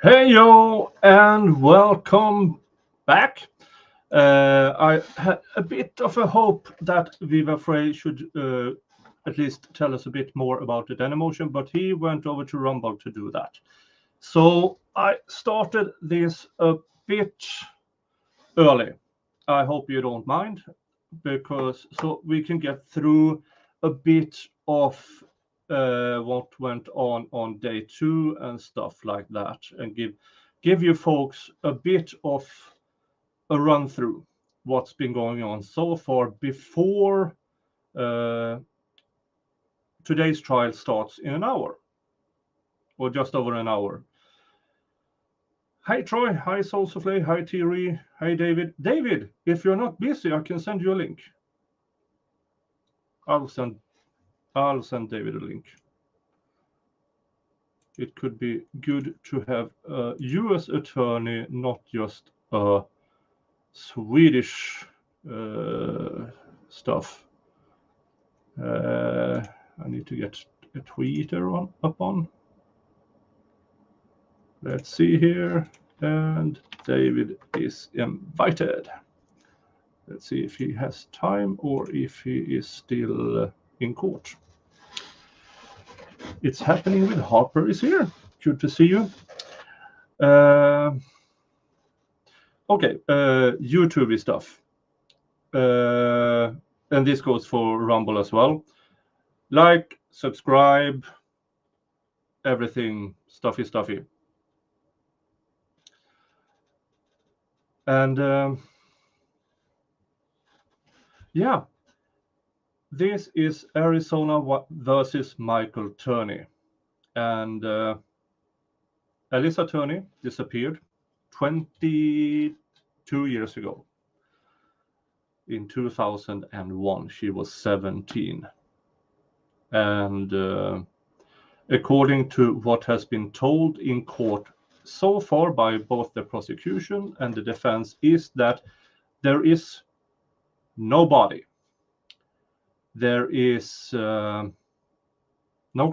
Hey yo, and welcome back. I had a bit of a hope that Viva Frey should at least tell us a bit more about the Dailymotion, but he went over to Rumble to do that. So I started this a bit early. I hope you don't mind, because so we can get through a bit of what went on day 2 and stuff like that, and give you folks a bit of a run through what's been going on so far before today's trial starts in an hour, or just over an hour. Hi Troy, hi Soulsouffle, hi Thierry, hi David. David, if you're not busy, I can send you a link. I'll send David a link. It could be good to have a US attorney, not just a Swedish stuff. I need to get a tweeter up on. Let's see here. And David is invited. Let's see if he has time or if he is still in court. It's happening with Harper is here. Good to see you. Okay, YouTube stuff. And this goes for Rumble as well. Like, subscribe, everything stuffy. And yeah. This is Arizona versus Michael Turney. And Alissa Turney disappeared 22 years ago. In 2001, she was 17. And according to what has been told in court so far by both the prosecution and the defense, is that there is no body. There is no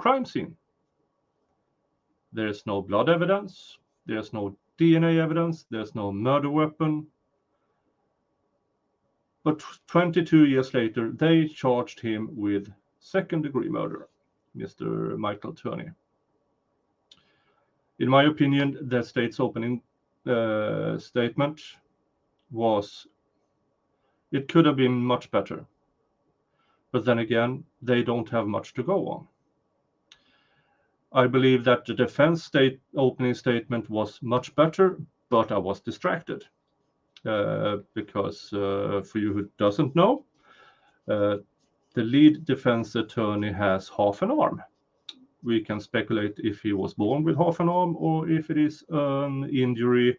crime scene. There's no blood evidence. There's no DNA evidence. There's no murder weapon. But 22 years later, they charged him with second-degree murder, Mr. Michael Turney. In my opinion, the state's opening statement it could have been much better. But then again, they don't have much to go on. I believe that the defense opening statement was much better, but I was distracted. because for you who doesn't know, the lead defense attorney has half an arm. We can speculate if he was born with half an arm, or if it is an injury,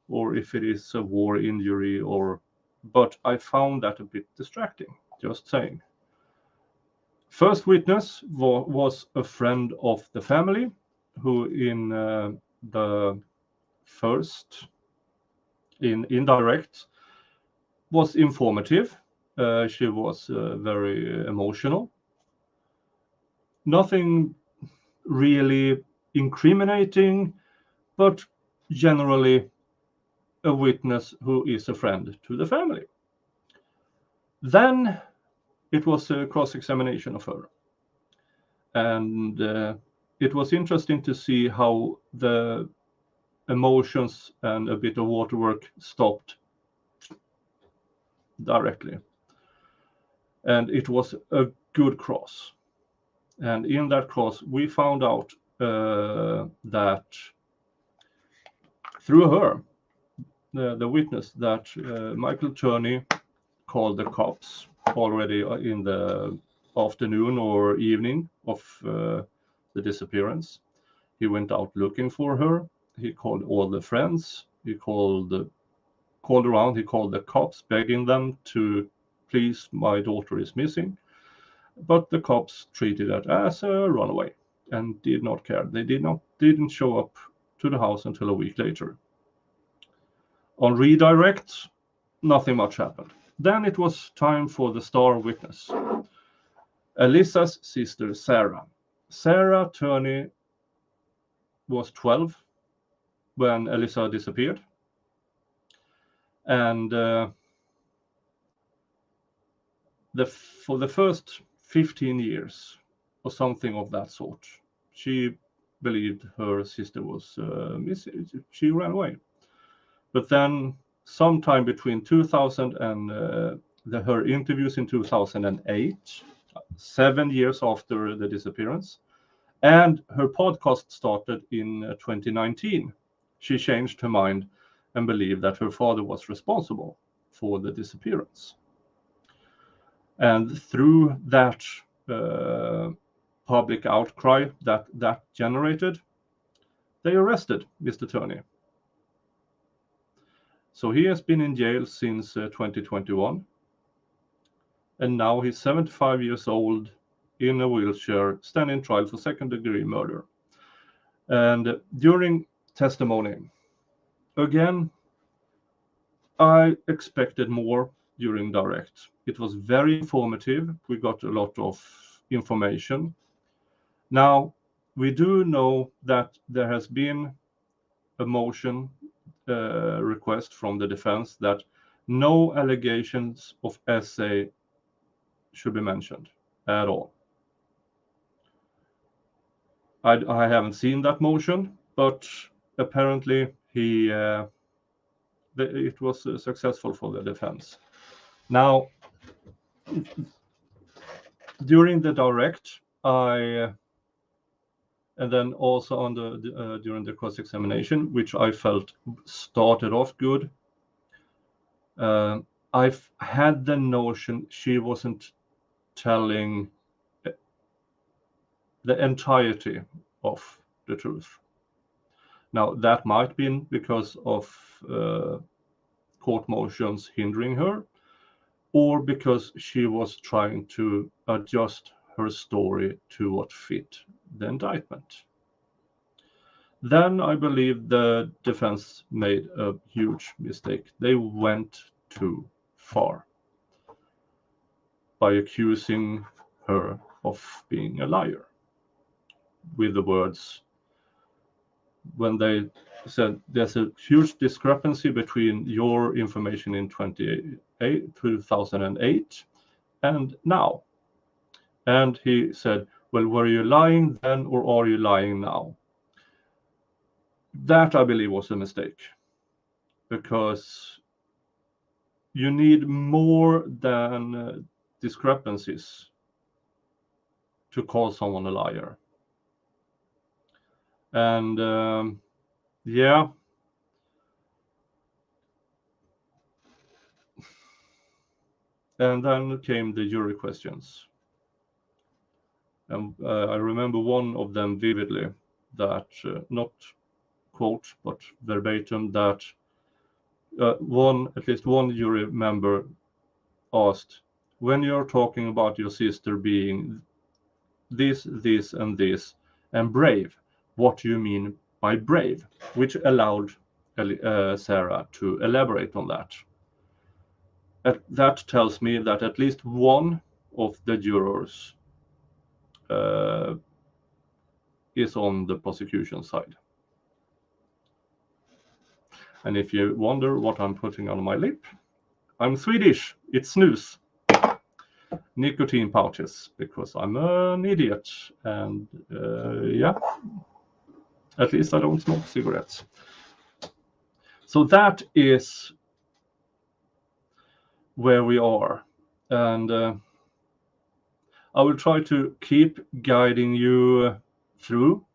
or if it is a war injury, but I found that a bit distracting, just saying. First witness was a friend of the family, who in the first, in indirect, was informative. She was very emotional. Nothing really incriminating, but generally a witness who is a friend to the family. Then it was a cross-examination of her. And it was interesting to see how the emotions and a bit of waterwork stopped directly. And it was a good cross. And in that cross, we found out that through her, the witness, that Michael Turney called the cops already in the afternoon or evening of the disappearance. He went out looking for her. He called all the friends. He called around. He called the cops, begging them to, please, my daughter is missing. But the cops treated it as a runaway and did not care. They didn't show up to the house until a week later. On redirect, nothing much happened. Then it was time for the star witness, Alissa's sister, Sarah. Sarah Turney was 12 when Alissa disappeared. And for the first 15 years or something of that sort, she believed her sister was missing. She ran away. But then sometime between 2000 and her interviews in 2008, 7 years after the disappearance, and her podcast started in 2019, she changed her mind and believed that her father was responsible for the disappearance. And through that public outcry that generated, they arrested Mr. Turney. So he has been in jail since 2021, and now he's 75 years old, in a wheelchair, standing trial for second-degree murder. And during testimony, again, I expected more during direct. It was very informative. We got a lot of information. Now, we do know that there has been a motion request from the defense that no allegations of SA should be mentioned at all. I haven't seen that motion, but apparently it was successful for the defense. Now, during the direct, and then also on during the cross-examination, which I felt started off good, I've had the notion she wasn't telling the entirety of the truth. Now, that might be because of court motions hindering her, or because she was trying to adjust her story to what fit the indictment. Then I believe the defense made a huge mistake. They went too far by accusing her of being a liar with the words, when they said there's a huge discrepancy between your information in 2008 and now. And he said, well, were you lying then, or are you lying now? That, I believe, was a mistake, because you need more than discrepancies to call someone a liar. And yeah, And then came the jury questions. And I remember one of them vividly, that not quote, but verbatim, that at least one jury member asked, when you're talking about your sister being this, and this, and brave, what do you mean by brave? Which allowed Sarah to elaborate on that. That tells me that at least one of the jurors is on the prosecution side. And if you wonder what I'm putting on my lip, I'm Swedish. It's snus. Nicotine pouches, because I'm an idiot. And yeah, at least I don't smoke cigarettes. So that is where we are. And I will try to keep guiding you through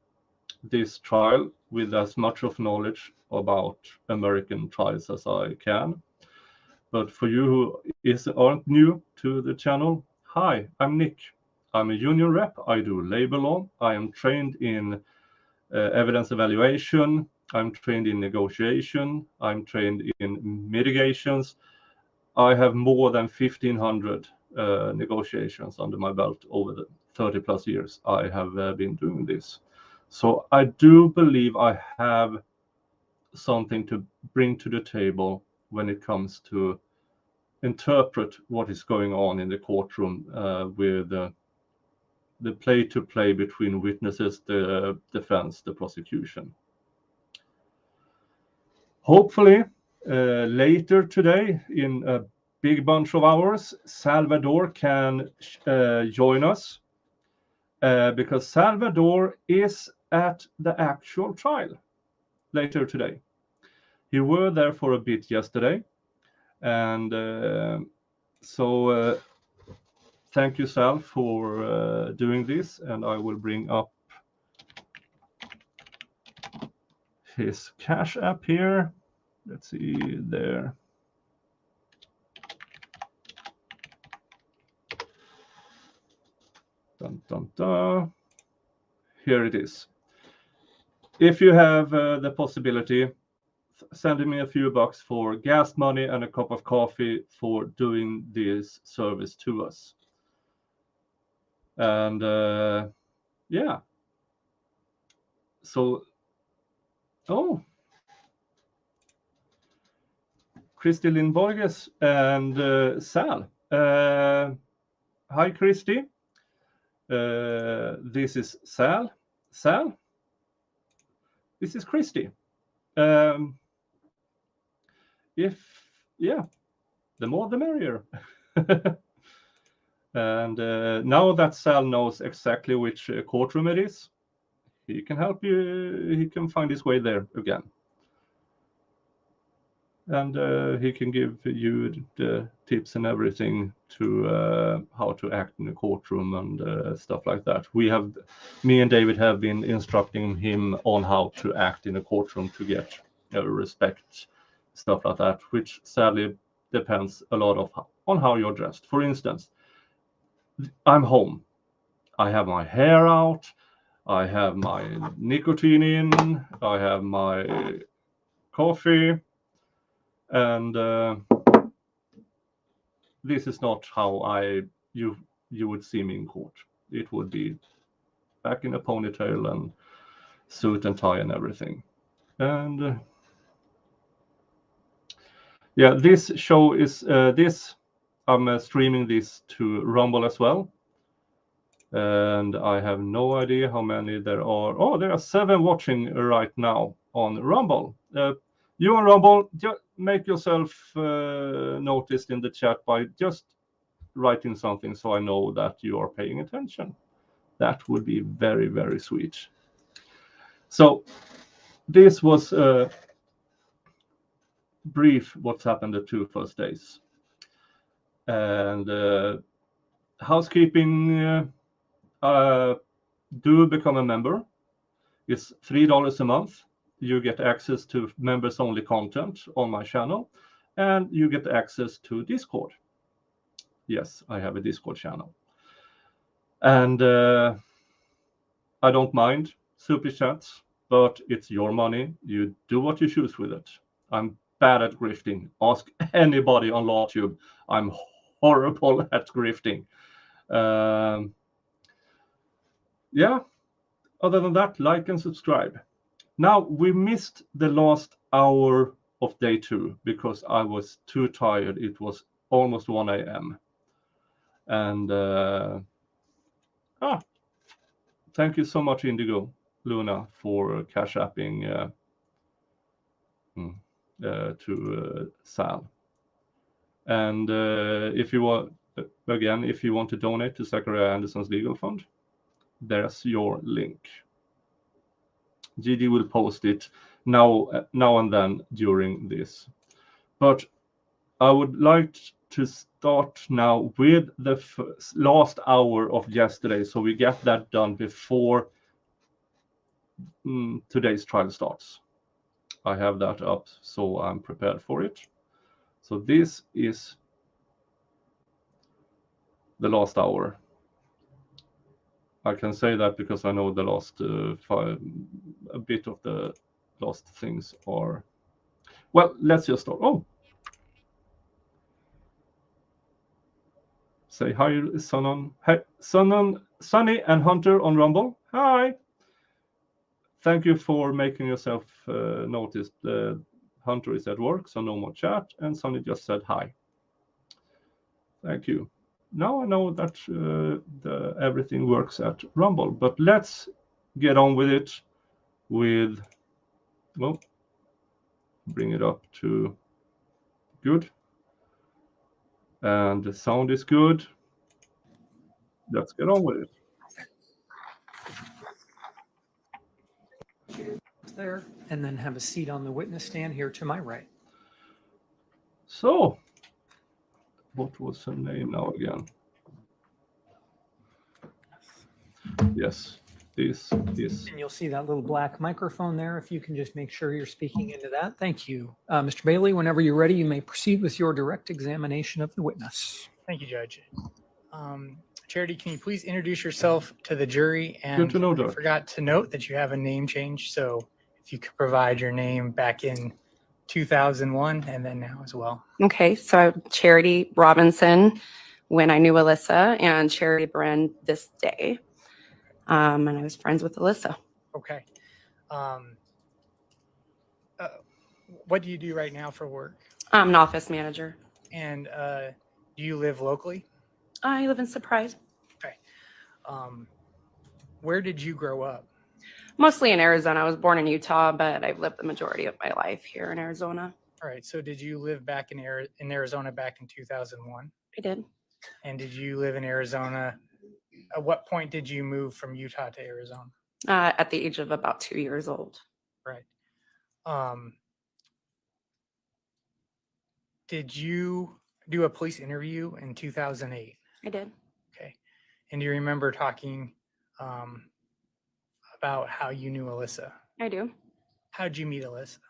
this trial with as much of knowledge about American trials as I can. But for you who aren't new to the channel, hi, I'm Nick. I'm a union rep. I do labor law. I am trained in evidence evaluation. I'm trained in negotiation. I'm trained in mitigations. I have more than 1,500 negotiations under my belt over the 30 plus years I have been doing this. So I do believe I have something to bring to the table when it comes to interpret what is going on in the courtroom with the play-to-play between witnesses, the defense, the prosecution. Hopefully, later today, in a big bunch of hours, Salvador can join us because Salvador is at the actual trial later today. He were there for a bit yesterday, and so thank you, Sal, for doing this, and I will bring up his Cash App here. Let's see there. Dun, dun, dun. Here it is. If you have the possibility, send me a few bucks for gas money and a cup of coffee for doing this service to us. And yeah. So, oh, Christy Lynn Borges and Sal. Hi, Christy. This is Sal. Sal, this is Christy. Yeah, the more the merrier. And now that Sal knows exactly which courtroom it is, he can help you. He can find his way there again. And he can give you the tips and everything to how to act in the courtroom and stuff like that. Me and David have been instructing him on how to act in a courtroom to get respect, stuff like that, which sadly depends a lot on how you're dressed. For instance, I'm home. I have my hair out. I have my nicotine in. I have my coffee. And this is not how you would see me in court. It would be back in a ponytail and suit and tie and everything. And yeah, this show is I'm streaming this to Rumble as well. And I have no idea how many there are. Oh, there are 7 watching right now on Rumble. You on Rumble, just make yourself noticed in the chat by just writing something so I know that you are paying attention. That would be very, very sweet. So this was brief what's happened the 2 first days. And housekeeping, do become a member. It's $3 a month. You get access to members only content on my channel, and you get access to Discord. Yes, I have a Discord channel. And I don't mind super chats, but it's your money. You do what you choose with it. I'm bad at grifting. Ask anybody on LawTube. I'm horrible at grifting. Yeah, other than that, like and subscribe. Now, we missed the last hour of day 2 because I was too tired. It was almost 1 a.m. And thank you so much, Indigo Luna, for cash apping to Sal. And if you want, again, if you want to donate to Zachariah Anderson's legal fund, there's your link. GD will post it now and then during this. But I would like to start now with the last hour of yesterday, so we get that done before today's trial starts. I have that up, so I'm prepared for it. So this is the last hour. I can say that because I know the last a bit of the last things are. Well, let's just start. Oh, say hi, Sunan. Hey, Sunan, Sunny and Hunter on Rumble. Hi. Thank you for making yourself noticed. Hunter is at work, so no more chat, and Sunny just said hi. Thank you. Now I know that everything works at Rumble, but let's get on with it with, well, bring it up to good. And the sound is good. Let's get on with it. There, and then have a seat on the witness stand here to my right. So, what was her name now again? Yes, this is. And you'll see that little black microphone there. If you can just make sure you're speaking into that. Thank you. Mr. Bailey, whenever you're ready, you may proceed with your direct examination of the witness. Thank you, Judge. Charity, can you please introduce yourself to the jury? And good to know, Judge. I forgot to note that you have a name change, so if you could provide your name back in 2001 and then now as well. Okay, so I'm Charity Robinson when I knew Alissa, and Charity Brend this day. And I was friends with Alissa. Okay. What do you do right now for work? I'm an office manager. And do you live locally? I live in Surprise. Okay. Where did you grow up? Mostly in Arizona. I was born in Utah, but I've lived the majority of my life here in Arizona. All right. So did you live back in Arizona back in 2001? I did. And did you live in Arizona? At what point did you move from Utah to Arizona? At the age of about 2 years old. Right. Did you do a police interview in 2008? I did. Okay. And do you remember talking about how you knew Alissa? I do. How'd you meet Alissa?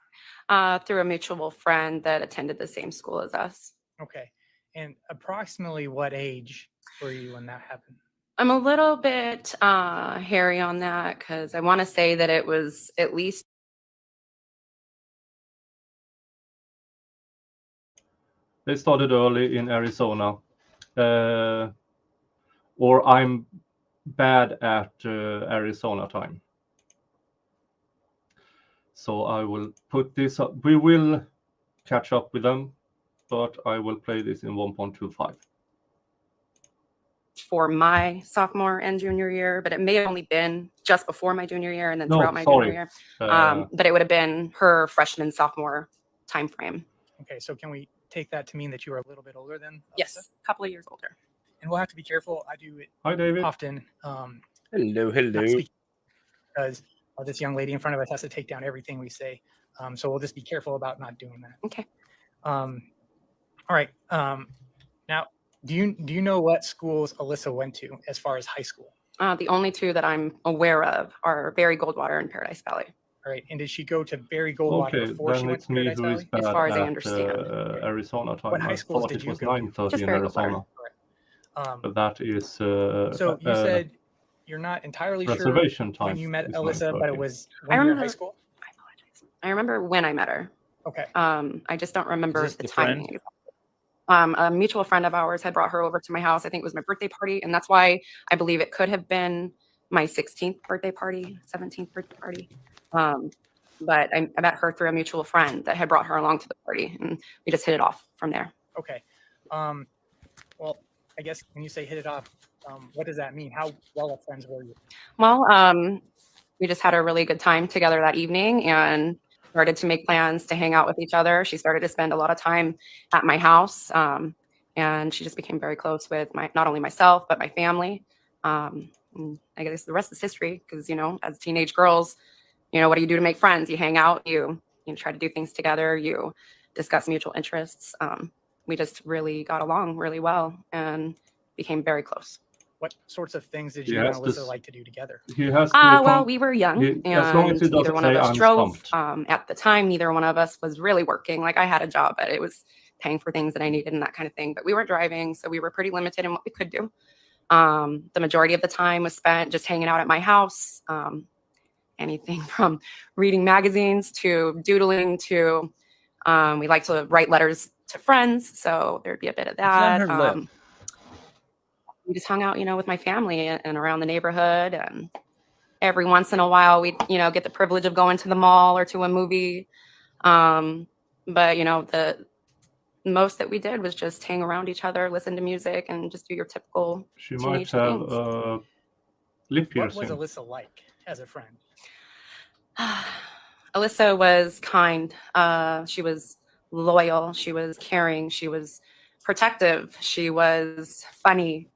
Through a mutual friend that attended the same school as us. Okay. And approximately what age were you when that happened? I'm a little bit hairy on that because I want to say that it was at least. They started early in Arizona. Or I'm bad at Arizona time. So I will put this up. We will catch up with them, but I will play this in 1.25. For my sophomore and junior year, but it may have only been just before my junior year and then throughout my junior year. But it would have been her freshman, sophomore time frame. Okay, so can we take that to mean that you are a little bit older than Alissa? Yes, a couple of years older. And we'll have to be careful. I do it Hi, David. often. Hello. Because this young lady in front of us has to take down everything we say. So we'll just be careful about not doing that. Okay. All right. Now, do you know what schools Alissa went to as far as high school? The only two that I'm aware of are Barry Goldwater and Paradise Valley. All right. And did she go to Barry Goldwater before she went to Paradise Valley? As far as I understand. Arizona time. What high schools did you go to? It was 9:30 Just in Barry Arizona. Goldwater. that is So you said you're not entirely sure reservation time. when you met is Alissa, but it working. was when you were in high school? I apologize. I remember when I met her. Okay. I just don't remember Is this the the timing. friend? A mutual friend of ours had brought her over to my house. I think it was my birthday party, and that's why I believe it could have been my 16th birthday party, 17th birthday party. But I met her through a mutual friend that had brought her along to the party, and we just hit it off from there. Okay. Well, I guess when you say hit it off, what does that mean? How well of friends were you? Well, we just had a really good time together that evening and started to make plans to hang out with each other. She started to spend a lot of time at my house, and she just became very close with not only myself, but my family. And I guess the rest is history because, as teenage girls, what do you do to make friends? You hang out, you try to do things together, you discuss mutual interests. We just really got along really well and became very close. What sorts of things did you and Alissa like to do together? Well, we were young, as long as and neither one of us drove. Stumped. At the time, neither one of us was really working. Like I had a job, but it was paying for things that I needed and that kind of thing. But we weren't driving, so we were pretty limited in what we could do. The majority of the time was spent just hanging out at my house. Anything from reading magazines to doodling to we like to write letters to friends, so there'd be a bit of that. We just hung out, with my family and around the neighborhood, and every once in a while we'd, get the privilege of going to the mall or to a movie. But the most that we did was just hang around each other, listen to music, and just do your typical. She might have lip piercing. What was Alissa like as a friend? Alissa was kind. She was loyal. She was caring. She was protective. She was funny.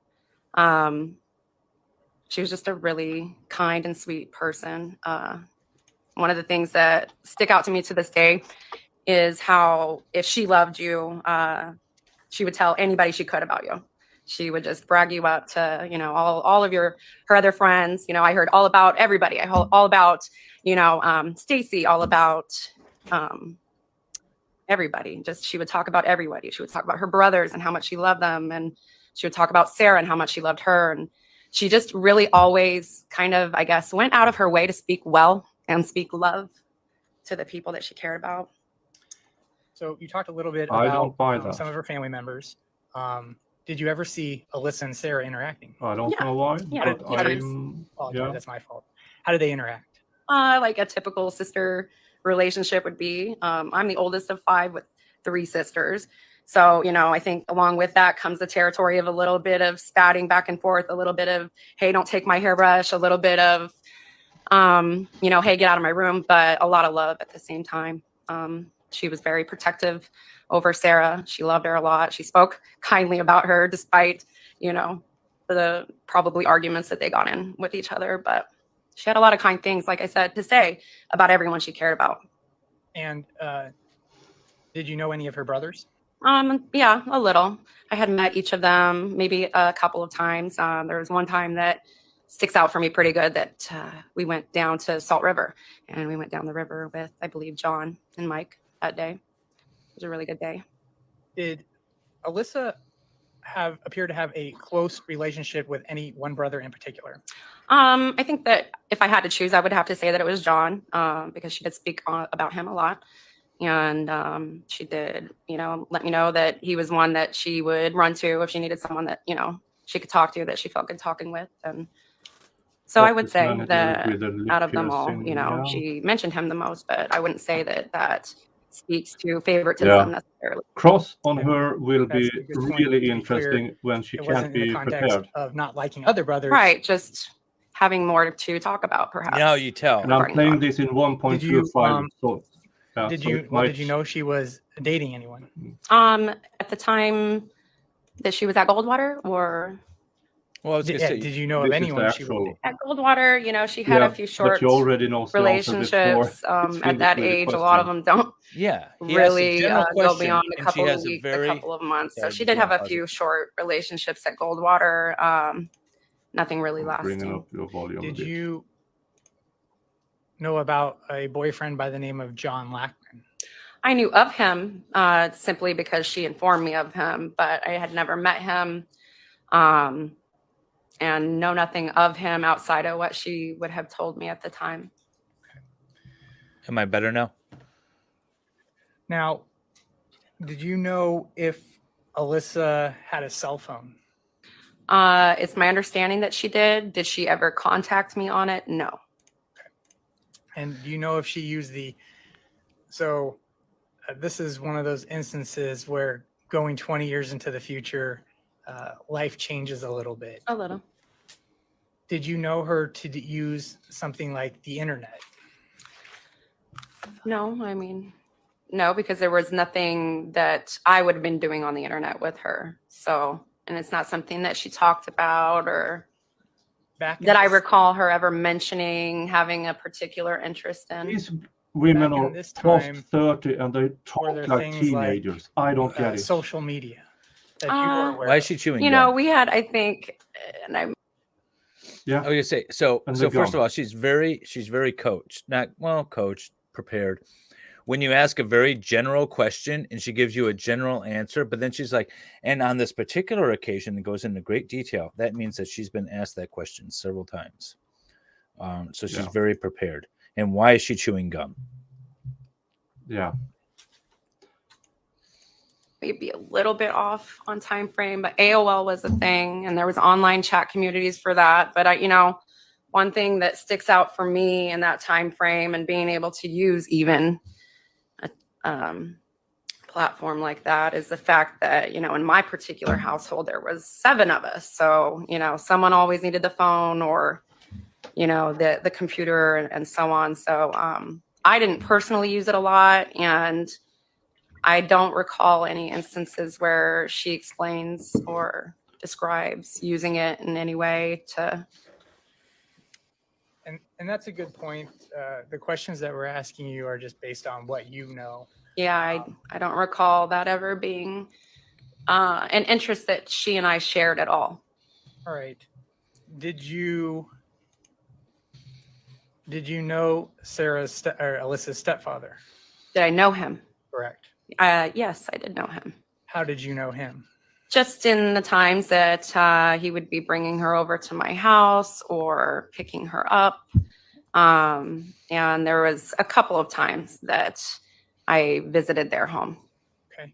She was just a really kind and sweet person. One of the things that stick out to me to this day is how if she loved you, she would tell anybody she could about you. She would just brag you up to, all of her other friends. I heard all about everybody. I heard all about, Stacy, all about everybody. Just she would talk about everybody. She would talk about her brothers and how much she loved them, and she would talk about Sarah and how much she loved her. And she just really always kind of, I guess, went out of her way to speak well and speak love to the people that she cared about. So you talked a little bit about some of her family members. Did you ever see Alissa and Sarah interacting? I don't know why. Yeah. But that's my fault. How did they interact? Like a typical sister relationship would be. I'm the oldest of 5 with 3 sisters. So, I think along with that comes the territory of a little bit of spatting back and forth, a little bit of, hey, don't take my hairbrush, a little bit of, hey, get out of my room, but a lot of love at the same time. She was very protective over Sarah. She loved her a lot. She spoke kindly about her despite, the probably arguments that they got in with each other. But she had a lot of kind things, like I said, to say about everyone she cared about. And did you know any of her brothers? Yeah, a little. I had met each of them maybe a couple of times. There was one time that sticks out for me pretty good that we went down to Salt River, and we went down the river with, I believe, John and Mike that day. It was a really good day. Did Alissa appear to have a close relationship with any one brother in particular? I think that if I had to choose, I would have to say that it was John, because she did speak about him a lot. And she did, let me know that he was one that she would run to if she needed someone that, she could talk to, that she felt good talking with. And so I would say that out of them all, she mentioned him the most, but I wouldn't say that speaks to favoritism necessarily. Cross on her will be really interesting when she can't be prepared. Of not liking other brothers. Right, just having more to talk about, perhaps. Now you tell. And I'm playing this in 1.25. Did you know she was dating anyone? At the time that she was at Goldwater, or well, I was say, did you know of anyone she was at Goldwater? She had a few short relationships. At that age, a lot of them don't really go beyond a couple of weeks, a couple of months. So she did have a few short relationships at Goldwater. Nothing really lasting. Did you know about a boyfriend by the name of John Lackman? I knew of him simply because she informed me of him, but I had never met him. and know nothing of him outside of what she would have told me at the time. Am I better now? Now, did you know if Alissa had a cell phone? It's my understanding that she did. Did she ever contact me on it? No. And do you know if she used the, this is one of those instances where going 20 years into the future, life changes a little bit. A little. Did you know her to use something like the internet? No, I mean, no, because there was nothing that I would have been doing on the internet with her. So, and it's not something that she talked about or that I recall her ever mentioning having a particular interest in. These women Back in are this past time, 30 and they were talk there like things like, teenagers. I don't get it. Social media that you were aware Why is of? she chewing You gum? know, we had, I think, and I Yeah. I was gonna say so. And So the first gum. of all, she's very coached. Not well coached, prepared. When you ask a very general question and she gives you a general answer, but then she's like, and on this particular occasion, it goes into great detail. That means that she's been asked that question several times. So she's Yeah. very prepared. And why is she chewing gum? Yeah. maybe a little bit off on time frame, but AOL was a thing and there was online chat communities for that. But one thing that sticks out for me in that time frame and being able to use even a platform like that is the fact that, in my particular household, there was 7 of us. So, someone always needed the phone or, the computer and so on. So I didn't personally use it a lot. And I don't recall any instances where she explains or describes using it in any way to. And that's a good point. The questions that we're asking you are just based on what you know. Yeah, I don't recall that ever being an interest that she and I shared at all. All right. Did you know Alyssa's stepfather? Did I know him? Correct. Yes, I did know him. How did you know him? Just in the times that he would be bringing her over to my house or picking her up. And there was a couple of times that I visited their home. Okay.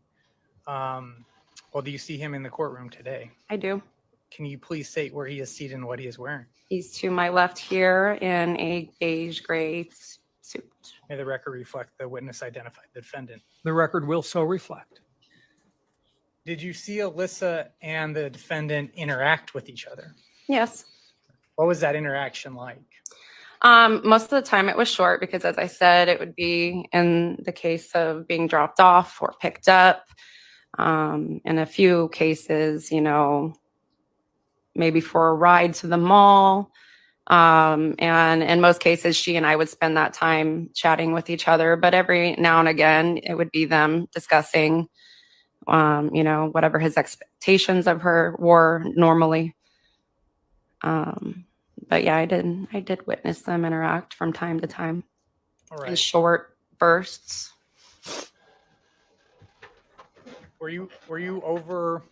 Well, do you see him in the courtroom today? I do. Can you please state where he is seated and what he is wearing? He's to my left here in a beige gray suit. May the record reflect the witness identified the defendant. The record will so reflect. Did you see Alissa and the defendant interact with each other? Yes. What was that interaction like? Most of the time it was short because, as I said, it would be in the case of being dropped off or picked up. In a few cases, maybe for a ride to the mall. And in most cases, she and I would spend that time chatting with each other. But every now and again, it would be them discussing, whatever his expectations of her were normally. But yeah, I did witness them interact from time to time. All right. In short bursts. Were you over?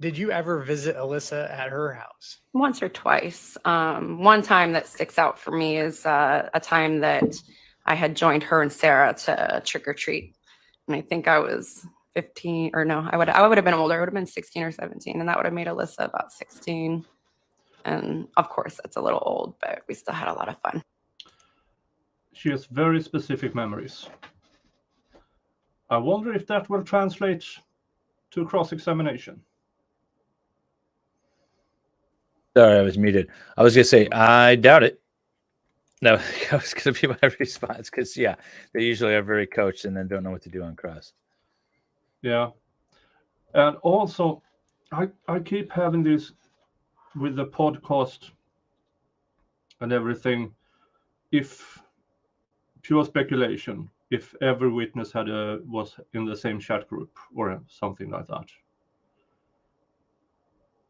Did you ever visit Alissa at her house? Once or twice. One time that sticks out for me is a time that I had joined her and Sarah to trick or treat, and I think I was 15, or no, I would have been older. I would have been 16 or 17, and that would have made Alissa about 16. And of course, that's a little old, but we still had a lot of fun. She has very specific memories. I wonder if that will translate to cross-examination. Sorry, I was muted. I was gonna say I doubt it. No, that was gonna be my response because they usually are very coached and then don't know what to do on cross. Yeah, and also, I keep having this with the podcast and everything. If pure speculation, if every witness was in the same chat group or something like that,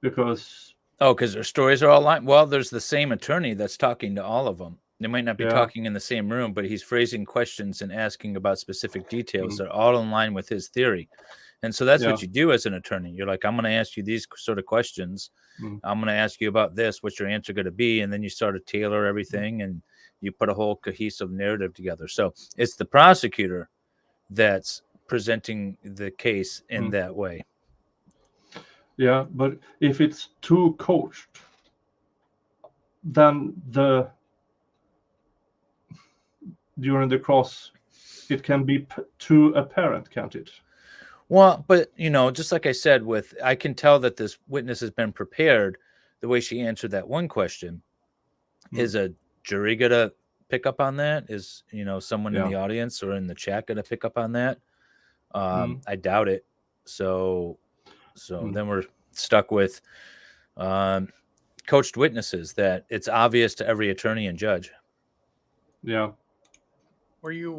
because their stories are all lined. Well, there's the same attorney that's talking to all of them. They might not be talking in the same room, but he's phrasing questions and asking about specific details. They're all in line with his theory. And so that's Yeah. what you do as an attorney. You're like, I'm going to ask you these sort of questions. I'm going to ask you about this. What's your answer going to be? And then you sort of tailor everything and you put a whole cohesive narrative together. So it's the prosecutor that's presenting the case in that way. Yeah, but if it's too coached, then during the cross, it can be too apparent, can't it? Well, but just like I said, I can tell that this witness has been prepared. The way she answered that one question, is a jury gonna pick up on that? Is someone in the audience or in the chat gonna pick up on that? I doubt it. So then we're stuck with coached witnesses that it's obvious to every attorney and judge. Yeah. Were you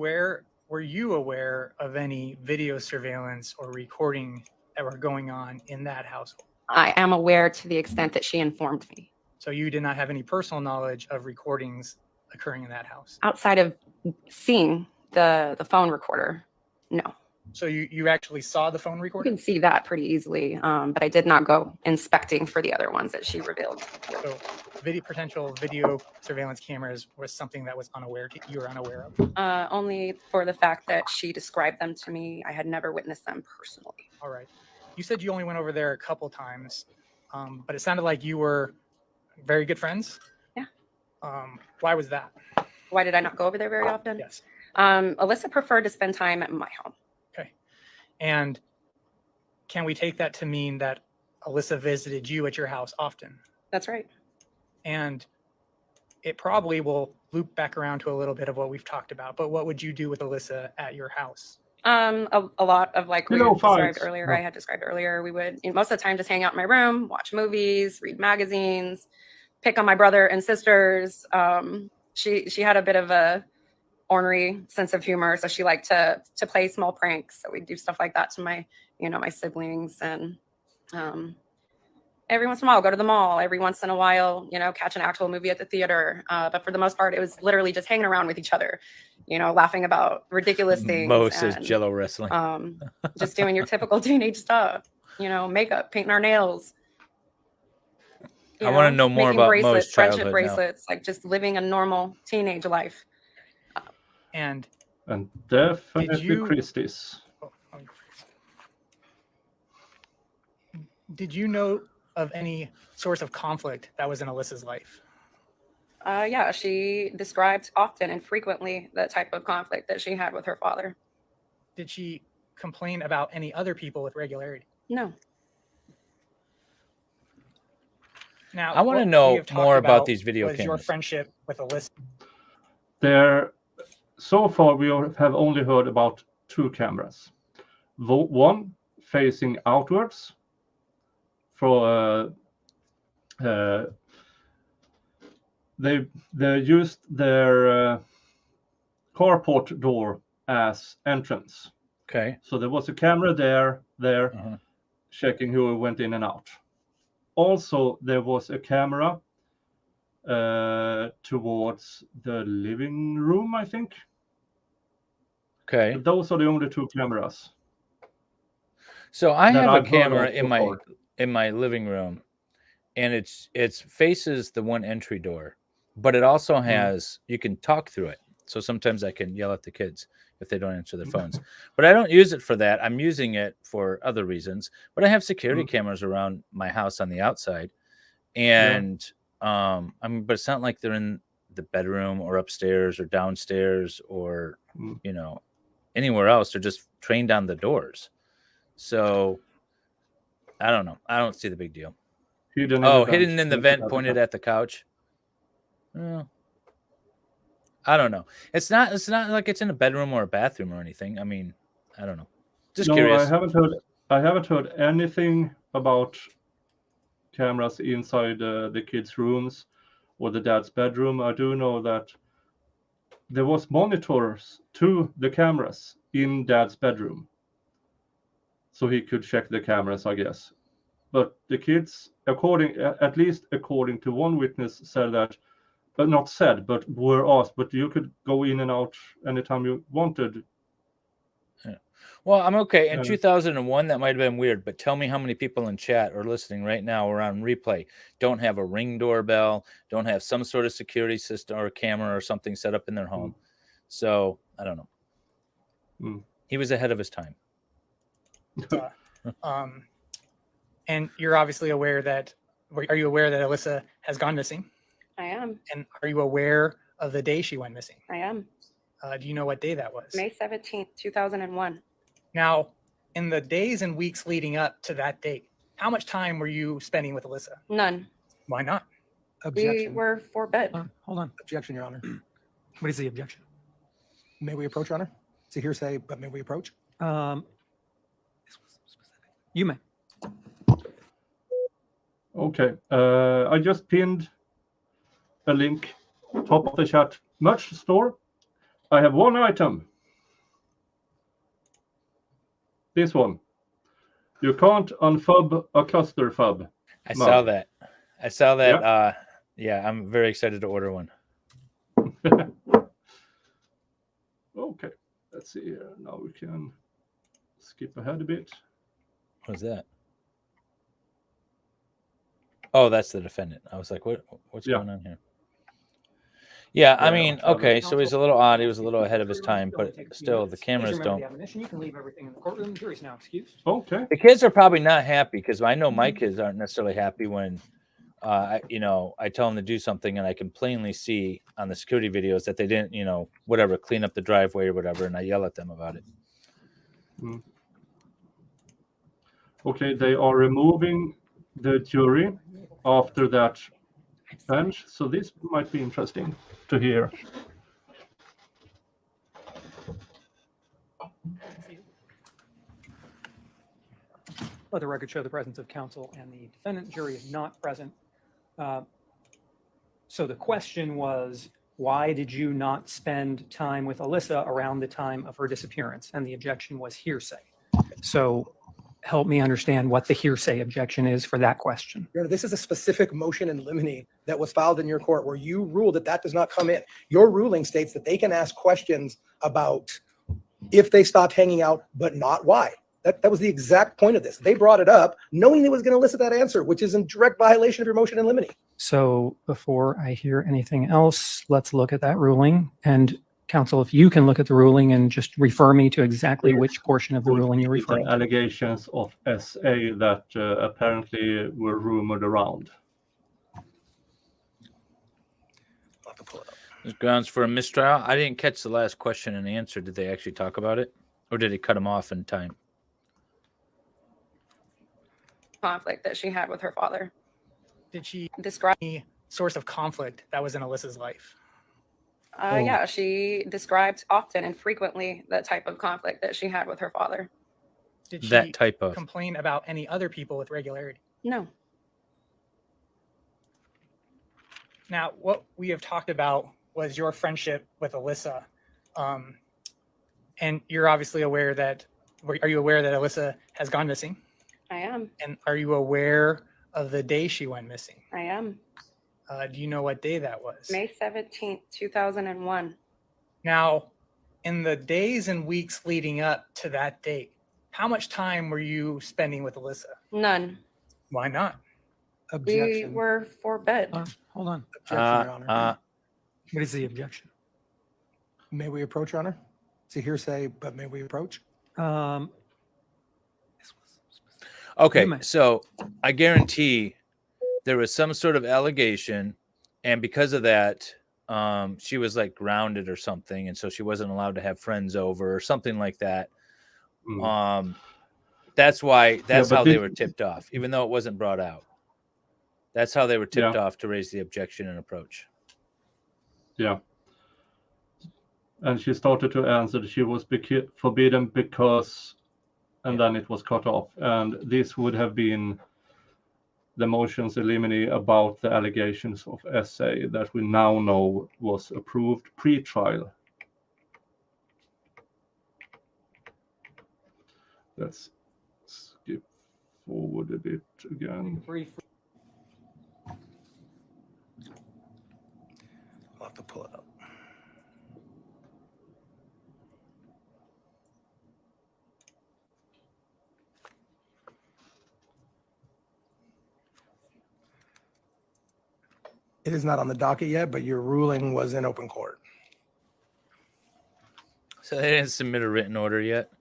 aware of any video surveillance or recording that were going on in that household? I am aware to the extent that she informed me. So you did not have any personal knowledge of recordings occurring in that house? Outside of seeing the phone recorder, no. So you actually saw the phone You recording? can see that pretty easily, but I did not go inspecting for the other ones that she revealed. So potential video surveillance cameras was something that you were unaware of? Only for the fact that she described them to me. I had never witnessed them personally. All right. You said you only went over there a couple times, but it sounded like you were very good friends? Yeah. Why was that? Why did I not go over there very often? Yes. Alissa preferred to spend time at my home. Okay. And can we take that to mean that Alissa visited you at your house often? That's right. And it probably will loop back around to a little bit of what we've talked about, but what would you do with Alissa at your house? A lot of like we described earlier. I had described earlier. We would most of the time just hang out in my room, watch movies, read magazines, pick on my brother and sisters. She had a bit of a ornery sense of humor, so she liked to play small pranks. So we'd do stuff like that to my my siblings, and every once in a while go to the mall. Every once in a while, catch an actual movie at the theater. But for the most part, it was literally just hanging around with each other, laughing about ridiculous things. Most is Jello wrestling. Just doing your typical teenage stuff, makeup, painting our nails. I want to know more about bracelets, most friendship childhood bracelets, like just living a normal teenage life. And definitely Christie's. Did you know of any source of conflict that was in Alissa's life? Yeah, she described often and frequently the type of conflict that she had with her father. Did she complain about any other people with regularity? No. Now, I want to know more about these video cameras. Your friendship with Alissa? So far, we have only heard about 2 cameras. One facing outwards for they used their carport door as entrance. Okay. So there was a camera there checking who went in and out. Also, there was a camera towards the living room, I think. Okay. Those are the only 2 cameras. So I have a camera in my living room, and it's faces the one entry door, but it also has you can talk through it. So sometimes I can yell at the kids if they don't answer their phones. But I don't use it for that. I'm using it for other reasons. But I have security cameras around my house on the outside. And but it's not like they're in the bedroom or upstairs or downstairs or anywhere else. They're just trained on the doors. So I don't know. I don't see the big deal. Hidden in the vent, pointed at the couch. I don't know. It's not like it's in a bedroom or a bathroom or anything. I mean, I don't know. Just curious. I haven't heard anything about cameras inside the kids' rooms or the dad's bedroom. I do know that there was monitors to the cameras in dad's bedroom, so he could check the cameras, I guess. But the kids, at least according to one witness, said that. But not said, but were asked, but you could go in and out anytime you wanted. Yeah. Well, I'm okay. In Yeah. 2001, that might have been weird, but tell me how many people in chat or listening right now or on replay don't have a Ring doorbell, don't have some sort of security system or camera or something set up in their home. So I don't know. He was ahead of his time. And you're obviously aware that. Are you aware that Alissa has gone missing? I am. And are you aware of the day she went missing? I am. Do you know what day that was? May 17th, 2001. Now, in the days and weeks leading up to that date, how much time were you spending with Alissa? None. Why not? We Objection. were for bed. Hold on. Objection, Your Honor. What is the objection? May we approach, Your Honor? It's a hearsay, but may we approach? You may. Okay. I just pinned a link top of the chat. Merch store. I have one item. This one. You can't unfub a clusterfuck. I saw that. I saw that. Yeah. Yeah, I'm very excited to order one. Okay. Let's see here. Now we can skip ahead a bit. What's that? Oh, that's the defendant. I was like, what's going on here? Yeah, I mean, okay, so he's a little odd. He was a little ahead of his time, but still, the cameras don't. You can leave everything in the courtroom. The jury's now excused. Okay. The kids are probably not happy because I know my kids aren't necessarily happy when, I tell them to do something and I can plainly see on the security videos that they didn't, whatever, clean up the driveway or whatever, and I yell at them about it. Okay, they are removing the jury after that bench, so this might be interesting to hear. Let the record show the presence of counsel and the defendant. Jury is not present. So the question was, why did you not spend time with Alissa around the time of her disappearance? And the objection was hearsay. So help me understand what the hearsay objection is for that question. Your Honor, this is a specific motion in limine that was filed in your court where you ruled that that does not come in. Your ruling states that they can ask questions about if they stopped hanging out, but not why. That was the exact point of this. They brought it up knowing it was going to elicit that answer, which is in direct violation of your motion in limine. So before I hear anything else, let's look at that ruling. And counsel, if you can look at the ruling and just refer me to exactly which portion of the ruling you're referring to. Allegations of SA that apparently were rumored around. I'll have to pull it up. There's grounds for a mistrial. I didn't catch the last question and answer. Did they actually talk about it? Or did he cut him off in time? Conflict that she had with her father. Did she Describe. any source of conflict that was in Alissa's life? Yeah, she described often and frequently the type of conflict that she had with her father. Did she That type of. complain about any other people with regularity? No. Now, what we have talked about was your friendship with Alissa. And you're obviously aware that, are you aware that Alissa has gone missing? I am. And are you aware of the day she went missing? I am. Do you know what day that was? May 17th, 2001. Now, in the days and weeks leading up to that date, how much time were you spending with Alissa? None. Why not? We Objection. were for bed. Hold on. Objection, Your Honor. What is the objection? May we approach, Your Honor? It's a hearsay, but may we approach? Okay, may. so I guarantee there was some sort of allegation, and because of that, she was like grounded or something, and so she wasn't allowed to have friends over or something like that. That's why. That's how they were tipped off, even though it wasn't brought out. That's how they were tipped off to raise the objection and approach. Yeah. And she started to answer that she was forbidden because, and then it was cut off. And this would have been the motions in limine about the allegations of SA that we now know was approved pre-trial. Let's skip forward a bit again. I'll have to pull it up. It is not on the docket yet, but your ruling was in open court. So they didn't submit a written order yet.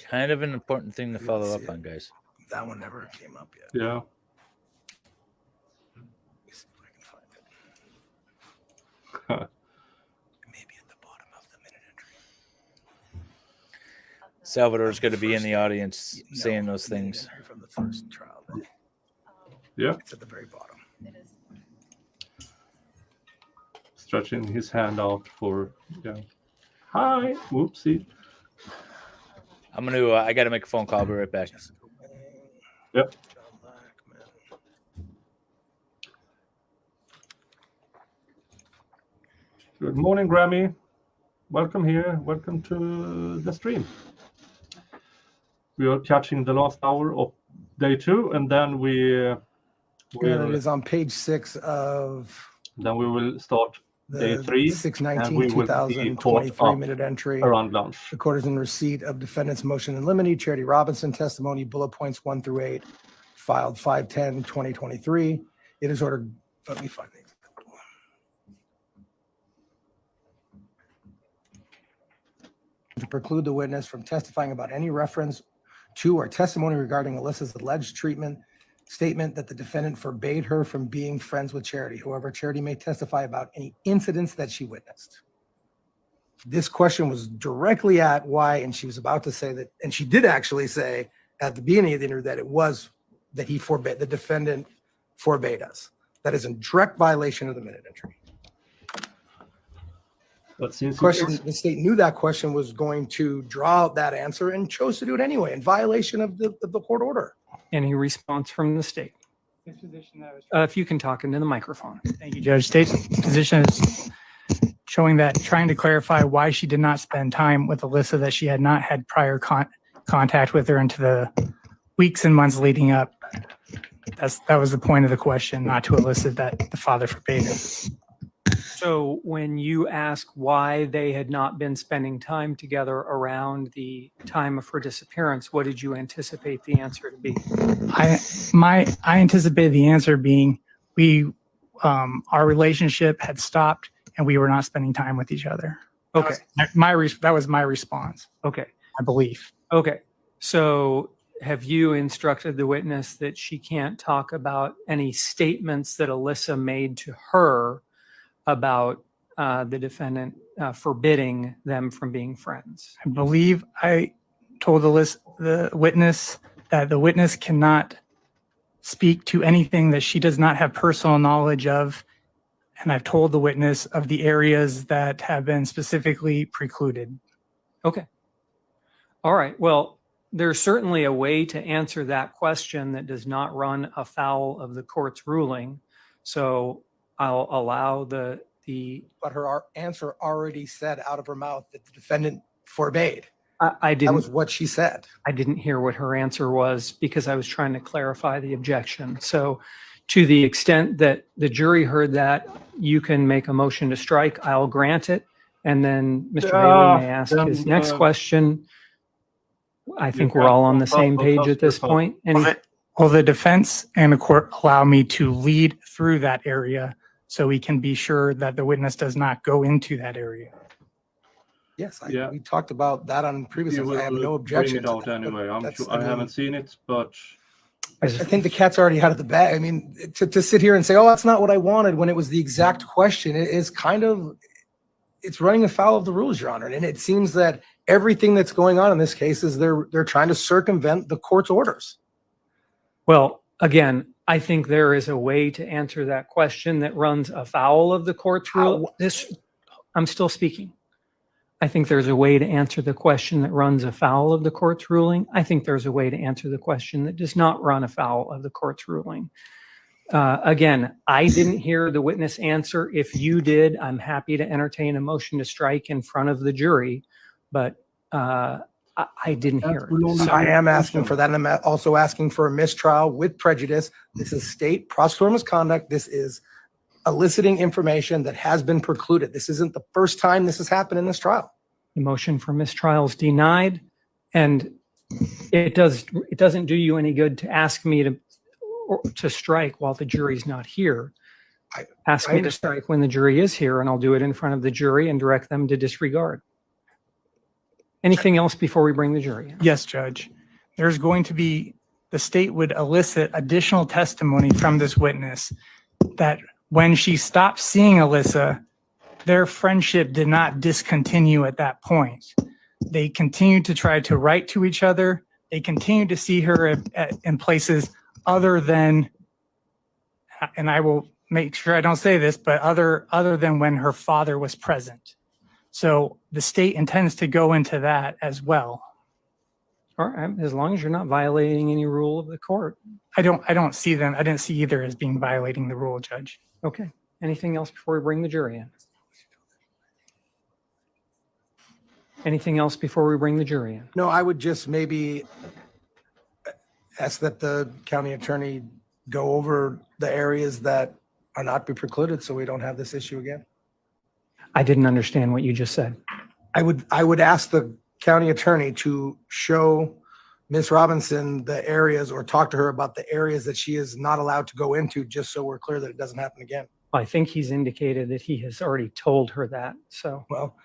Kind of an important thing to I didn't follow see up it. on, guys. That one never came up yet. Yeah. Let me see if I can find it. Maybe at the bottom of the minute entry. Salvador's going to be in the audience No, saying those the minute things. entry from the first trial. Yeah. It's at the very bottom. Stretching his hand out for, yeah. Hi. Whoopsie. I'm going to, I got to make a phone call. I'll be right back. Yep. John Blackman. Good morning, Grammy. Welcome here. Welcome to the stream. We are catching the last hour of day 2, and then Yeah, it will is on page 6 of start day the 3 6/19, we will be caught 2023 up minute entry. around lunch. The court is in receipt of defendant's motion in limine, Charity Robinson testimony, bullet points 1 through 8, filed 5/10/2023. It is ordered. Let me find the exact one. To preclude the witness from testifying about any reference to or testimony regarding Alissa's alleged statement that the defendant forbade her from being friends with Charity. However, Charity may testify about any incidents that she witnessed. This question was directly at why, and she was about to say that, and she did actually say at the beginning of the interview that it was that he forbade, the defendant forbade us. That is in direct violation of the minute entry. But since Question, the state knew that question was going to draw out that answer and chose to do it anyway in violation of the court order. Any response from the state? If you can talk into the microphone. Thank you, Judge. State's position is showing that trying to clarify why she did not spend time with Alissa, that she had not had prior contact with her into the weeks and months leading up. That was the point of the question, not to elicit that the father forbade her. So when you ask why they had not been spending time together around the time of her disappearance, what did you anticipate the answer to be? I anticipated the answer being our relationship had stopped and we were not spending time with each other. Okay. That was my response. Okay. My belief. Okay. So have you instructed the witness that she can't talk about any statements that Alissa made to her about the defendant forbidding them from being friends? I believe I told the witness that the witness cannot speak to anything that she does not have personal knowledge of. And I've told the witness of the areas that have been specifically precluded. Okay. All right. Well, there's certainly a way to answer that question that does not run afoul of the court's ruling. So I'll allow the But her answer already said out of her mouth that the defendant forbade. I That was didn't what she said. I didn't hear what her answer was because I was trying to clarify the objection. So to the extent that the jury heard that, you can make a motion to strike. I'll grant it. And then Mr. Bailey may ask his next question. I think we're all on the same page at this point. Will the defense and the court allow me to lead through that area so we can be sure that the witness does not go into that area? Yes, Yeah. we talked about that on previous you ones. I have will no objection bring it to out that, but anyway. I'm that's- sure I haven't seen it, but I think the cat's already out of the bag. I mean, to sit here and say, oh, that's not what I wanted when it was the exact question, it is kind of, it's running afoul of the rules, Your Honor. And it seems that everything that's going on in this case is they're trying to circumvent the court's orders. Well, again, I think there is a way to answer that question that runs afoul of the court's rule. I'm still speaking. I think there's a way to answer the question that runs afoul of the court's ruling. I think there's a way to answer the question that does not run afoul of the court's ruling. Again, I didn't hear the witness answer. If you did, I'm happy to entertain a motion to strike in front of the jury, but I didn't hear it. So I am asking for that. And I'm also asking for a mistrial with prejudice. This is state prosecutorial misconduct. This is eliciting information that has been precluded. This isn't the first time this has happened in this trial. The motion for mistrial is denied, and it doesn't do you any good to ask me to strike while the jury's not here. Ask me to strike when the jury is here, and I'll do it in front of the jury and direct them to disregard. Anything else before we bring the jury in? Yes, Judge. There's going to be, the state would elicit additional testimony from this witness that when she stopped seeing Alissa, their friendship did not discontinue at that point. They continued to try to write to each other. They continued to see her in places other than, and I will make sure I don't say this, but other than when her father was present. So the state intends to go into that as well. All right, as long as you're not violating any rule of the court. I don't see them. I didn't see either as being violating the rule, Judge. Okay. Anything else before we bring the jury in? Anything else before we bring the jury in? No, I would just maybe ask that the county attorney go over the areas that are not be precluded so we don't have this issue again. I didn't understand what you just said. I would ask the county attorney to show Ms. Robinson the areas or talk to her about the areas that she is not allowed to go into, just so we're clear that it doesn't happen again. I think he's indicated that he has already told her that. So Well,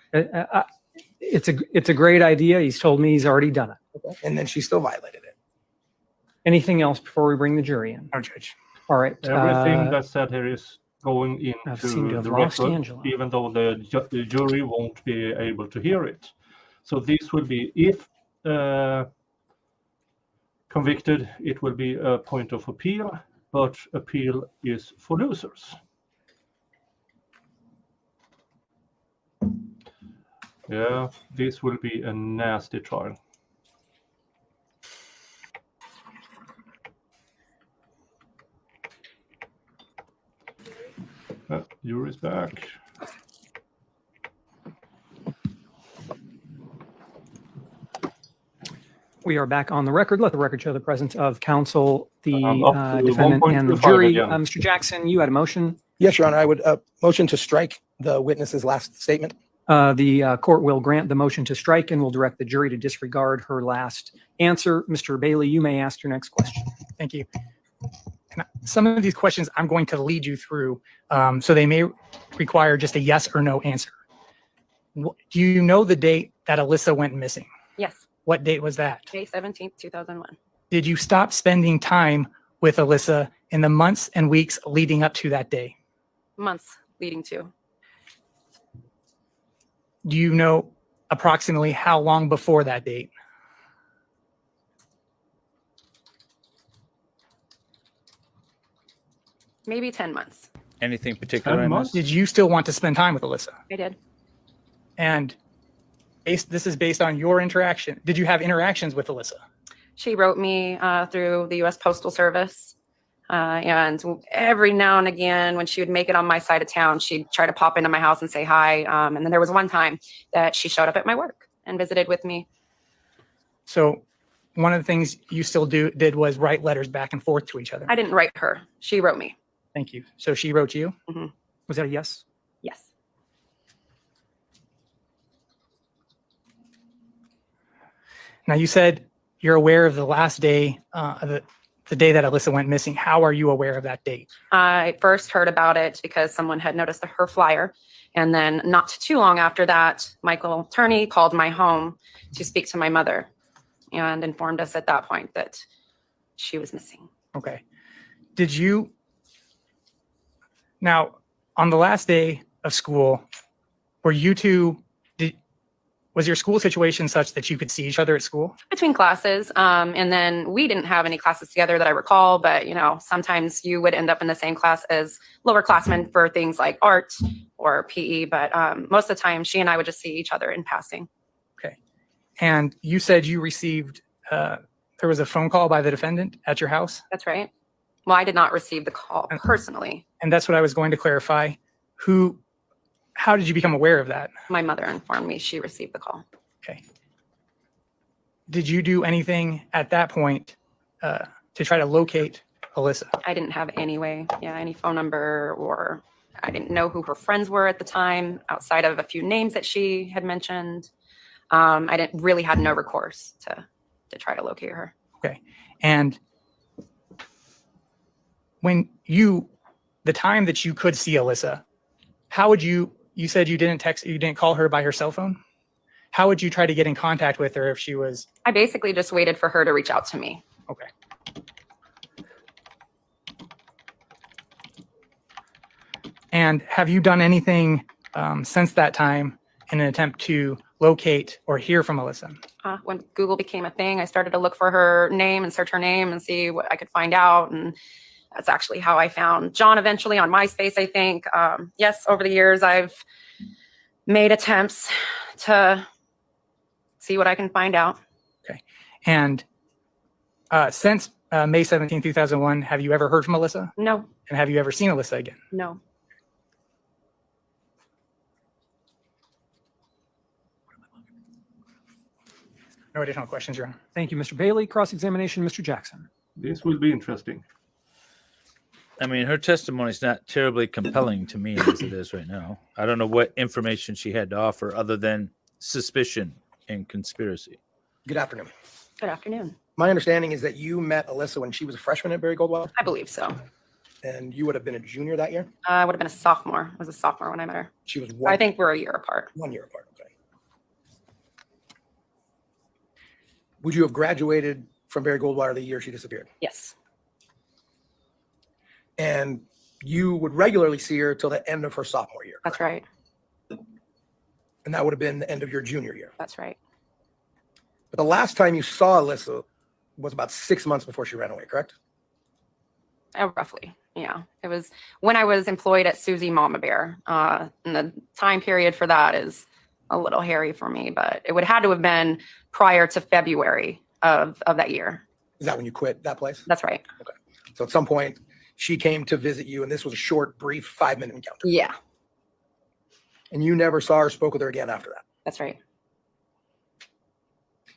it's a great idea. He's told me he's already done it. and then she still violated it. Anything else before we bring the jury in? No, Judge. All right. Everything that's said here is going I've seemed to into have the lost record, Angela. even though the jury won't be able to hear it. So this will be, if convicted, it will be a point of appeal, but appeal is for losers. Yeah, this will be a nasty trial. Jury's back. We are back on the record. Let the record show the presence of counsel, the Up to defendant, and the 1.25 jury. again. Mr. Jackson, you had a motion. Yes, Your Honor, I would motion to strike the witness's last statement. The court will grant the motion to strike and will direct the jury to disregard her last answer. Mr. Bailey, you may ask your next question. Thank you. And some of these questions I'm going to lead you through, so they may require just a yes or no answer. Do you know the date that Alissa went missing? Yes, What date was that? May 17th, 2001. Did you stop spending time with Alissa in the months and weeks leading up to that day? Months leading to. Do you know approximately how long before that date? Maybe 10 months. Anything particular 10 in months? this? Did you still want to spend time with Alissa? I did. And this is based on your interaction. Did you have interactions with Alissa? She wrote me through the U.S. Postal Service. And every now and again, when she would make it on my side of town, she'd try to pop into my house and say hi. And then there was one time that she showed up at my work and visited with me. So one of the things you still did was write letters back and forth to each other. I didn't write her. She wrote me. Thank you. So she wrote you? Was that a yes? Yes. Now you said you're aware of the last day, the day that Alissa went missing. How are you aware of that date? I first heard about it because someone had noticed her flyer. And then not too long after that, Michael Turney called my home to speak to my mother and informed us at that point that she was missing. Okay. Did you, now on the last day of school, were you two, was your school situation such that you could see each other at school? Between classes. And then we didn't have any classes together that I recall, but sometimes you would end up in the same class as lower classmen for things like art or PE. But most of the time she and I would just see each other in passing. Okay. And you said you received, there was a phone call by the defendant at your house? That's right. Well, I did not receive the call personally. And that's what I was going to clarify. How did you become aware of that? My mother informed me she received the call. Okay. Did you do anything at that point to try to locate Alissa? I didn't have any phone number, or I didn't know who her friends were at the time outside of a few names that she had mentioned. I didn't really had no recourse to try to locate her. Okay. And when you the time that you could see Alissa, how would you said you didn't call her by her cell phone? How would you try to get in contact with her if she was? I basically just waited for her to reach out to me. Okay. And have you done anything since that time in an attempt to locate or hear from Alissa? When Google became a thing, I started to look for her name and search her name and see what I could find out. And that's actually how I found John eventually on MySpace, I think. Yes, over the years, I've made attempts to see what I can find out. Okay. And since May 17, 2001, have you ever heard from Alissa? No, And have you ever seen Alissa again? no. No additional questions, Your Honor. Thank you, Mr. Bailey. Cross-examination, Mr. Jackson. This will be interesting. I mean, her testimony is not terribly compelling to me as it is right now. I don't know what information she had to offer other than suspicion and conspiracy. Good afternoon. Good afternoon. My understanding is that you met Alissa when she was a freshman at Barry Goldwell, I believe so. and you would have been a junior that year. I would have been a sophomore. I was a sophomore when I met her. She was I think we're a year apart. 1 year apart. Okay. Would you have graduated from Barry Goldwater the year she disappeared? Yes, And you would regularly see her till the end of her sophomore year. that's right. And that would have been the end of your junior year. That's right. But the last time you saw Alissa was about 6 months before she ran away, correct? Roughly, yeah. It was when I was employed at Susie Mama Bear. And the time period for that is a little hairy for me, but it would have had to have been prior to February of that year. Is that when you quit that place? That's right. So at some point, she came to visit you, and this was a short, brief 5-minute encounter. Yeah, And you never saw her, spoke with her again after that. that's right.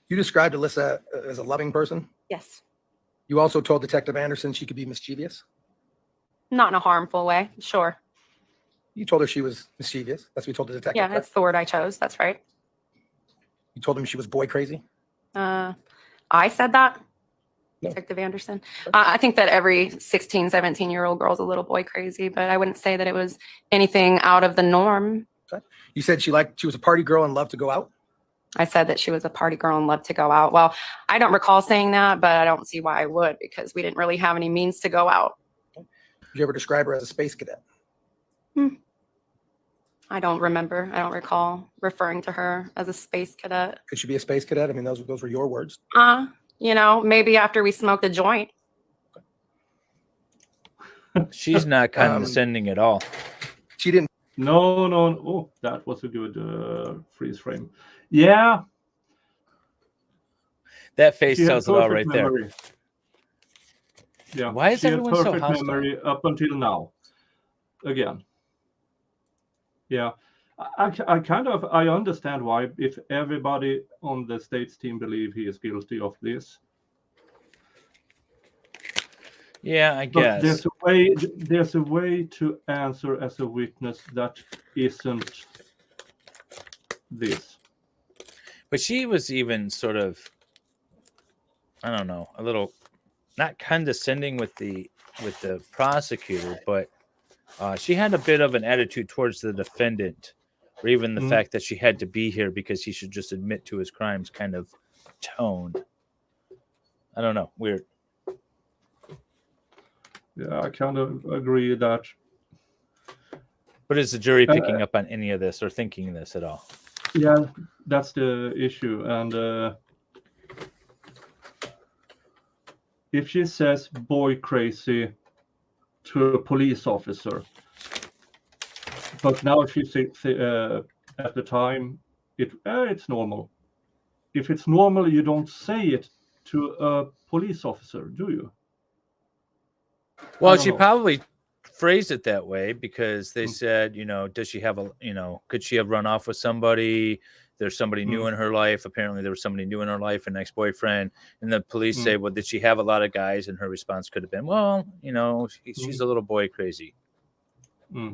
You described Alissa as a loving person. Yes. You also told Detective Anderson she could be mischievous. Not in a harmful way. Sure. You told her she was mischievous. That's what you told the detective. Yeah, correct? that's the word I chose. That's right. You told him she was boy crazy. I said that. No. Detective Anderson. I think that every 16, 17-year-old girl's a little boy crazy, but I wouldn't say that it was anything out of the norm. You said she was a party girl and loved to go out. I said that she was a party girl and loved to go out. Well, I don't recall saying that, but I don't see why I would, because we didn't really have any means to go out. Did you ever describe her as a space cadet? I don't remember. I don't recall referring to her as a space cadet. Could she be a space cadet? I mean, those were your words. Maybe after we smoked a joint. She's not condescending at all. She didn't. No. Oh, that was a good freeze frame. Yeah. That face She had tells it all perfect right there. memory. Yeah. Why is she had everyone so perfect hostile? memory up until now. Again. Yeah. I understand why, if everybody on the state's team believe he is guilty of this. Yeah, I But guess. there's a way to answer as a witness that isn't this. But she was even sort of, I don't know, a little not condescending with the prosecutor, but she had a bit of an attitude towards the defendant, or even the fact that she had to be here because he should just admit to his crimes kind of tone. I don't know. Weird. Yeah, I kind of agree that. But is the jury picking up on any of this or thinking this at all? Yeah, that's the issue. And if she says boy crazy to a police officer, but now she says at the time it's normal. If it's normal, you don't say it to a police officer, do you? Well, don't she know. probably phrased it that way because they said, does she have could she have run off with somebody? There's somebody new in her life. Apparently there was somebody new in her life, an ex-boyfriend. And the police say, well, did she have a lot of guys? And her response could have been, well, she's a little boy crazy. Yeah,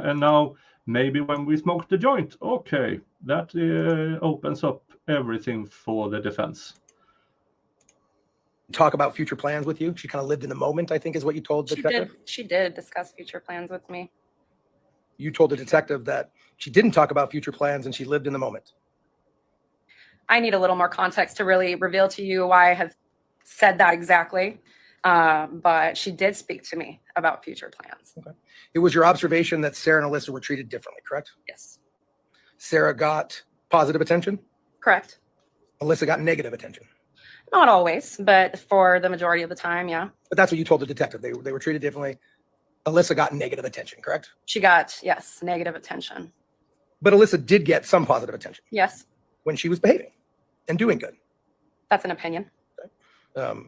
and now maybe when we smoke the joint, okay, that opens up everything for the defense. talk about future plans with you? She kind of lived in the moment, I think is what you told the detective? She did discuss future plans with me. You told the detective that she didn't talk about future plans and she lived in the moment. I need a little more context to really reveal to you why I have said that exactly. But she did speak to me about future plans. Okay. It was your observation that Sarah and Alissa were treated differently, correct? Yes. Sarah got positive attention. Correct. Alissa got negative attention. Not always, but for the majority of the time, yeah. But that's what you told the detective. They were treated differently. Alissa got negative attention, correct? She got, yes, negative attention. But Alissa did get some positive attention Yes, when she was behaving and doing good. that's an opinion. Well,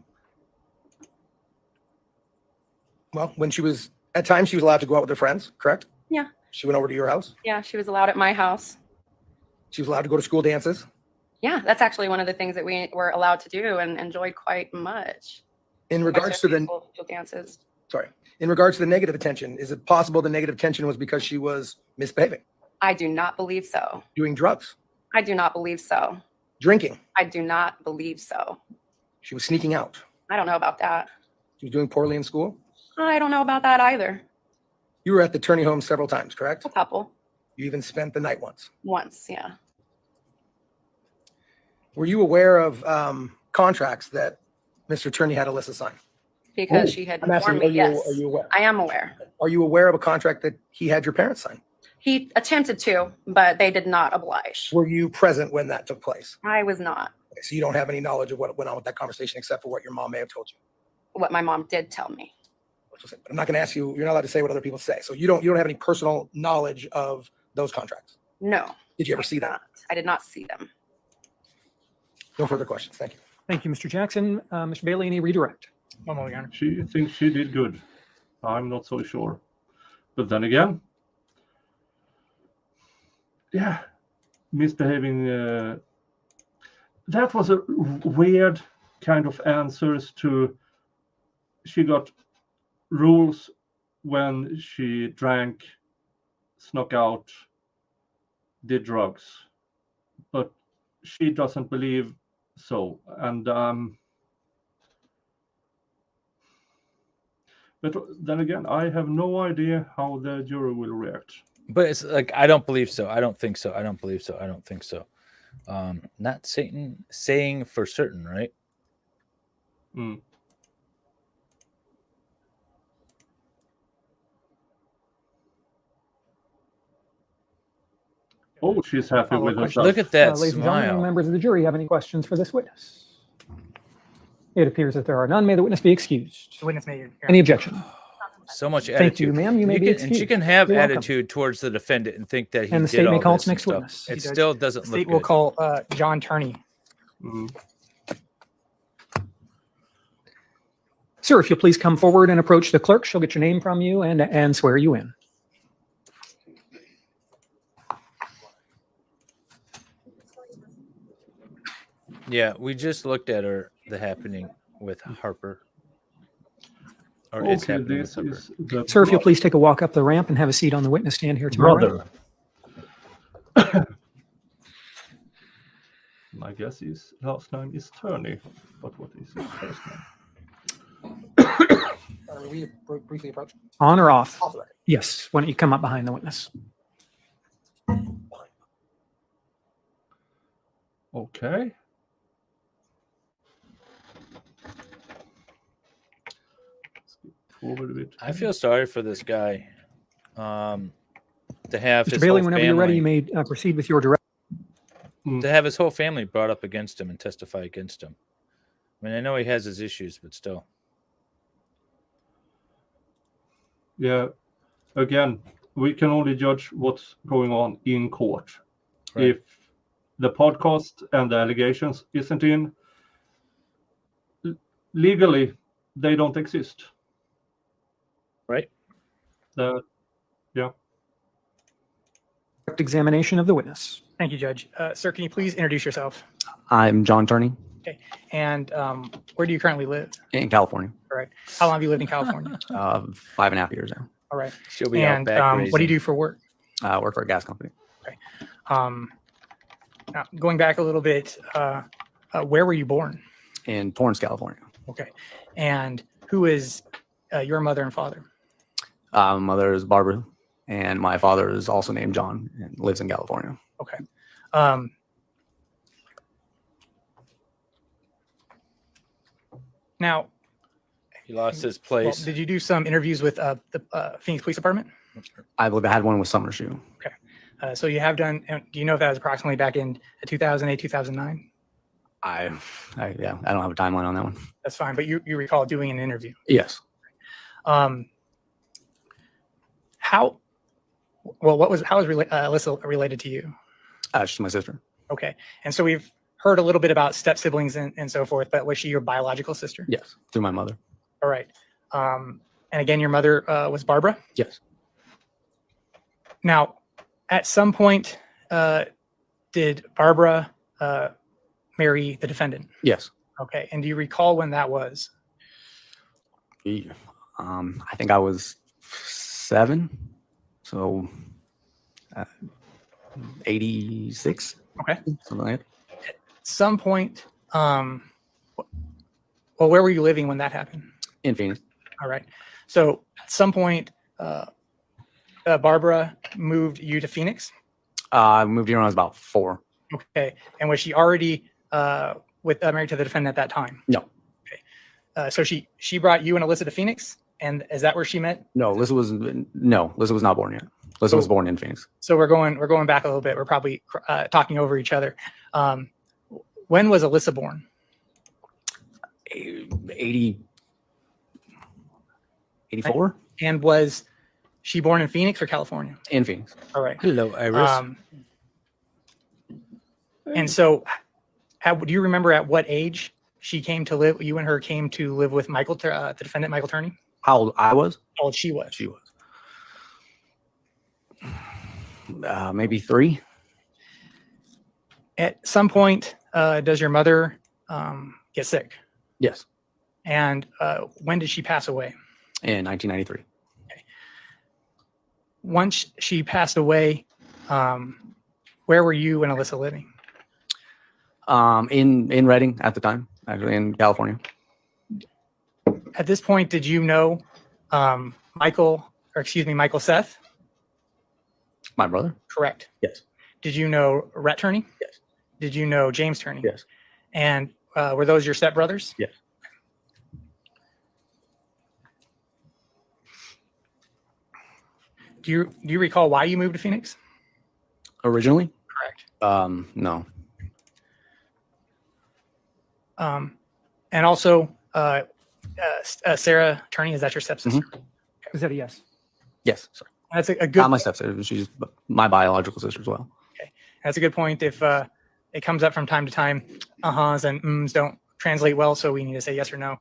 when she was, at times she was allowed to go out with her friends, correct? Yeah. She went over to your house. Yeah, she was allowed at my house. She was allowed to go to school dances. Yeah, that's actually one of the things that we were allowed to do and enjoyed quite much. In regards to the, School dances. sorry, in regards to the negative attention, is it possible the negative attention was because she was misbehaving, I do not believe so. doing drugs, I do not believe so. drinking? I do not believe so. She was sneaking out. I don't know about that. She was doing poorly in school. I don't know about that either. You were at the Turney home several times, correct? A couple. You even spent the night once. Once, yeah. Were you aware of contracts that Mr. Turney had Alissa sign? Because she had I'm asking, informed me, yes. are you aware? I am aware. Are you aware of a contract that he had your parents sign? He attempted to, but they did not oblige. Were you present when that took place? I was not. Okay, so you don't have any knowledge of what went on with that conversation except for what your mom may have told you. What my mom did tell me. But I'm not going to ask you. You're not allowed to say what other people say. So you don't have any personal knowledge of those contracts. No. Did you ever see them? I did not see them. No further questions. Thank you. Thank you, Mr. Jackson. Mr. Bailey, any redirect? One more, Your Honor. She thinks she did good. I'm not so sure. But then again, yeah, misbehaving. That was a weird kind of answers to. She got rules when she drank, snuck out, did drugs, but she doesn't believe so. And but then again, I have no idea how the jury will react. But it's like, I don't believe so. I don't think so. I don't believe so. I don't think so. Not saying for certain, right? Mm. Oh, she's happy Follow-up with question. herself. Look at that Ladies and gentlemen, smile. members of the jury, have any questions for this witness? It appears that there are none. May the witness be excused. The witness may. Your Any Honor. objection? So much Thank attitude. you, ma'am. You may be And she excused. can have You're welcome. attitude towards the defendant and think that he And the did state may all call this its next and witness. stuff. It Judge, still The doesn't look state will good. call John Turney. Mhm. Sir, if you'll please come forward and approach the clerk, she'll get your name from you and swear you in. Yeah, we just looked at the happening with Harper. Or it's Okay, happening this with Harper. is the Sir, if you'll please take a walk up the ramp and have a seat on the witness stand here to my right. brother. I guess his last name is Turney, but what is his first name? Will we briefly approach? On or off? Off the record. Yes. Why don't you come up behind the witness? Okay. Forward a bit. I feel sorry for this guy. To have Mr. his Bailey, whole whenever you're ready, family, you may proceed with your direct. to have his whole family brought up against him and testify against him. I mean, I know he has his issues, but still. Yeah. Again, we can only judge what's going on in court. Right. If the podcast and the allegations isn't in, legally, they don't exist. Right? Yeah. examination of the witness. Thank you, Judge. Sir, can you please introduce yourself? I'm John Turney And where do you currently live? in California. All right. How long have you lived in California? 5.5 years now. All right. She'll be out And back what do you raising. do for work? I work for a gas company Now, going back a little bit, where were you born? in Torrance, California. Okay. And who is your mother and father? My mother is Barbara, and my father is also named John and lives in California. Okay. Now, He lost his well, place. did you do some interviews with the Phoenix Police Department? I believe I had one with Summer Shoe. So you have done, do you know if that was approximately back in 2008, 2009? I don't have a timeline on that one. That's fine, but you recall doing an interview. Yes. How was Alissa related to you? She's my sister. Okay. And so we've heard a little bit about step siblings and so forth, but was she your biological sister? Yes, through my mother. All right. And again, your mother was Barbara? Yes. Now, at some point, did Barbara marry the defendant? Yes. Okay. And do you recall when that was? I think I was 7, so 86. Okay. Something like that. Some point, well, where were you living when that happened? In Phoenix. All right. So at some point, Barbara moved you to Phoenix. I moved here when I was about 4. Okay. And was she already married to the defendant at that time? No. Okay. So she brought you and Alissa to Phoenix, and is that where she met? No, Alyssa was not born yet. Alyssa was born in Phoenix. So we're going back a little bit. We're probably talking over each other. When was Alissa born? 84 And was she born in Phoenix or California? in Phoenix. All right. Hello, Iris. And so, do you remember at what age you and her came to live with Michael, the defendant, Michael Turney? How old I was? How old she was? She was maybe 3. At some point, does your mother get sick? Yes, And when did she pass away? in 1993. Once she passed away, where were you and Alissa living? In Redding at the time, actually in California. At this point, did you know Michael Seth? My brother? Correct. Yes. Did you know Rhett Turney? Yes. Did you know James Turney? Yes. And were those your stepbrothers? Yes. Do you recall why you moved to Phoenix? Originally? Correct. No. And also, Sarah Turney, is that your stepsister? Is that a yes? Yes. Sorry. That's a good. Not my stepsister. She's my biological sister as well. That's a good point. If it comes up from time to time, uh-huhs and ums don't translate well, so we need to say yes or no.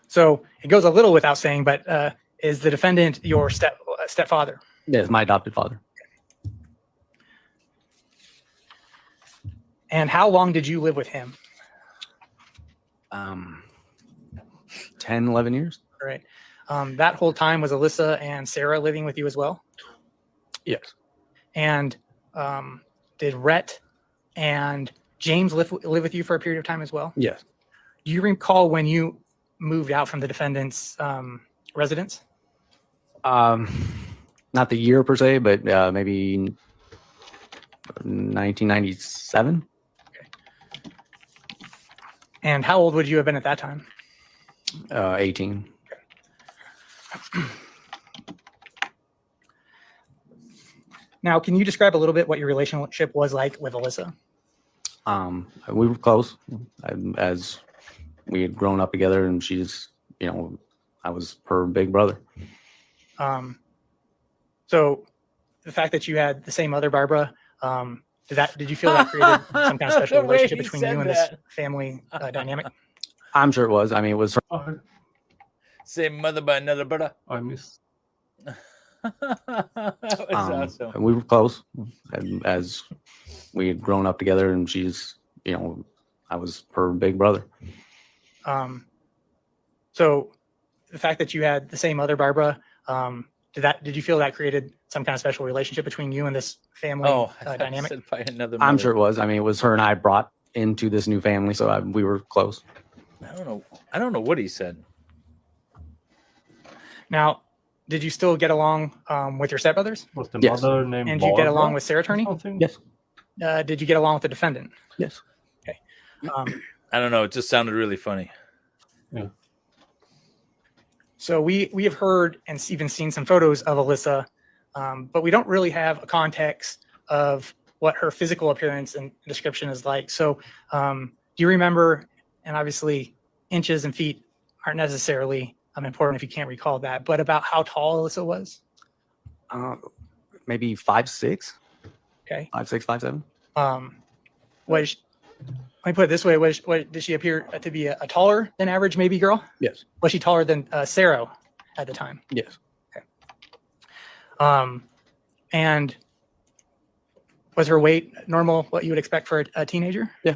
So it goes a little without saying, but is the defendant your stepfather? Yes, my adopted father. And how long did you live with him? 10, 11 years. All right. That whole time was Alissa and Sarah living with you as well? Yes. And did Rhett and James live with you for a period of time as well? Yes. Do you recall when you moved out from the defendant's residence? Not the year per se, but maybe 1997. And how old would you have been at that time? 18. Now, can you describe a little bit what your relationship was like with Alissa? We were close as we had grown up together, and she's, I was her big brother. So the fact that you had the same mother, Barbara, did you feel that created some kind of special The way relationship he between said you and this that. family dynamic? I'm sure it was. I mean, it was her. Same mother by another brother. I miss. That was awesome. We were close as we had grown up together, and she's, I was her big brother. So the fact that you had the same mother, Barbara, did you feel that created some kind of special relationship between you and this family I thought you dynamic? said by another I'm mother. sure it was. I mean, it was her and I brought into this new family, so we were close. I don't know what he said. Now, did you still get along with your stepbrothers? Was the Yes. mother named And did you get along Barbara with Sarah or Turney? something? Yes. Did you get along with the defendant? Yes. I don't know. It just sounded really funny. So we have heard and even seen some photos of Alissa, but we don't really have a context of what her physical appearance and description is like. So do you remember, and obviously inches and feet aren't necessarily important if you can't recall that, but about how tall Alissa was? Maybe 5'6", Okay. 5'6", 5'7". Was, let me put it this way, did she appear to be a taller than average maybe girl? Yes. Was she taller than Starow at the time? Yes. And was her weight normal, what you would expect for a teenager? Yeah.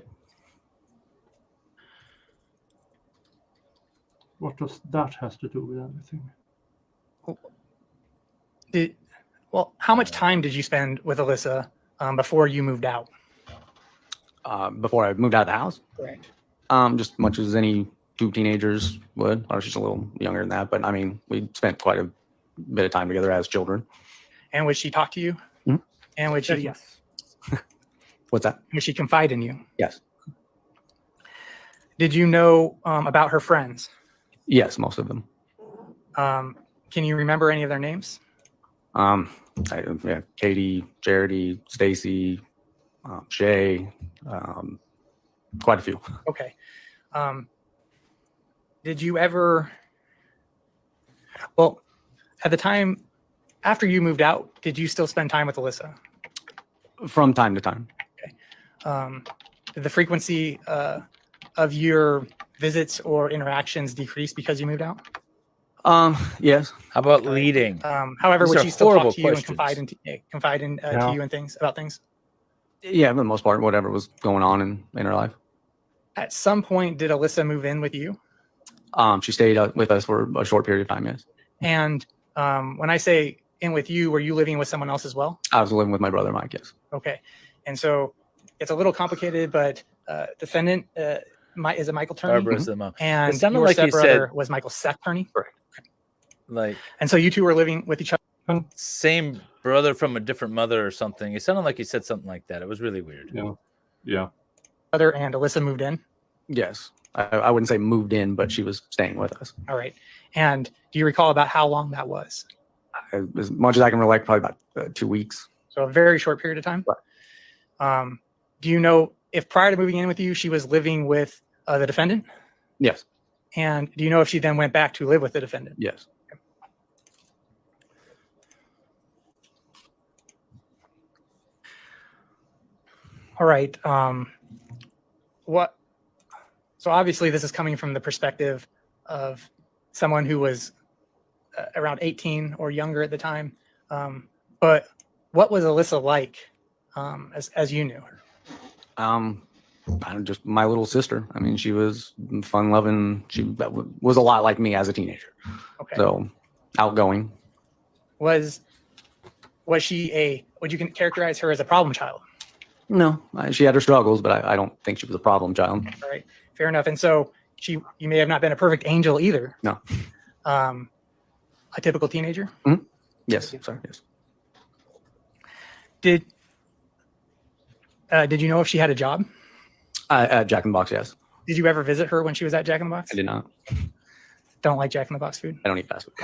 What does that has to do with anything? How much time did you spend with Alissa before you moved out? Before I moved out of the house, Correct. just as much as any two teenagers would. I was just a little younger than that, but I mean, we spent quite a bit of time together as children. And would she talk to you? Mhm. And would she, Yes. What's that? would she confide in you? Yes. Did you know about her friends? Yes, most of them. Can you remember any of their names? Katie, Charity, Stacy, Shay, quite a few. Okay. Did you ever, well, at the time after you moved out, did you still spend time with Alissa? From time to time. Did the frequency of your visits or interactions decrease because you moved out? Yes. How about leading? However, These would are she still horrible talk to you and questions. confide in Yeah. to you and things about things? Yeah, for the most part, whatever was going on in her life. At some point, did Alissa move in with you? She stayed with us for a short period of time. Yes. And when I say in with you, were you living with someone else as well? I was living with my brother Mike. Yes. Okay. And so it's a little complicated, but defendant is it Michael Turney? Barbara's the mom. And It sounded your like he stepbrother said- was Michael Seth Turney. Like And so you two were living with each other. same brother from a different mother or something. It sounded like he said something like that. It was really weird. Yeah. And Alissa moved in. Yes. I wouldn't say moved in, but she was staying with us. All right. And do you recall about how long that was? As much as I can recollect, probably about 2 weeks. So a very short period of time. Do you know if prior to moving in with you, she was living with the defendant? Yes. And do you know if she then went back to live with the defendant? Yes. All right. So obviously this is coming from the perspective of someone who was around 18 or younger at the time. But what was Alissa like as you knew her? Just my little sister. I mean, she was fun loving. She was a lot like me as a teenager. Okay. So outgoing. Was she would you characterize her as a problem child? No, she had her struggles, but I don't think she was a problem child. All right. Fair enough. And so you may have not been a perfect angel either. No. A typical teenager. Yes. Sorry. Yes. Did you know if she had a job? At Jack in the Box, yes. Did you ever visit her when she was at Jack in the Box? I did not. Don't like Jack in the Box food. I don't eat fast food.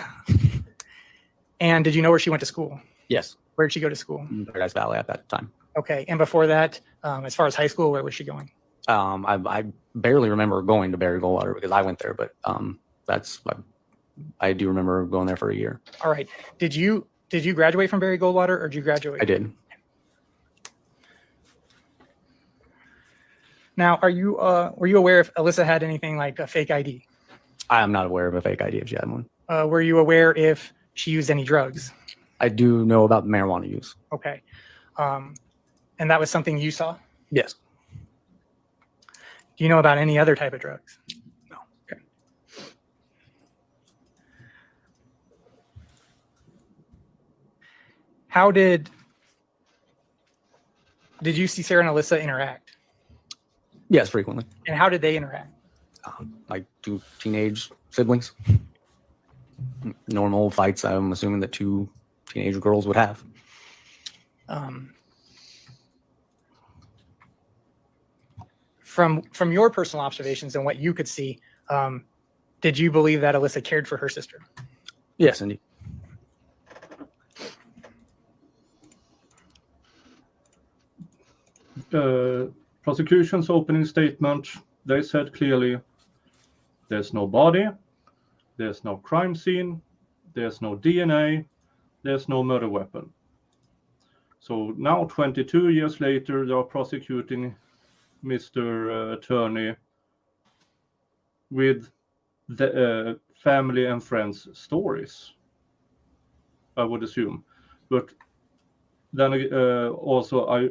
And did you know where she went to school? Yes. Where did she go to school? Paradise Valley at that time. Okay. And before that, as far as high school, where was she going? I barely remember going to Barry Goldwater because I went there, but I do remember going there for a year. All right. Did you graduate from Barry Goldwater or did you graduate? I did. Now, were you aware if Alissa had anything like a fake ID? I am not aware of a fake ID if she had one. Were you aware if she used any drugs? I do know about marijuana use. Okay. And that was something you saw? Yes. Do you know about any other type of drugs? No. Okay. How did you see Sarah and Alissa interact? Yes, frequently. And how did they interact? Like two teenage siblings. Normal fights, I'm assuming that two teenage girls would have. From your personal observations and what you could see, did you believe that Alissa cared for her sister? Yes, indeed. Prosecution's opening statement, they said clearly, there's no body, there's no crime scene, there's no DNA, there's no murder weapon. So now, 22 years later, they are prosecuting Mr. Turney with the family and friends stories, I would assume. But then also,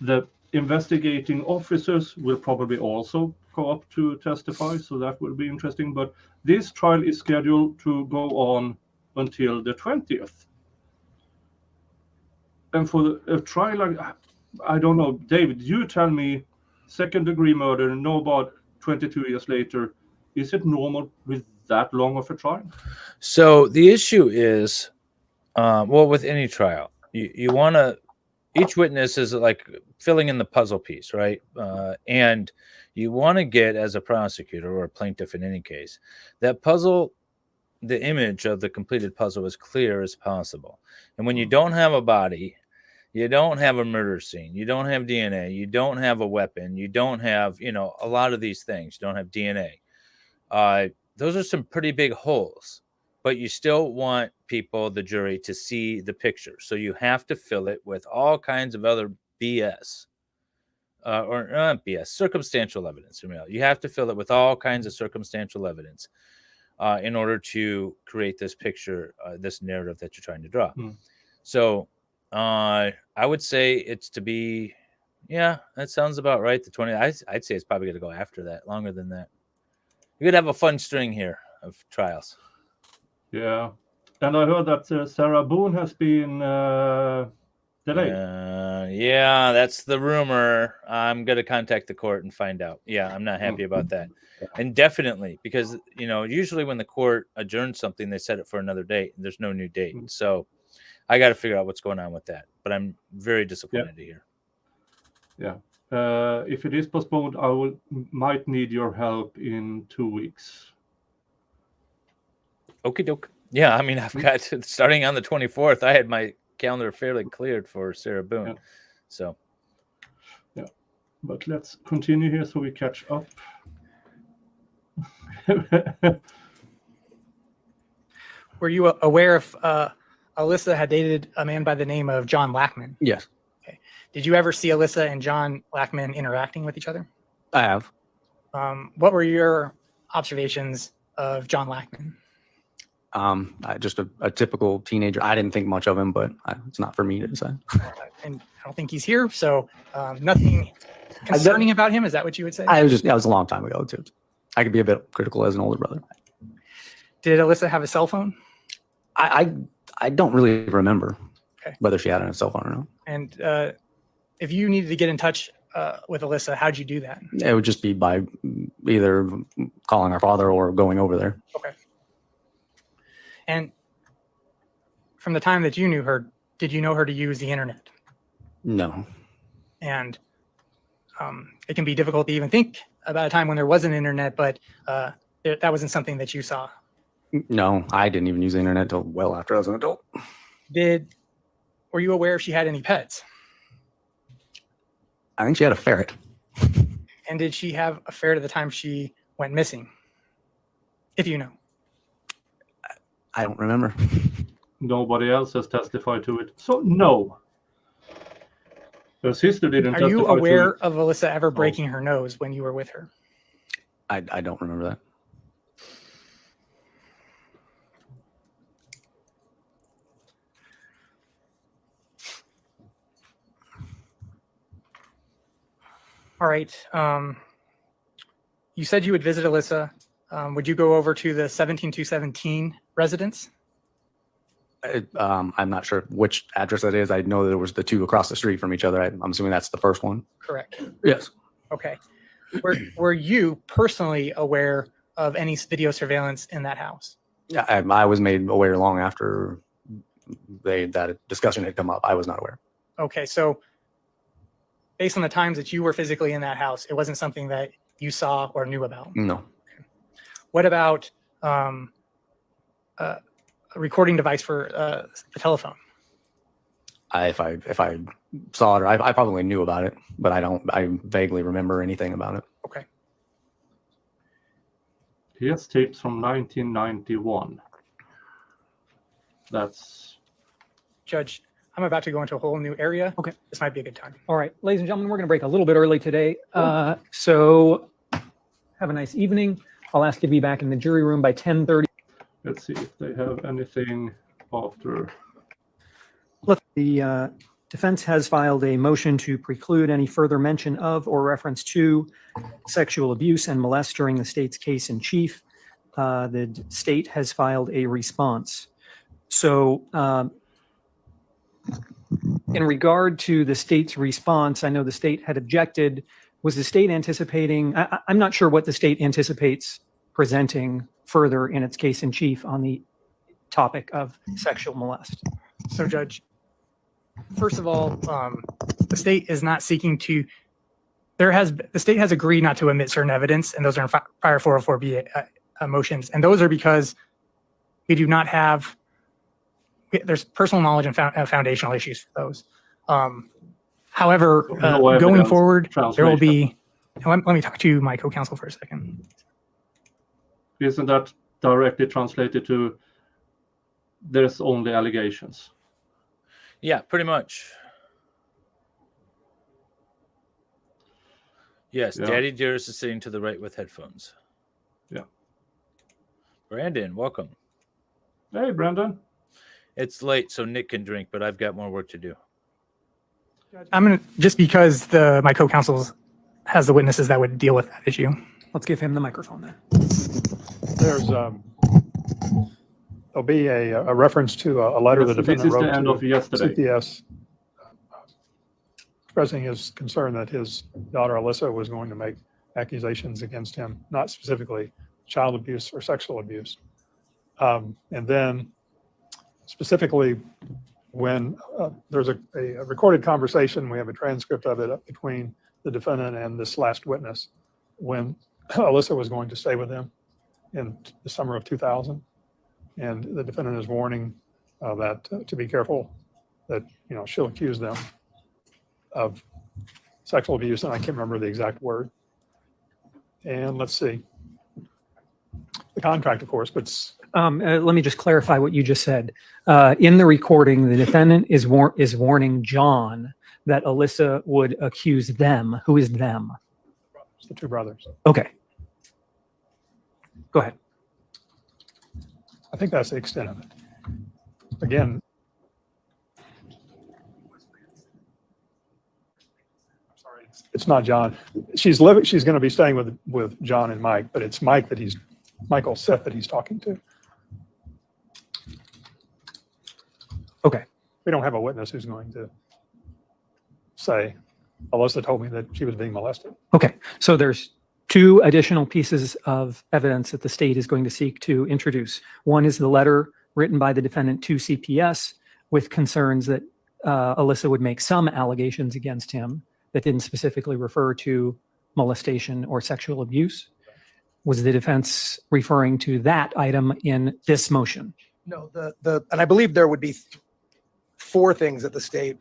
the investigating officers will probably also go up to testify, so that will be interesting. But this trial is scheduled to go on until the 20th. And for a trial like, I don't know, David, you tell me, second-degree murder, nobody 22 years later, is it normal with that long of a trial? So the issue is, well, with any trial, you want to, each witness is like filling in the puzzle piece, right? And you want to get, as a prosecutor or a plaintiff in any case, that puzzle, the image of the completed puzzle as clear as possible. And when you don't have a body, you don't have a murder scene, you don't have DNA, you don't have a weapon, you don't have, a lot of these things, you don't have DNA. Those are some pretty big holes, but you still want people, the jury, to see the picture. So you have to fill it with all kinds of other BS, or not BS, circumstantial evidence. You have to fill it with all kinds of circumstantial evidence in order to create this picture, this narrative that you're trying to draw. So I would say it's to be, yeah, that sounds about right. The 20, I'd say it's probably going to go after that, longer than that. You could have a fun string here of trials. Yeah, and I heard that Sarah Boone has been delayed. Yeah, that's the rumor. I'm going to contact the court and find out. Yeah, I'm not happy about that. Indefinitely, because, usually when the court adjourns something, they set it for another date, and there's no new date. So I got to figure out what's going on with that. But I'm very disappointed to hear. Yeah. If it is postponed, I might need your help in 2 weeks. Okie doke. Yeah, I mean, I've got, starting on the 24th, I had my calendar fairly cleared for Sarah Boone. Yeah. So. Yeah. But let's continue here so we catch up. Were you aware if Alissa had dated a man by the name of John Lackman? Yes, Okay. Did you ever see Alissa and John Lackman interacting with each other? I have. What were your observations of John Lackman? Just a typical teenager. I didn't think much of him, but it's not for me to decide. And I don't think he's here, so nothing concerning about him. Is that what you would say? It was a long time ago too. I could be a bit critical as an older brother. Did Alissa have a cell phone? I don't really remember whether she had a cell phone or not. And if you needed to get in touch with Alissa, how'd you do that? It would just be by either calling our father or going over there. Okay. And from the time that you knew her, did you know her to use the internet? No. And it can be difficult to even think about a time when there was an internet, but that wasn't something that you saw. No, I didn't even use the internet until well after I was an adult. Were you aware if she had any pets? I think she had a ferret. And did she have a ferret at the time she went missing? If you know. I don't remember. Nobody else has testified to it. So, no. Her sister didn't testify to it. Are you aware of Alissa ever breaking her nose when you were with her? I don't remember that. All right. You said you would visit Alissa. Would you go over to the 17217 residence? I'm not sure which address that is. I know there was the two across the street from each other. I'm assuming that's the first one. Correct. Yes. Okay. Were you personally aware of any video surveillance in that house? Yeah, I was made aware long after that discussion had come up. I was not aware. Okay, so based on the times that you were physically in that house, it wasn't something that you saw or knew about. No. What about a recording device for the telephone? If I saw it, or I probably knew about it, but I vaguely remember anything about it. Okay. He has tapes from 1991. That's Judge, I'm about to go into a whole new area. Okay. This might be a good time. All right, ladies and gentlemen, we're going to break a little bit early today. So have a nice evening. I'll ask you to be back in the jury room by 10:30. let's see if they have anything after. The defense has filed a motion to preclude any further mention of or reference to sexual abuse and molest during the state's case in chief. The state has filed a response. So in regard to the state's response, I know the state had objected. Was the state anticipating, I'm not sure what the state anticipates presenting further in its case in chief on the topic of sexual molest. So, Judge, first of all, the state is not seeking to. The state has agreed not to omit certain evidence, and those are in prior 404B motions, and those are because we do not have. There's personal knowledge and foundational issues for those. However, going forward, there will be. Let me talk to my co-counsel for a second. Isn't that directly translated to there's only allegations? Yeah, pretty much. Yes, Yeah. Daddy Dearest is sitting to the right with headphones. Yeah. Brandon, welcome. Hey, Brendan. It's late, so Nick can drink, but I've got more work to do. I'm gonna just because my co-counsel has the witnesses that would deal with that issue. Let's give him the microphone then. There's there'll be a reference to a letter the This defendant is wrote the end to of yesterday. CPS expressing his concern that his daughter Alissa was going to make accusations against him, not specifically child abuse or sexual abuse. And then specifically when there's a recorded conversation, we have a transcript of it between the defendant and this last witness when Alissa was going to stay with him in the summer of 2000. And the defendant is warning that to be careful that, she'll accuse them of sexual abuse. And I can't remember the exact word. And let's see. The contract, of course, but Let me just clarify what you just said. In the recording, the defendant is warning John that Alissa would accuse them. Who is them? it's the two brothers. Okay. Go ahead. I think that's the extent of it. Again, sorry, it's not John. She's going to be staying with John and Mike, but it's Michael Seth that he's talking to. Okay. We don't have a witness who's going to say, Alissa told me that she was being molested. Okay. So there's two additional pieces of evidence that the state is going to seek to introduce. One is the letter written by the defendant to CPS with concerns that Alissa would make some allegations against him that didn't specifically refer to molestation or sexual abuse. Was the defense referring to that item in this motion? No, and I believe there would be four things that the state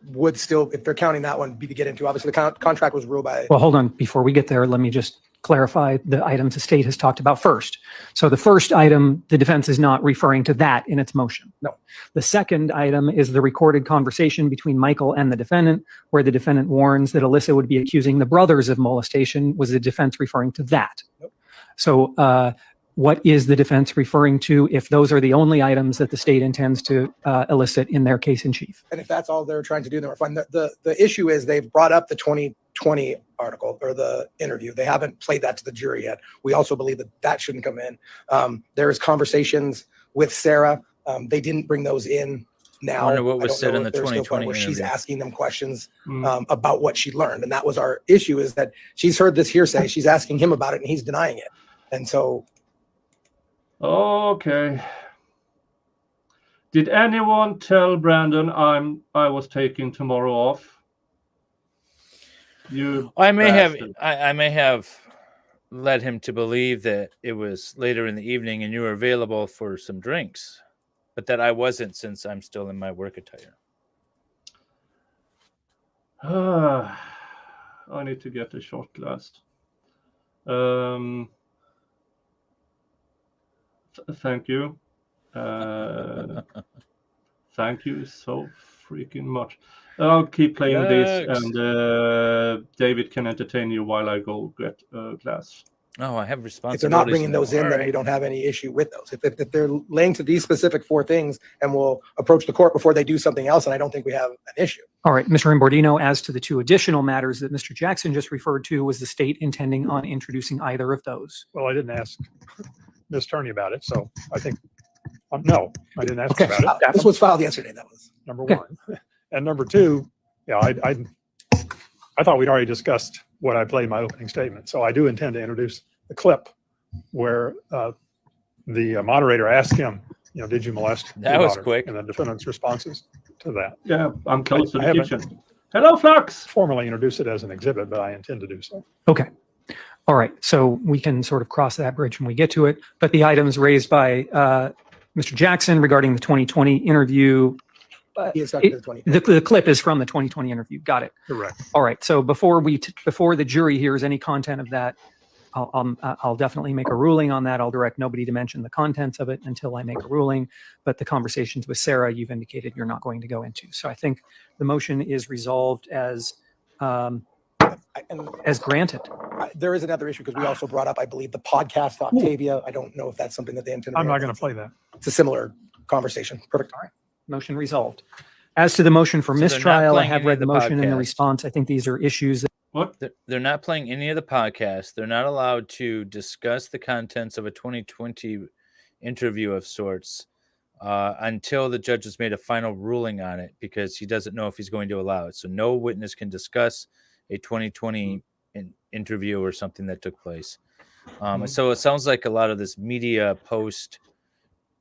would still, if they're counting that one, be to get into. Obviously, the contract was ruled by. Well, hold on. Before we get there, let me just clarify the items the state has talked about first. So the first item, the defense is not referring to that in its motion. No. The second item is the recorded conversation between Michael and the defendant, where the defendant warns that Alissa would be accusing the brothers of molestation. Was the defense referring to that? Nope. So what is the defense referring to if those are the only items that the state intends to elicit in their case in chief? And if that's all they're trying to do, then we're fine. The issue is they've brought up the 2020 article or the interview. They haven't played that to the jury yet. We also believe that shouldn't come in. There's conversations with Sarah They didn't bring those in now. wonder what I was don't said know in if the there's still a point 2020 where she's interview. asking them questions Mm. about what she learned. And that was our issue, is that she's heard this hearsay. She's asking him about it and he's denying it. And so Okay. Did anyone tell Brandon I was taking tomorrow off? You I may bastard. I may have led him to believe that it was later in the evening and you were available for some drinks, but that I wasn't, since I'm still in my work attire. I need to get a shot glass. Thank you. Thank you so freaking much. I'll keep playing this, Drugs. and David can entertain you while I go get a glass. Oh, I have if responsibilities. they're not bringing now. those in, All then right. we don't have any issue with those. If they're laying to these specific 4 things, and we'll approach the court before they do something else, and I don't think we have an issue. All right, Mr. Imbordino, as to the 2 additional matters that Mr. Jackson just referred to, was the state intending on introducing either of those? Well, I didn't ask Ms. Turney about it, so I think, no, I didn't ask Okay. her about it, This was filed yesterday. That was. number Okay. 1. And number 2, yeah, I thought we'd already discussed what I played in my opening statement. So I do intend to introduce the clip where the moderator asked him, did you molest That your was daughter? quick. And the defendant's responses to that. Yeah, I'm close to I the haven't- kitchen. Hello, Flux. Formally introduce it as an exhibit, but I intend to do so. Okay. All right, so we can sort of cross that bridge when we get to it. But the items raised by Mr. Jackson regarding the 2020 interview, He is talking to the 20. the clip is from the 2020 interview. Got it. Correct. All right. So before the jury hears any content of that, I'll definitely make a ruling on that. I'll direct nobody to mention the contents of it until I make a ruling. But the conversations with Sarah, you've indicated you're not going to go into. So I think the motion is resolved as And granted. there is another issue because we also brought up, I believe, the podcast Octavia. I don't know if that's something that they intend. I'm not going to play that. It's a similar conversation. Perfect. All right. Motion resolved. As to the motion for So they're not mistrial, I playing have any read of the the motion and the podcast. response. I think these are issues that What? They're not playing any of the podcasts. They're not allowed to discuss the contents of a 2020 interview of sorts until the judge has made a final ruling on it, because he doesn't know if he's going to allow it. So no witness can discuss a 2020 interview or something that took place. So it sounds like a lot of this media post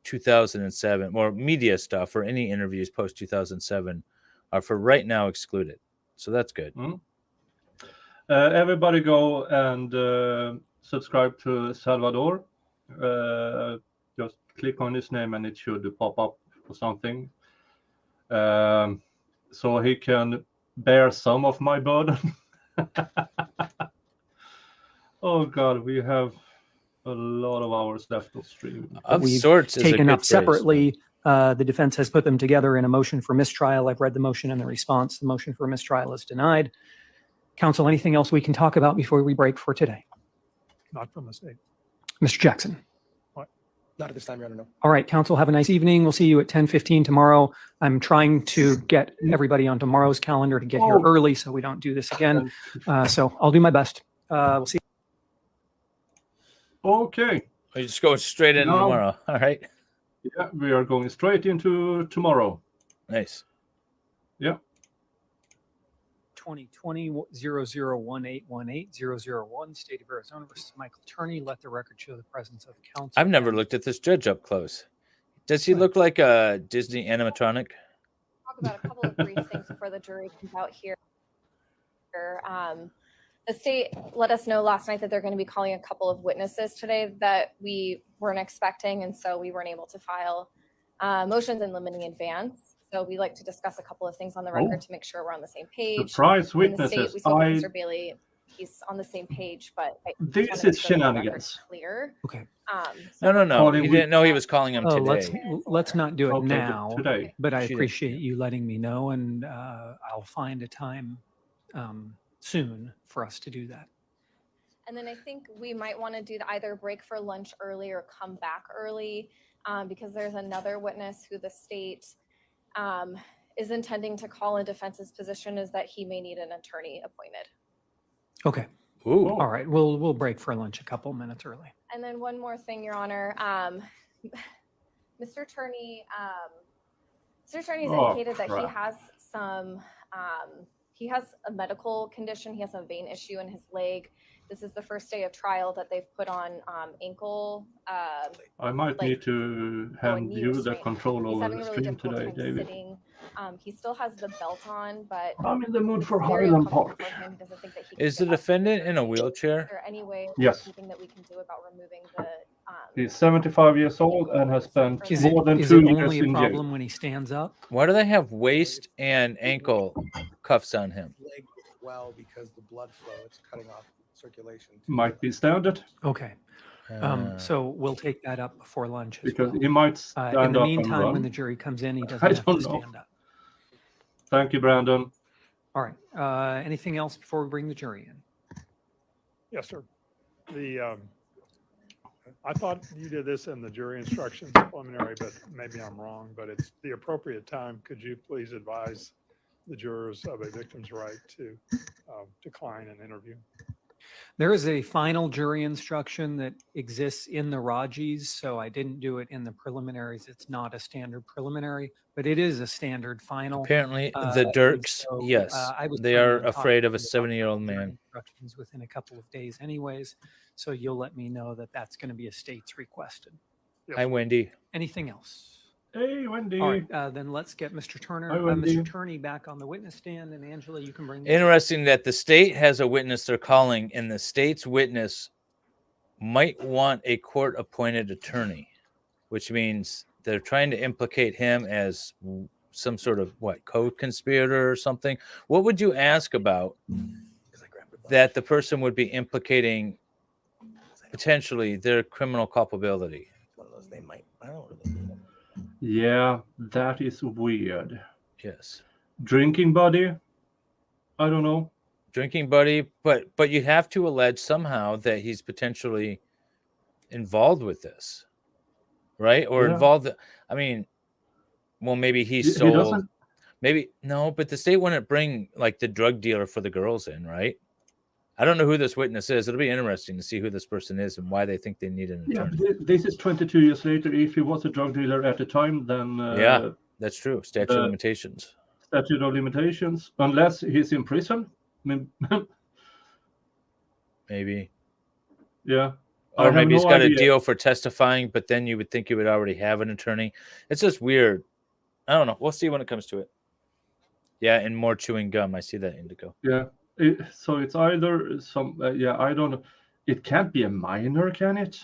2007 or media stuff or any interviews post 2007 are for right now excluded. So that's good. Everybody go and subscribe to Salvador. Just click on his name and it should pop up or something. So he can bear some of my burden. Oh God, we have a lot of hours left of stream. Of we've sorts is a taken good up phrase. separately. The defense has put them together in a motion for mistrial. I've read the motion and the response. The motion for mistrial is denied. Counsel, anything else we can talk about before we break for today? Not from the state. Mr. Jackson. Not at this time, Your Honor. No. All right, counsel, have a nice evening. We'll see you at 10:15 tomorrow. I'm trying to get everybody on tomorrow's calendar to get here early so we don't do this again. So I'll do my best. We'll see. Okay. We just go straight in No. tomorrow. All right. Yeah, we are going straight into tomorrow. Nice. Yeah. 2020-001818-001, State of Arizona versus Michael Turney. Let the record show the presence of counsel. I've never looked at this judge up close. Does he look like a Disney animatronic? Talk about a couple of brief things before the jury comes out here. The state let us know last night that they're going to be calling a couple of witnesses today that we weren't expecting, and so we weren't able to file motions in limine in advance. So we like to discuss a couple of things on the record to make sure we're on the same page. Surprise In the state, witnesses. we spoke with Mr. Bailey. He's on the same page, but I just This wanna make is sure that the record's shenanigans. Clear. Okay. No. Calling He didn't know he was calling him Let's today. not do it Okay, now. today. But I She did. appreciate you letting me know, and I'll find a time soon for us to do that. And then I think we might want to do either break for lunch early or come back early because there's another witness who the state is intending to call in defense's position is that he may need an attorney appointed. Okay. Ooh. All right. We'll break for lunch a couple minutes early. And then one more thing, Your Honor. Mr. Turney, Mr. Turney's Oh, indicated that he crap. has some, he has a medical condition. He has a vein issue in his leg. This is the first day of trial that they've put on ankle. I might like, need to a hand knee you the restraint. control He's over having the a really stream difficult today, time David. sitting. He still has the belt on, but I'm in the mood it's for very Highland uncomfortable Park. for him. He doesn't think that he can Is the get up to defendant in a journey. Is wheelchair? there any way, Yes. anything that we can do about removing the? He's 75 years old and has spent Is more than is 2 it years only a in problem jail. when he stands up? Why do they have waist and ankle cuffs on him? Leg as well because the blood flow, it's cutting off circulation. Might be standard Okay. So we'll take that up before lunch as because well. he might In stand the up and meantime, when run. the jury comes in, he I doesn't have don't to know. stand up. Thank you, Brandon. All right. Anything else before we bring the jury in? Yes, sir. I thought you did this in the jury instructions preliminary, but maybe I'm wrong, but it's the appropriate time. Could you please advise the jurors of a victim's right to decline an interview? There is a final jury instruction that exists in the Rajis, so I didn't do it in the preliminaries. It's not a standard preliminary, but it is a standard final. Apparently, Uh, the and Dirks, so, yes, I was they planning are on talking afraid of a to you about 70-year-old final jury man. Instructions within a couple of days anyways, so you'll let me know that that's going to be a state's requested. Yes, Hi, sir. Wendy. Anything else? Hey, Wendy. All right, then let's get Mr. Turner, Hi, Wendy. Mr. Turney back on the witness stand, and Angela, you can bring. Interesting that the state has a witness they're calling, and the state's witness might want a court-appointed attorney, which means they're trying to implicate him as some sort of co-conspirator or something. What would you ask about that the person would be implicating potentially their criminal culpability? One of those they might. I don't really need them. Yeah, that is weird. Yes. Drinking buddy? I don't know. Drinking buddy, but you have to allege somehow that he's potentially involved with this, right? Or Yeah. involved. I mean, well, maybe he He sold. doesn't. Maybe no, but the state wouldn't bring like the drug dealer for the girls in, right? I don't know who this witness is. It'll be interesting to see who this person is and why they think they need an Yeah, attorney. this is 22 years later. If he was a drug dealer at the time, then Yeah. That's true. Statute of limitations. statute of limitations, unless he's in prison. I mean, Maybe. yeah. Or have maybe he's no got a idea. deal for testifying, but then you would think you would already have an attorney. It's just weird. I don't know. We'll see when it comes to it. Yeah, and more chewing gum. I see that, Indigo. Yeah. So it's either some. Yeah, I don't know. It can't be a minor, can it?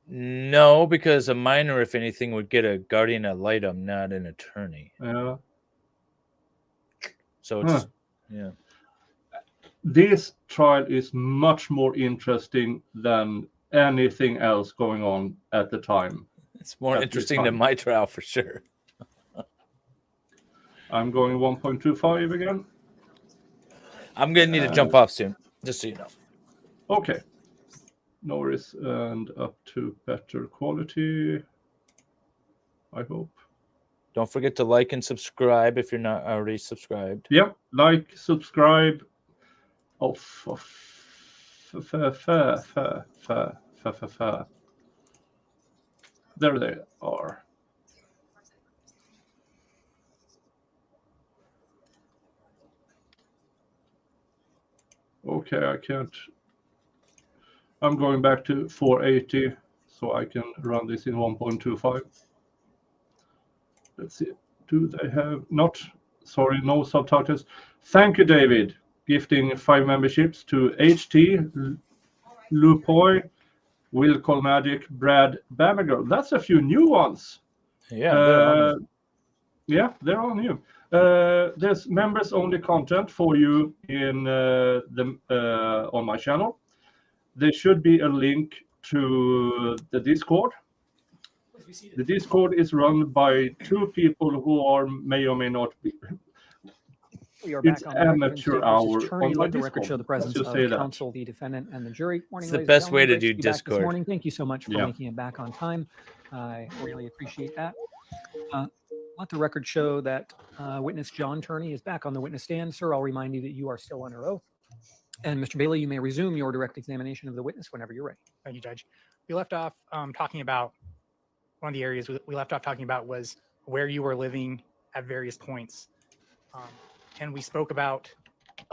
No, because a minor, if anything, would get a guardian ad litem, not an attorney. Yeah. So it's yeah. This trial is much more interesting than anything else going on at the time. It's more At this interesting than time. my trial for sure. I'm going 1.25 again. I'm gonna need to jump off soon, just so you know. Okay. No worries. And up to better quality, I hope. Don't forget to like and subscribe if you're not already subscribed. Yep. Like, subscribe. Oh, there they are. Okay, I can't. I'm going back to 480 so I can run this in 1.25. Let's see. Do they have not? Sorry, no subtitles. Thank you, David. Gifting 5 memberships to HT, Lupoy, Will Call Magic, Brad, Bamagirl. That's a few new ones. Yeah, Yeah, they're all new. There's members only content for you in on my channel. There should be a link to the Discord. The Discord is run by 2 people who are may or may not be. We are It's back on the record. amateur Instead, hour Mrs. Turney, on my let the record Discord. show the Let's presence just of say that. counsel, the defendant, and the jury. Morning, It's the ladies and best way to gentlemen. Great do be back this Discord. morning. Thank you so much for Yeah. making it back on time. I really appreciate that. Let the record show that witness John Turney is back on the witness stand. Sir, I'll remind you that you are still under oath. And Mr. Bailey, you may resume your direct examination of the witness whenever you're ready. Thank you, Judge. we left off talking about one of the areas we left off talking about was where you were living at various points. And we spoke about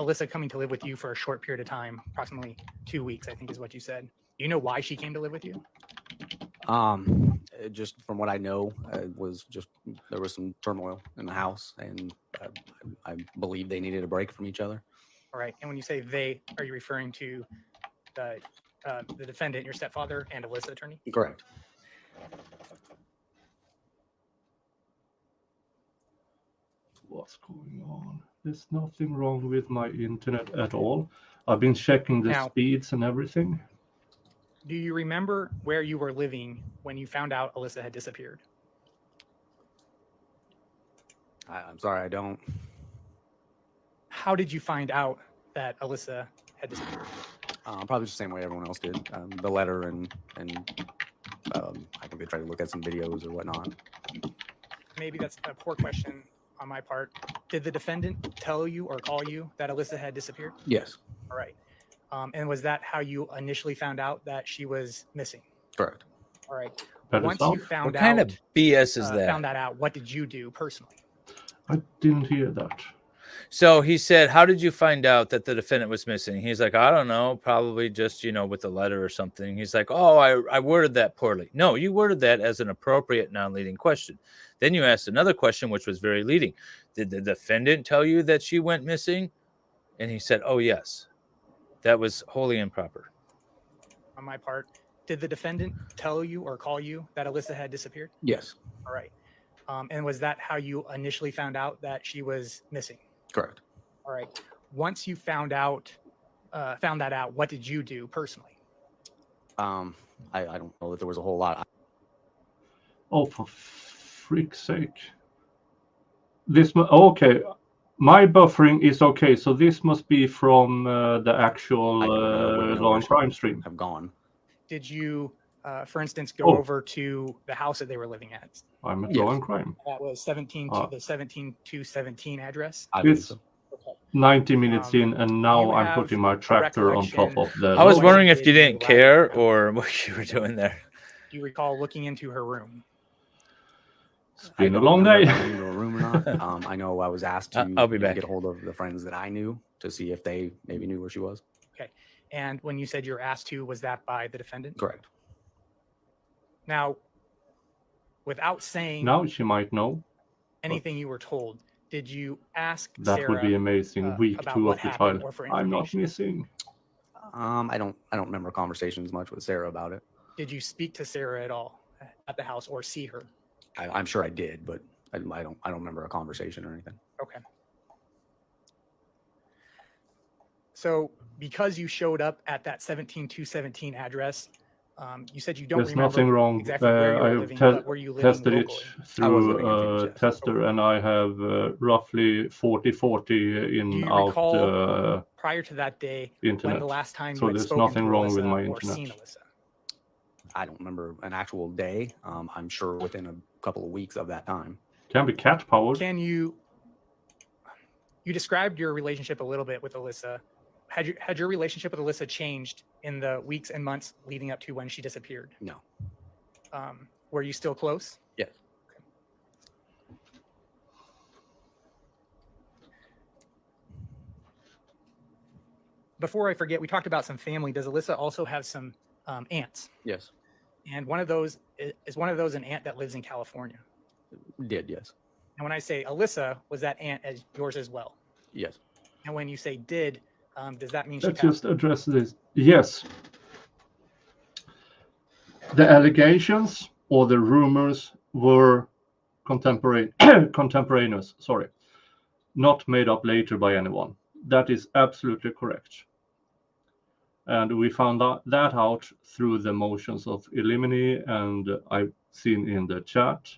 Alissa coming to live with you for a short period of time, approximately 2 weeks, I think is what you said. Do you know why she came to live with you? Just from what I know, it was just there was some turmoil in the house, and I believe they needed a break from each other. All right. And when you say they, are you referring to the defendant, your stepfather, and Alissa Turney? Correct. What's going on? There's nothing wrong with my internet at all. I've been checking the Now- speeds and everything. Do you remember where you were living when you found out Alissa had disappeared? I'm sorry, I don't. How did you find out that Alissa had disappeared? Probably the same way everyone else did. The letter and I think they tried to look at some videos or whatnot. Maybe that's a poor question on my part. Did the defendant tell you or call you that Alissa had disappeared? Yes, All right. And was that how you initially found out that she was missing? correct. All right. That is Once all. you found What out, kind of BS is found that? that out, what did you do personally? I didn't hear that. So he said, how did you find out that the defendant was missing? He's like, I don't know, probably just, with the letter or something. He's like, oh, I worded that poorly. No, you worded that as an appropriate non-leading question. Then you asked another question, which was very leading. Did the defendant tell you that she went missing? And he said, oh, yes. That was wholly improper. On my part, did the defendant tell you or call you that Alissa had disappeared? Yes, All right. And was that how you initially found out that she was missing? correct. All right. Once you found that out, what did you do personally? I don't know that there was a whole lot. Oh, for freak's sake. Okay. My buffering is okay, so this must be from the actual I wouldn't know Law where and she Crime would stream. have gone. Did you, for instance, go Oh. over to the house that they were living at? I'm at Yes. Law and Crime. That was 17217 address. I believe It's so. 90 minutes in, and now you I'm have putting my a tractor on top recollection- of the. I was What wondering you if you did when didn't you arrived care at the or what you were doing there. Do you recall looking into her room? It's I been a don't long remember day. if I went into a room or not. I know I was asked to I'll be back. get a hold of the friends that I knew to see if they maybe knew where she was. And when you said you were asked to, was that by the defendant? Correct. Now, without saying Now she might know. anything you were told, did you ask That Sarah would be amazing. Week about 2 what of the happened trial. or for I'm not information? missing. I don't remember conversations much with Sarah about it. Did you speak to Sarah at all at the house or see her? I'm sure I did, but I don't remember a conversation or anything. Okay. So because you showed up at that 17217 address, you said you don't There's remember nothing wrong. exactly where you I were have living, but were you living tested it locally? I was through living in Phoenix, yes. tester, and I have roughly 40/40 in Do you out recall prior to that day when internet. the last time So you had there's spoken nothing to wrong with Alissa my or internet. seen Alissa? I don't remember an actual day. I'm sure within a couple of weeks of that time. Can be cat powered. Can you described your relationship a little bit with Alissa. Had your relationship with Alissa changed in the weeks and months leading up to when she disappeared? No. Were you still close? Yes. Before I forget, we talked about some family. Does Alissa also have some aunts? Yes. And one of those is one of those an aunt that lives in California. Did, yes. And when I say Alissa, was that aunt as yours as well? Yes. And when you say did, does that mean she Let's passed? just address this. Yes. The allegations or the rumors were contemporaneous, sorry, not made up later by anyone. That is absolutely correct. And we found that out through the motions of Elimini, and I've seen in the chat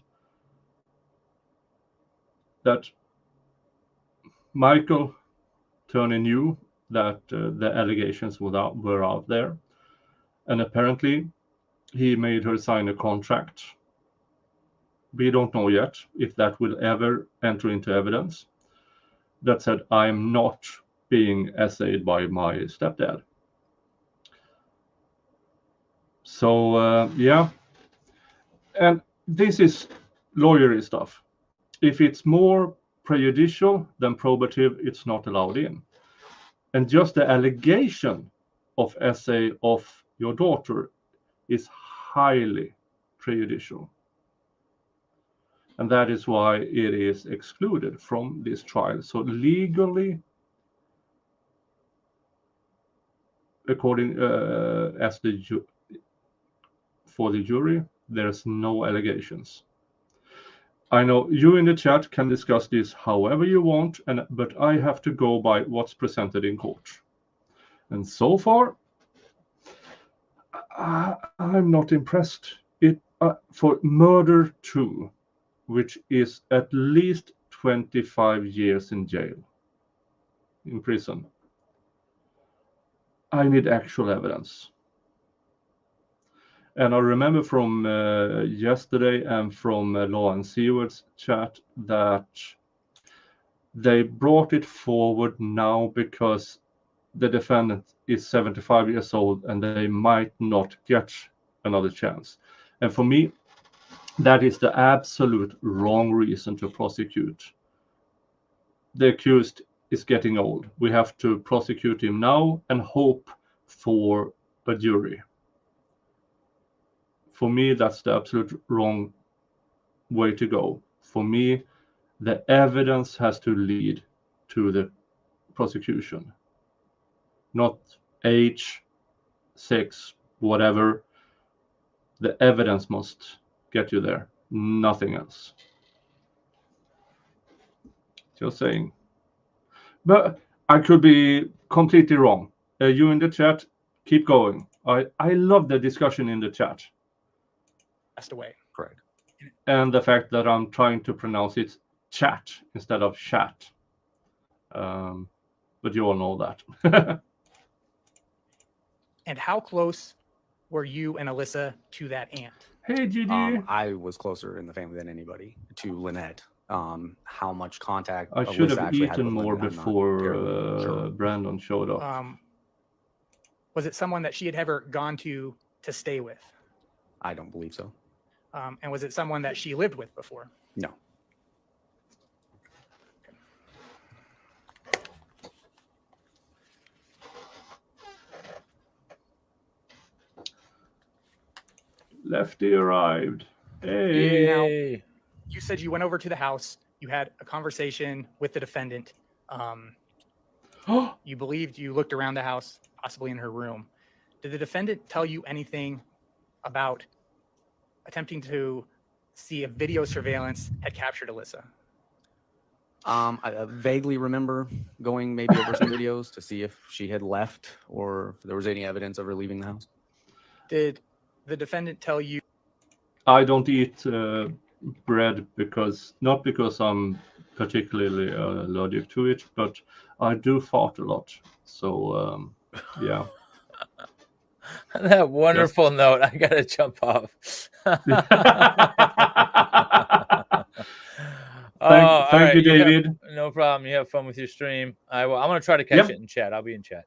that Michael Turney knew that the allegations were out there. And apparently he made her sign a contract. We don't know yet if that will ever enter into evidence. That said, I'm not being essayed by my stepdad. So yeah, and this is lawyery stuff. If it's more prejudicial than probative, it's not allowed in. And just the allegation of SA of your daughter is highly prejudicial. And that is why it is excluded from this trial. So legally, according for the jury, there's no allegations. I know you in the chat can discuss this however you want, but I have to go by what's presented in court. And so far, I'm not impressed. For murder 2, which is at least 25 years in jail, in prison, I need actual evidence. And I remember from yesterday and from Law and Seward's chat that they brought it forward now because the defendant is 75 years old and they might not get another chance. And for me, that is the absolute wrong reason to prosecute. The accused is getting old. We have to prosecute him now and hope for a jury. For me, that's the absolute wrong way to go. For me, the evidence has to lead to the prosecution, not age, sex, whatever. The evidence must get you there, nothing else. Just saying. But I could be completely wrong. You in the chat, keep going. I love the discussion in the chat. Passed away. Correct. And the fact that I'm trying to pronounce it chat instead of chat. But you all know that. And how close were you and Alissa to that aunt? Hey, GD. I was closer in the family than anybody to Lynette. How much contact I should Alissa have actually had eaten with more Lynette, I'm not before terribly sure. Brandon showed up. Was it someone that she had ever gone to stay with? I don't believe so. And was it someone that she lived with before? No. Lefty arrived. Hey. Yay. You said you went over to the house. You had a conversation with the defendant. You believed you looked around the house, possibly in her room. Did the defendant tell you anything about attempting to see if video surveillance had captured Alissa? I vaguely remember going maybe over some videos to see if she had left or if there was any evidence of her leaving the house. Did the defendant tell you? I don't eat bread not because I'm particularly allergic to it, but I do fart a lot. So yeah. That wonderful note. I gotta jump off. Thank you, David. No problem. You have fun with your stream. I'm gonna try to catch it in chat. I'll be in chat.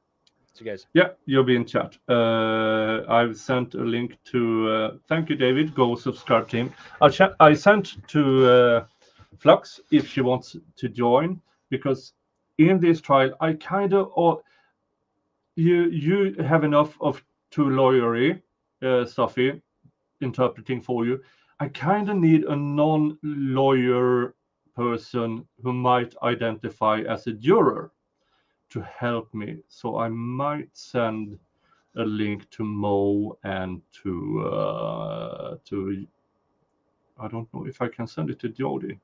See you guys. Yeah, you'll be in chat. I've sent a link to. Thank you, David. Go subscribe to him. I sent to Flux if she wants to join, because in this trial I kind of you have enough of two lawyery Sophie interpreting for you. I kind of need a non-lawyer person who might identify as a juror to help me. So I might send a link to Mo and to I don't know if I can send it to Jody.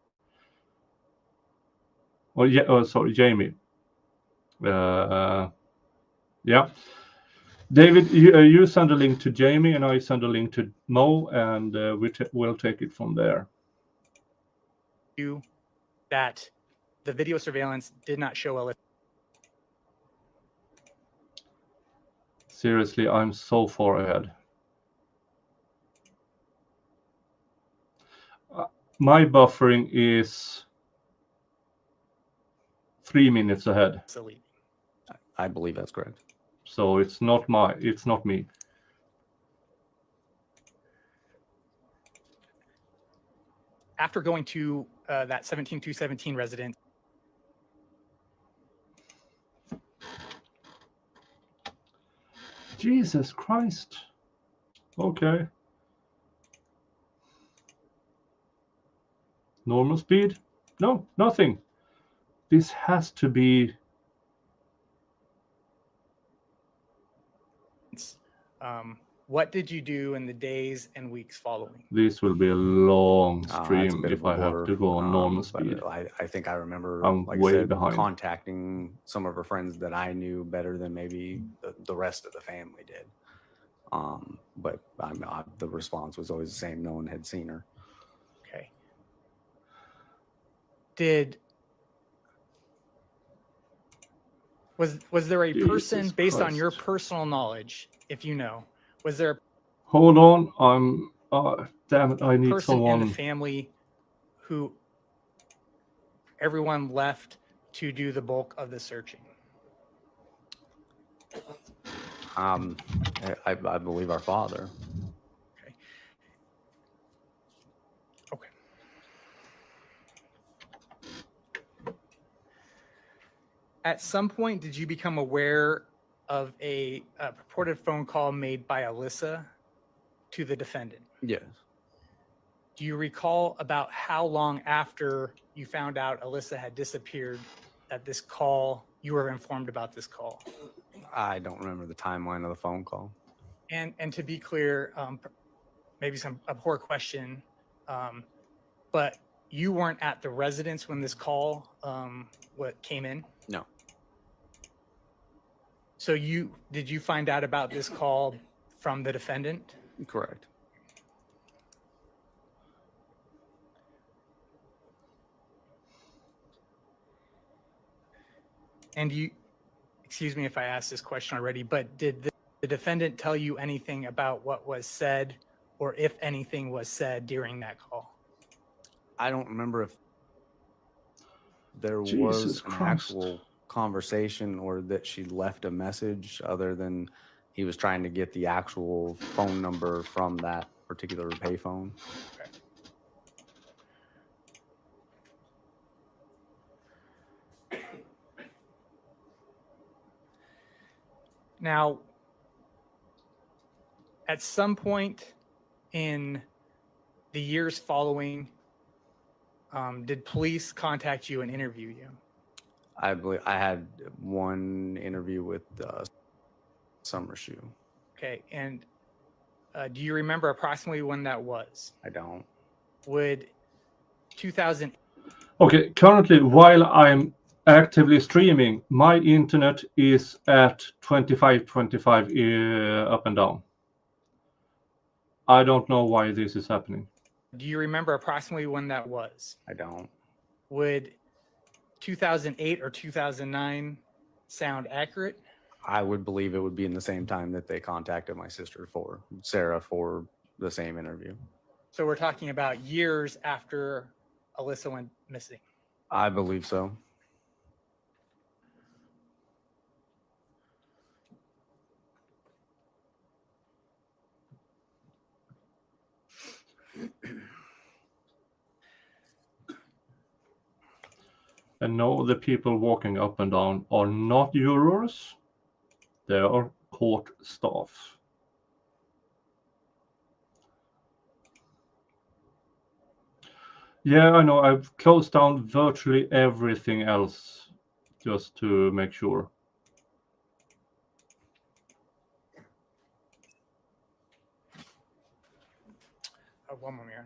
Oh yeah, sorry, Jamie. Yeah, David, you send a link to Jamie and I send a link to Mo, and we'll take it from there. You that the video surveillance did not show Alissa. Seriously, I'm so far ahead. My buffering is 3 minutes ahead. I believe that's correct. So it's not me. after going to that 17217 residence, Jesus Christ. Okay. Normal speed? No, nothing. This has to be. what did you do in the days and weeks following? This will be a long That's a stream bit of if a I have blur. to go on normal But speed. I think I remember, I'm like way I said, behind. contacting some of her friends that I knew better than maybe the rest of the family did. But the response was always the same. No one had seen her. Okay. Was there a person, Jesus based on your Christ. personal knowledge, if you know, was there a Hold on, I'm. Damn it! I need person in the someone. family who everyone left to do the bulk of the searching? I believe our father. Okay. At some point, did you become aware of a purported phone call made by Alissa to the defendant? Yes. Do you recall about how long after you found out Alissa had disappeared that this call, you were informed about this call? I don't remember the timeline of the phone call. And to be clear, maybe a poor question, but you weren't at the residence when this call what came in? No. So did you find out about this call from the defendant? Correct. And excuse me if I asked this question already, but did the defendant tell you anything about what was said, or if anything was said during that call? I don't remember if there Jesus was an Christ. actual conversation or that she left a message, other than he was trying to get the actual phone number from that particular payphone. Okay. Now, at some point in the years following, did police contact you and interview you? I believe I had one interview with Summershoe. Okay, and do you remember approximately when that was? I don't. Would 2000? Okay, currently, while I'm actively streaming, my internet is at 25 up and down. I don't know why this is happening. Do you remember approximately when that was? I don't. Would 2008 or 2009 sound accurate? I would believe it would be in the same time that they contacted my sister, Sarah, for the same interview. So we're talking about years after Alissa went missing. I believe so. And no, the people walking up and down are not jurors. They are court staff. Yeah, I know. I've closed down virtually everything else just to make sure. One more minute.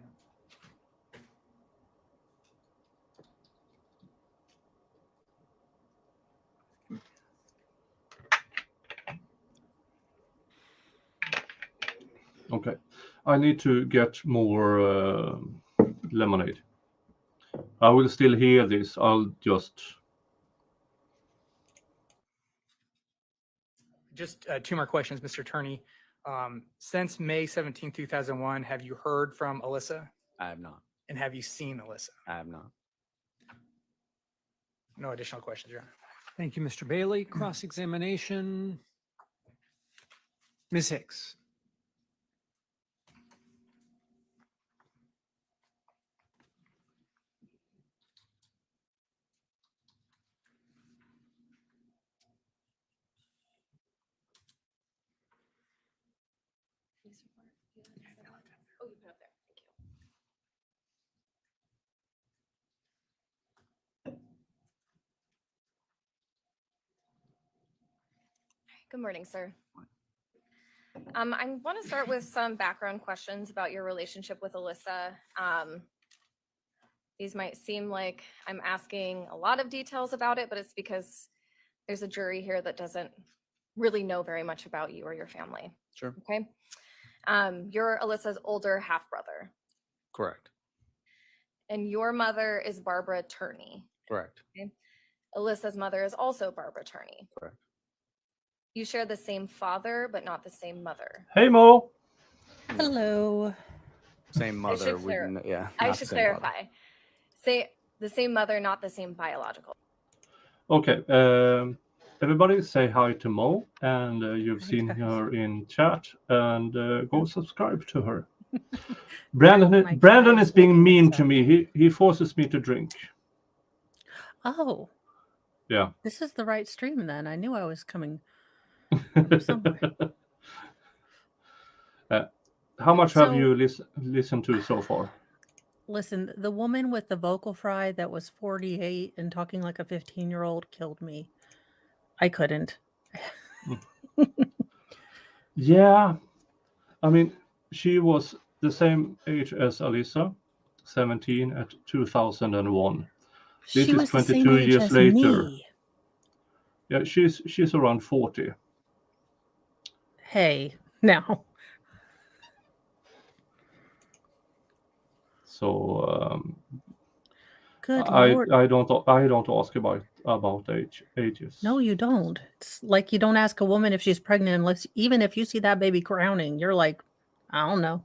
Okay, I need to get more lemonade. I will still hear this. I'll just... Just two more questions, Mr. Turney. Since May 17, 2001, have you heard from Alissa? I have not. And have you seen Alissa? I have not. No additional questions, Your Honor. Thank you, Mr. Bailey. Cross-examination. Ms. Hicks. police report? Oh, you put up there. Thank you. Good morning, sir. I want to start with some background questions about your relationship with Alissa. These might seem like I'm asking a lot of details about it, but it's because there's a jury here that doesn't really know very much about you or your family. Sure. Okay. You're Alissa's older half brother, Correct. and your mother is Barbara Turney. Correct. Alissa's mother is also Barbara Turney. Correct. You share the same father, but not the same mother. Hey, Mo. Hello. Same mother. clar- Yeah. I not should the same father. clarify. Say the same mother, not the same biological. Okay. Everybody say hi to Mo, and you've Hi, seen guys. her in chat, and go subscribe to her. My Brandon cat is being licking mean his to up. me. He forces me to drink. Oh, Yeah. this is the right stream then. I knew I was coming from somewhere. How much have So- you listened to so far? Listen, the woman with the vocal fry that was 48 and talking like a 15-year-old killed me. I couldn't. Yeah. I mean, she was the same age as Alissa, 17 at 2001. This She is was the same 22 age years as later. me. Yeah, she's around 40. Hey, now. So Good I Lord. don't ask about ages. No, you don't. It's like you don't ask a woman if she's pregnant unless, even if you see that baby crowning, you're like, I don't know.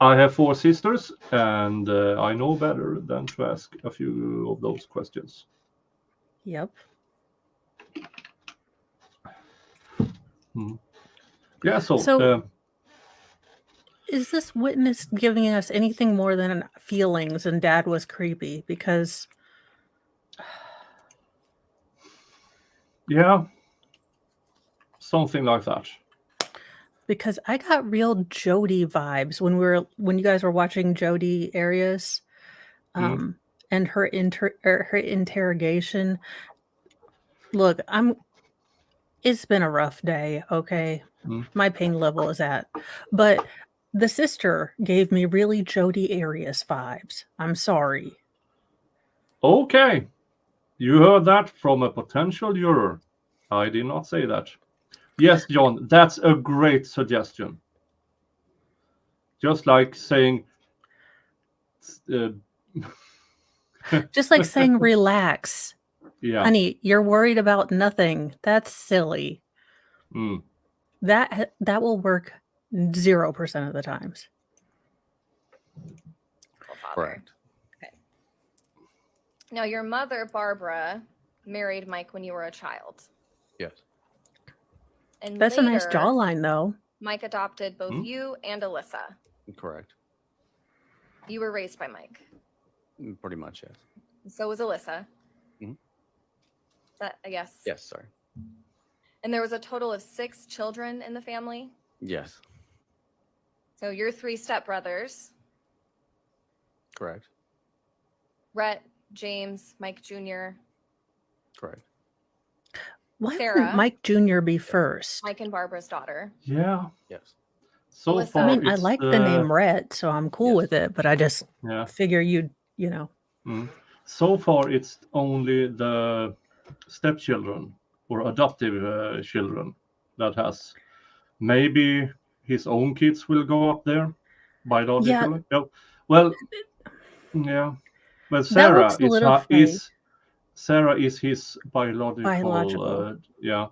I have 4 sisters, and I know better than to ask a few of those questions. Yep. Yeah, So- Is this witness giving us anything more than feelings and dad was creepy? Because yeah, something like that. I got real Jody vibes when you guys were watching Jody Arias and her interrogation. Look, it's been a rough day, okay? My pain level is but the sister gave me really Jody Arias vibes. I'm sorry. Okay, you heard that from a potential juror. I did not say that. Yes, John, that's a great suggestion. Just like saying, Just like saying relax. yeah, Honey, you're worried about nothing. That's silly. That will work 0% of the times. Correct. Okay. Now, your mother, Barbara, married Mike when you were a child. Yes. And That's a nice later, jawline, though. Mike adopted both you and Alissa. Correct. You were raised by Mike. Pretty much, yes. So was Alissa. Mhm. That, I guess. Yes, sorry. And there was a total of 6 children in the family. Yes. So your 3 stepbrothers, Correct. Rhett, James, Mike Jr., Correct. Why Sarah. wouldn't Mike Jr. be first? Mike and Barbara's daughter. yeah. Yes. So Alissa. far, I mean, I it's like the name Rhett, so I'm cool Yes. with it, but I just yeah. figure you know. So far, it's only the stepchildren or adoptive children that has. Maybe his own kids will go up there biologically. Yeah. Well, yeah. But Sarah looks a little fake. Sarah is his biological. Biological. Yeah.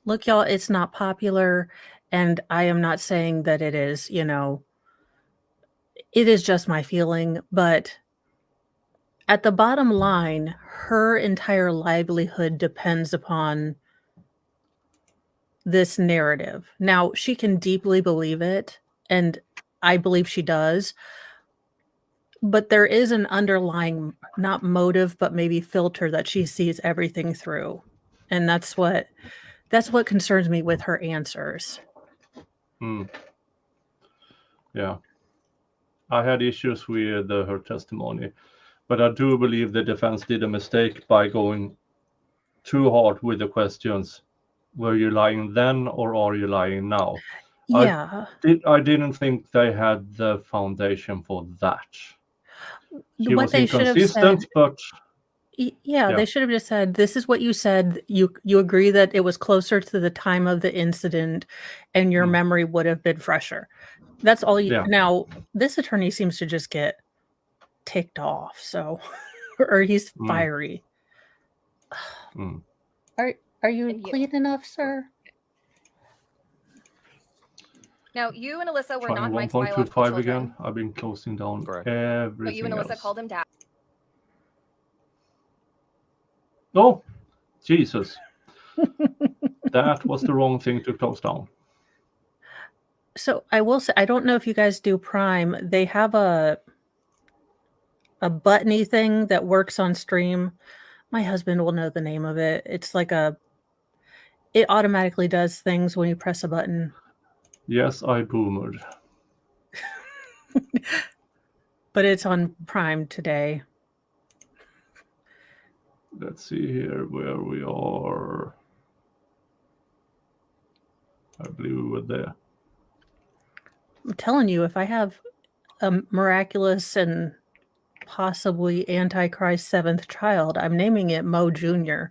Look, y'all, it's not popular, and I am not saying that it is, it is just my feeling, but at the bottom line, her entire livelihood depends upon this narrative. Now, she can deeply believe it, and I believe she does, but there is an underlying, not motive, but maybe filter that she sees everything through. And that's what That's what concerns me with her answers. Yeah. I had issues with her testimony, but I do believe the defense did a mistake by going too hard with the questions. Were you lying then or are you lying now? Yeah. I didn't think they had the foundation for that. She What was they should have said, inconsistent, but yeah, they should have just said, this is what you said. You agree that it was closer to the time of the incident and your memory would have been fresher. That's all you. Yeah. Now, this attorney seems to just get ticked off, so or he's fiery. Are you clean enough, sir? Now, you and Alissa were trying not Mike's biological 1.25 children. again. I've been closing down Correct. everything But you and Alissa else. called him dad. Oh, Jesus. That was the wrong thing to close down. So I will say, I don't know if you guys do Prime. They have a buttony thing that works on stream. My husband will know the name of it. It's like it automatically does things when you press a button. Yes, I boomered. But it's on Prime today. Let's see here where we are. I believe we were there. I'm telling you, if I have a miraculous and possibly Antichrist seventh child, I'm naming it Mo Jr.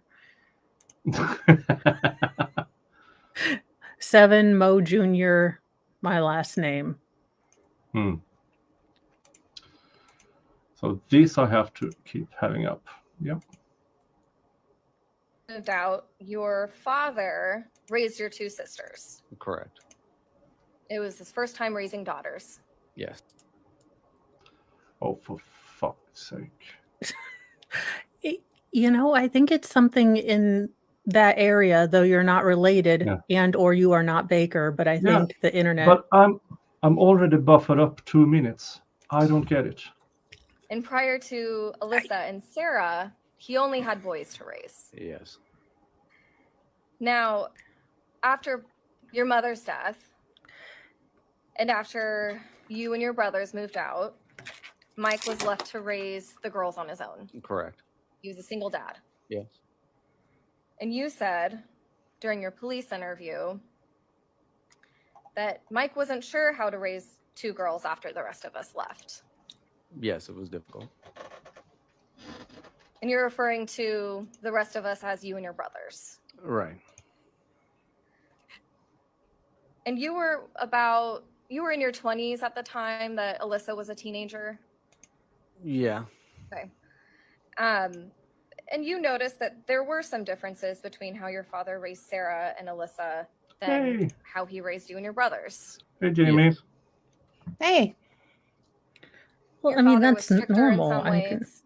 7 Mo Jr., my last name. So these I have to keep having up. Yep. Moved out. Your father raised your two sisters. Correct. It was his first time raising daughters. Yes. Oh, for fuck's sake. You know, I think it's something in that area, though you're not related and or you are not Baker, but I think the internet. But I'm already buffered up 2 minutes. I don't get it. And prior to Alissa and Sarah, he only had boys to raise. Yes. Now, after your mother's death, and after you and your brothers moved out, Mike was left to raise the girls on his own. Correct. He was a single dad. Yes. And you said during your police interview that Mike wasn't sure how to raise two girls after the rest of us left. Yes, it was difficult. And you're referring to the rest of us as you and your brothers. Right. And you were in your 20s at the time that Alissa was a teenager? Yeah. Okay. And you noticed that there were some differences between how your father raised Sarah and Alissa than how he raised you and your brothers. Hey, Jamie. Yes. Hey. Well, Your I mean, father that's was stricter in normal. some ways.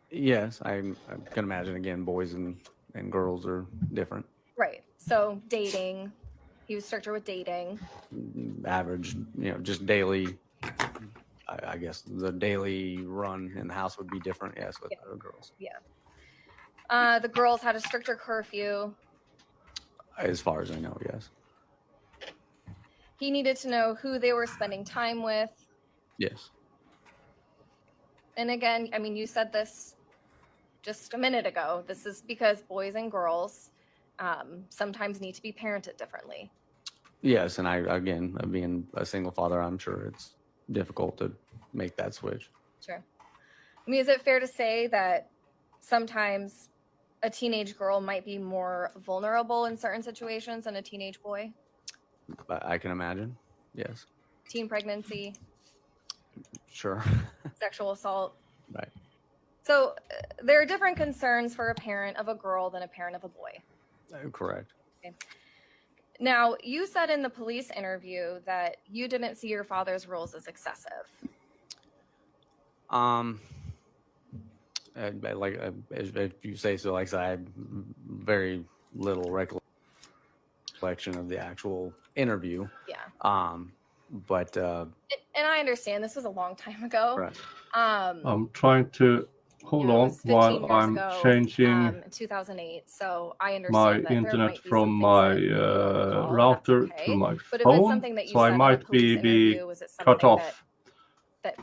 Yes, I can imagine, again, boys and girls are different. Right. So dating, he was stricter with dating. Average, just daily, I guess the daily run in the house would be different, yes, with girls. Yeah. The girls had a stricter curfew. As far as I know, yes. He needed to know who they were spending time with. Yes. And again, I mean, you said this just a minute ago. This is because boys and girls sometimes need to be parented differently. Yes, and again, being a single father, I'm sure it's difficult to make that switch. Sure. I mean, is it fair to say that sometimes a teenage girl might be more vulnerable in certain situations than a teenage boy? I can imagine, yes. Teen pregnancy, Sure. sexual assault. Right. So there are different concerns for a parent of a girl than a parent of a boy. Correct. Okay. Now, you said in the police interview that you didn't see your father's rules as excessive. If you say so, like I said, I had very little recollection of the actual interview. Yeah. But and I understand this was a long time ago. right. I'm trying to hold you know, it on was 15 while years I'm ago, changing in 2008. So I my understand that there internet might be from some things my that you don't recall, and that's router to okay. my But if it's phone, something that you so I said in a might police be interview, was it cut something off. that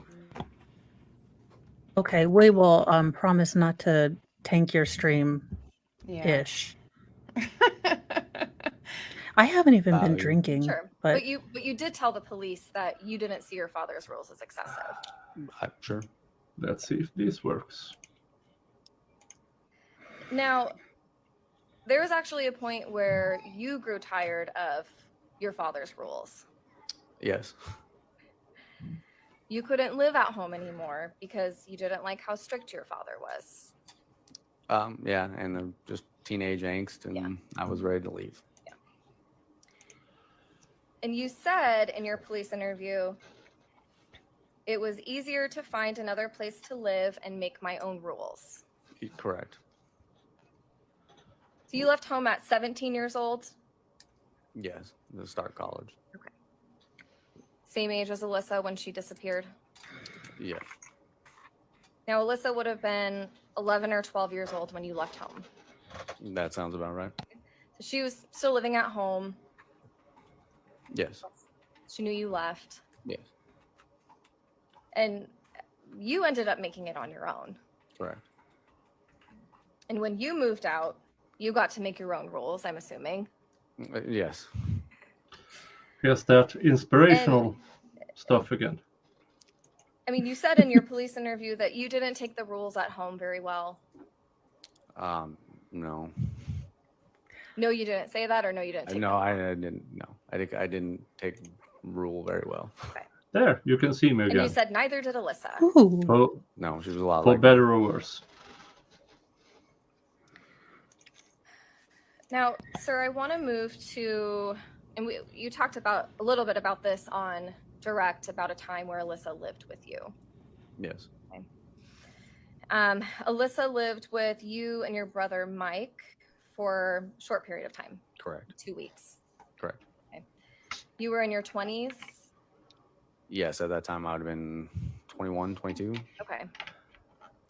Okay, we will promise not to tank your stream Yeah. ish. I haven't even been you- drinking, sure, but but you did tell the police that you didn't see your father's rules as excessive. Sure. Let's see if this works. Now, there was actually a point where you grew tired of your father's rules. Yes. You couldn't live at home anymore because you didn't like how strict your father was. Yeah, and just teenage angst, and I was ready to leave. Yeah. And you said in your police interview, it was easier to find another place to live and make my own rules. Correct. So you left home at 17 years old? Yes, to start college. Okay. Same age as Alissa when she disappeared? Yeah. Now, Alissa would have been 11 or 12 years old when you left home. That sounds about right. So she was still living at home. Yes. She knew you left. Yes. And you ended up making it on your own. Correct. And when you moved out, you got to make your own rules, I'm assuming. Yes. Here's that inspirational stuff again. I mean, you said in your police interview that you didn't take the rules at home very well. No. No, you didn't say that, or no, you didn't take No, them? I didn't. No, I think I didn't take rule very well. There, you can see me And again. you said neither did Alissa. ooh, No, she was a lot For like better or worse. Now, sir, I want to move to, and you talked about a little bit about this on Direct about a time where Alissa lived with you. Yes. Okay. Alissa lived with you and your brother Mike for a short period of time. Correct. 2 weeks. Correct. Okay. You were in your 20s? Yes, at that time I would have been 21, 22. Okay.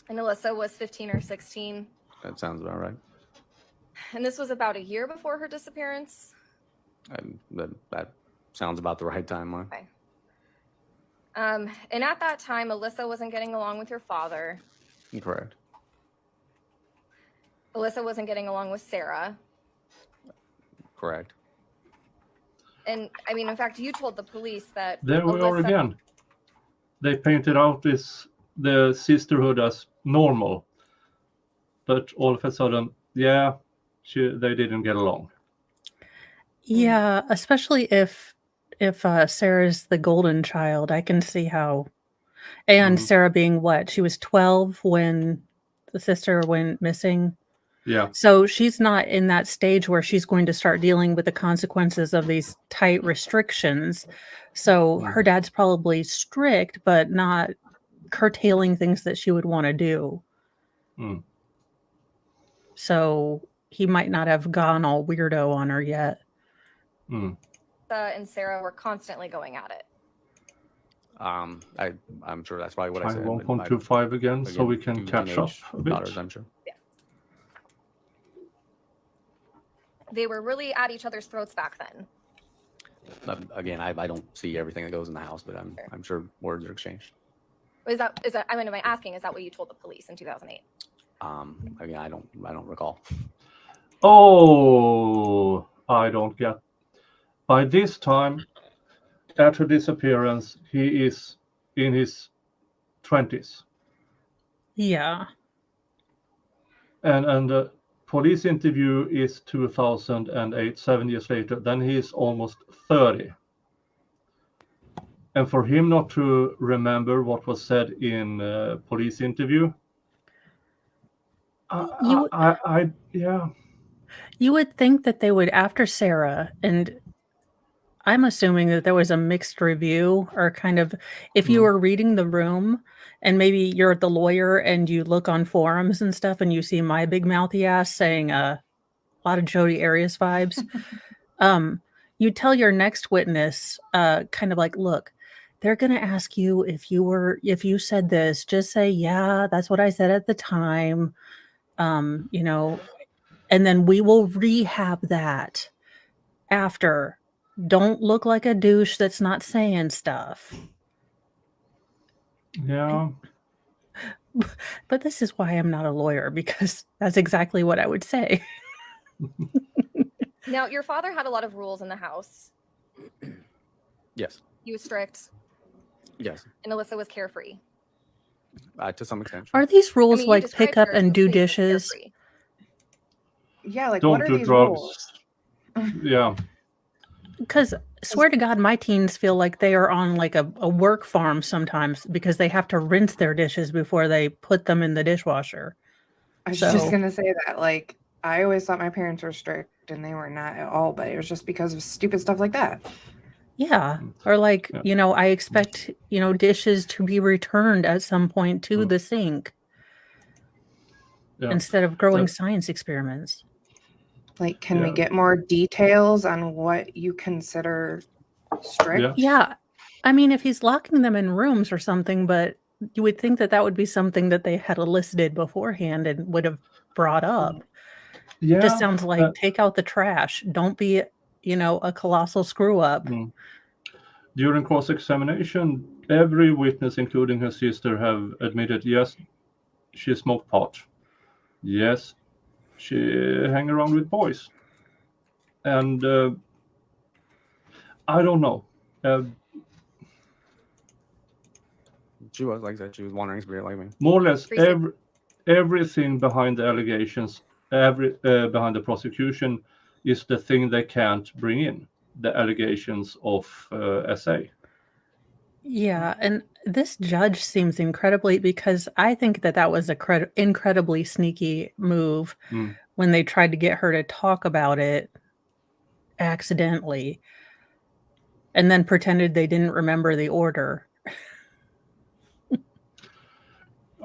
And Alissa was 15 or 16? That sounds about right. And this was about a year before her disappearance? That sounds about the right timeline. Okay. And at that time, Alissa wasn't getting along with your father. Correct. Alissa wasn't getting along with Sarah. Correct. And I mean, in fact, you told the police that There we are Alissa- again. They painted out the sisterhood as normal. But all of a sudden, yeah, they didn't get along. yeah, especially if Sarah's the golden child, I can see how. And Mhm. Sarah being what? She was 12 when the sister went missing. Yeah. So she's not in that stage where she's going to start dealing with the consequences of these tight restrictions. So her dad's probably strict, but not curtailing things that she would want to do. Mm. So he might not have gone all weirdo on her yet. Mm. and Sarah were constantly going at it. I'm sure that's probably what I Try said. 1.25 again, so we can two catch up teenage a bit. daughters, I'm sure. They were really at each other's throats back then. Again, I don't see everything that goes in the house, but I'm sure words are exchanged. Is that I mean, am I asking, is that what you told the police in 2008? Again, I don't recall. Oh, I don't get. By this time, at her disappearance, he is in his 20s. Yeah. And the police interview is 2008, 7 years later. Then he is almost 30. And for him not to remember what was said in police interview, yeah. You would think that they would, after Sarah, and I'm assuming that there was a mixed review, or kind of, if you were reading the room and maybe you're the lawyer and you look on forums and stuff and you see my big mouthy ass saying a lot of Jodi Arias vibes, you tell your next witness, kind of like, look, they're going to ask you if you said this, just say, yeah, that's what I said at the time. You know, and then we will rehab that after. Don't look like a douche that's not saying stuff. Yeah. But this is why I'm not a lawyer, because that's exactly what I would say. Now, your father had a lot of rules in the house. Yes. He was strict, Yes. and Alissa was carefree. To some extent. Are these rules mean, you like described pick up her as and do complete, but dishes? carefree. Yeah, like Don't what are do these drugs. rules? Yeah. Because swear to God, my teens feel like they are on like a work farm sometimes because they have to rinse their dishes before they put them in the dishwasher. I was So- just gonna say that. Like, I always thought my parents were strict, and they were not at all. But it was just because of stupid stuff like that. Yeah. Or like, Yeah. you know, I expect, you know, dishes to be returned at some point to the sink Yeah. instead of growing Yeah. science experiments. Like, can we Yeah. get more details on what you consider strict? Yeah. Yeah. I mean, if he's locking them in rooms or something, but you would think that that would be something that they had elicited beforehand and would have brought up. Yeah. Just sounds like take out the trash. Don't be, you know, a colossal screw up. During cross-examination, every witness, including her sister, have admitted, yes, she smoked pot. Yes, she hang around with boys. And I don't know. She was, like I said, she was wandering spirit like me. More or less Freezing. everything behind the allegations, behind the prosecution, is the thing they can't bring in, the allegations of SA. Yeah, and this judge seems incredibly, because I think that that was a incredibly sneaky move when they tried to get her to talk about it accidentally and then pretended they didn't remember the order.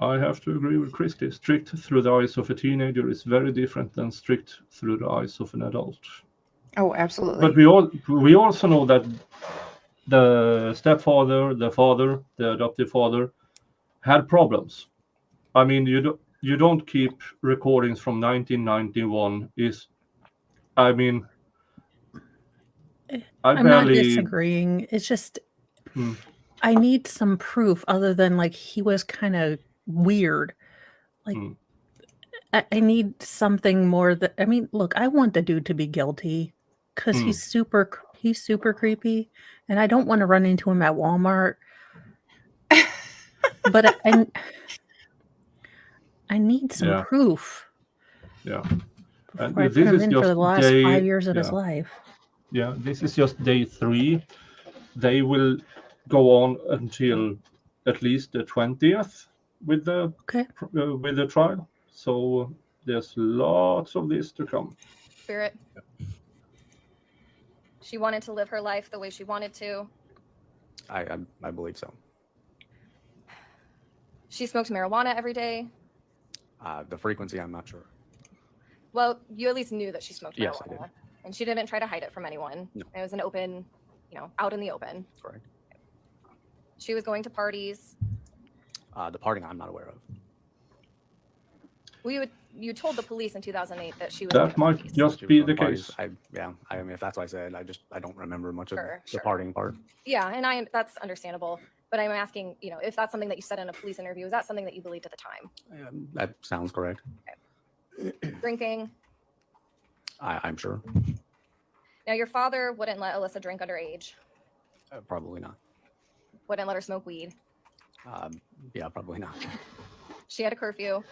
I have to agree with Christy. Strict through the eyes of a teenager is very different than strict through the eyes of an adult. Oh, absolutely. But we also know that the stepfather, the father, the adoptive father, had problems. I mean, you don't keep recordings from 1991. I'm not disagreeing. It's just I need some proof other than like he was kind of weird. Like I need something more that, I mean, look, I want the dude to be guilty because he's super creepy, and I don't want to run into him at Walmart. But I need some proof. Yeah. Before I put him in for the last 5 years of his life. Yeah, this is just day 3. They will go on until at least the 20th with the trial. So there's lots of this to come. Spirit. She wanted to live her life the way she wanted to. I believe so. She smoked marijuana every day. The frequency, I'm not sure. Well, you at least knew that she smoked marijuana. Yes, I did. And she didn't try to hide it from anyone. No. It was an open, you know, out in the open. Correct. She was going to parties. The parting I'm not aware of. You told the police in 2008 that she was. That might just be the case. I mean, if that's what I said, I don't remember much of Sure, the sure. parting part. Yeah, and that's understandable. But I'm asking, you know, if that's something that you said in a police interview, is that something that you believed at the time? That sounds correct. Drinking. I'm sure. Now, your father wouldn't let Alissa drink underage. Probably not. Wouldn't let her smoke weed. Yeah, probably not. She had a curfew.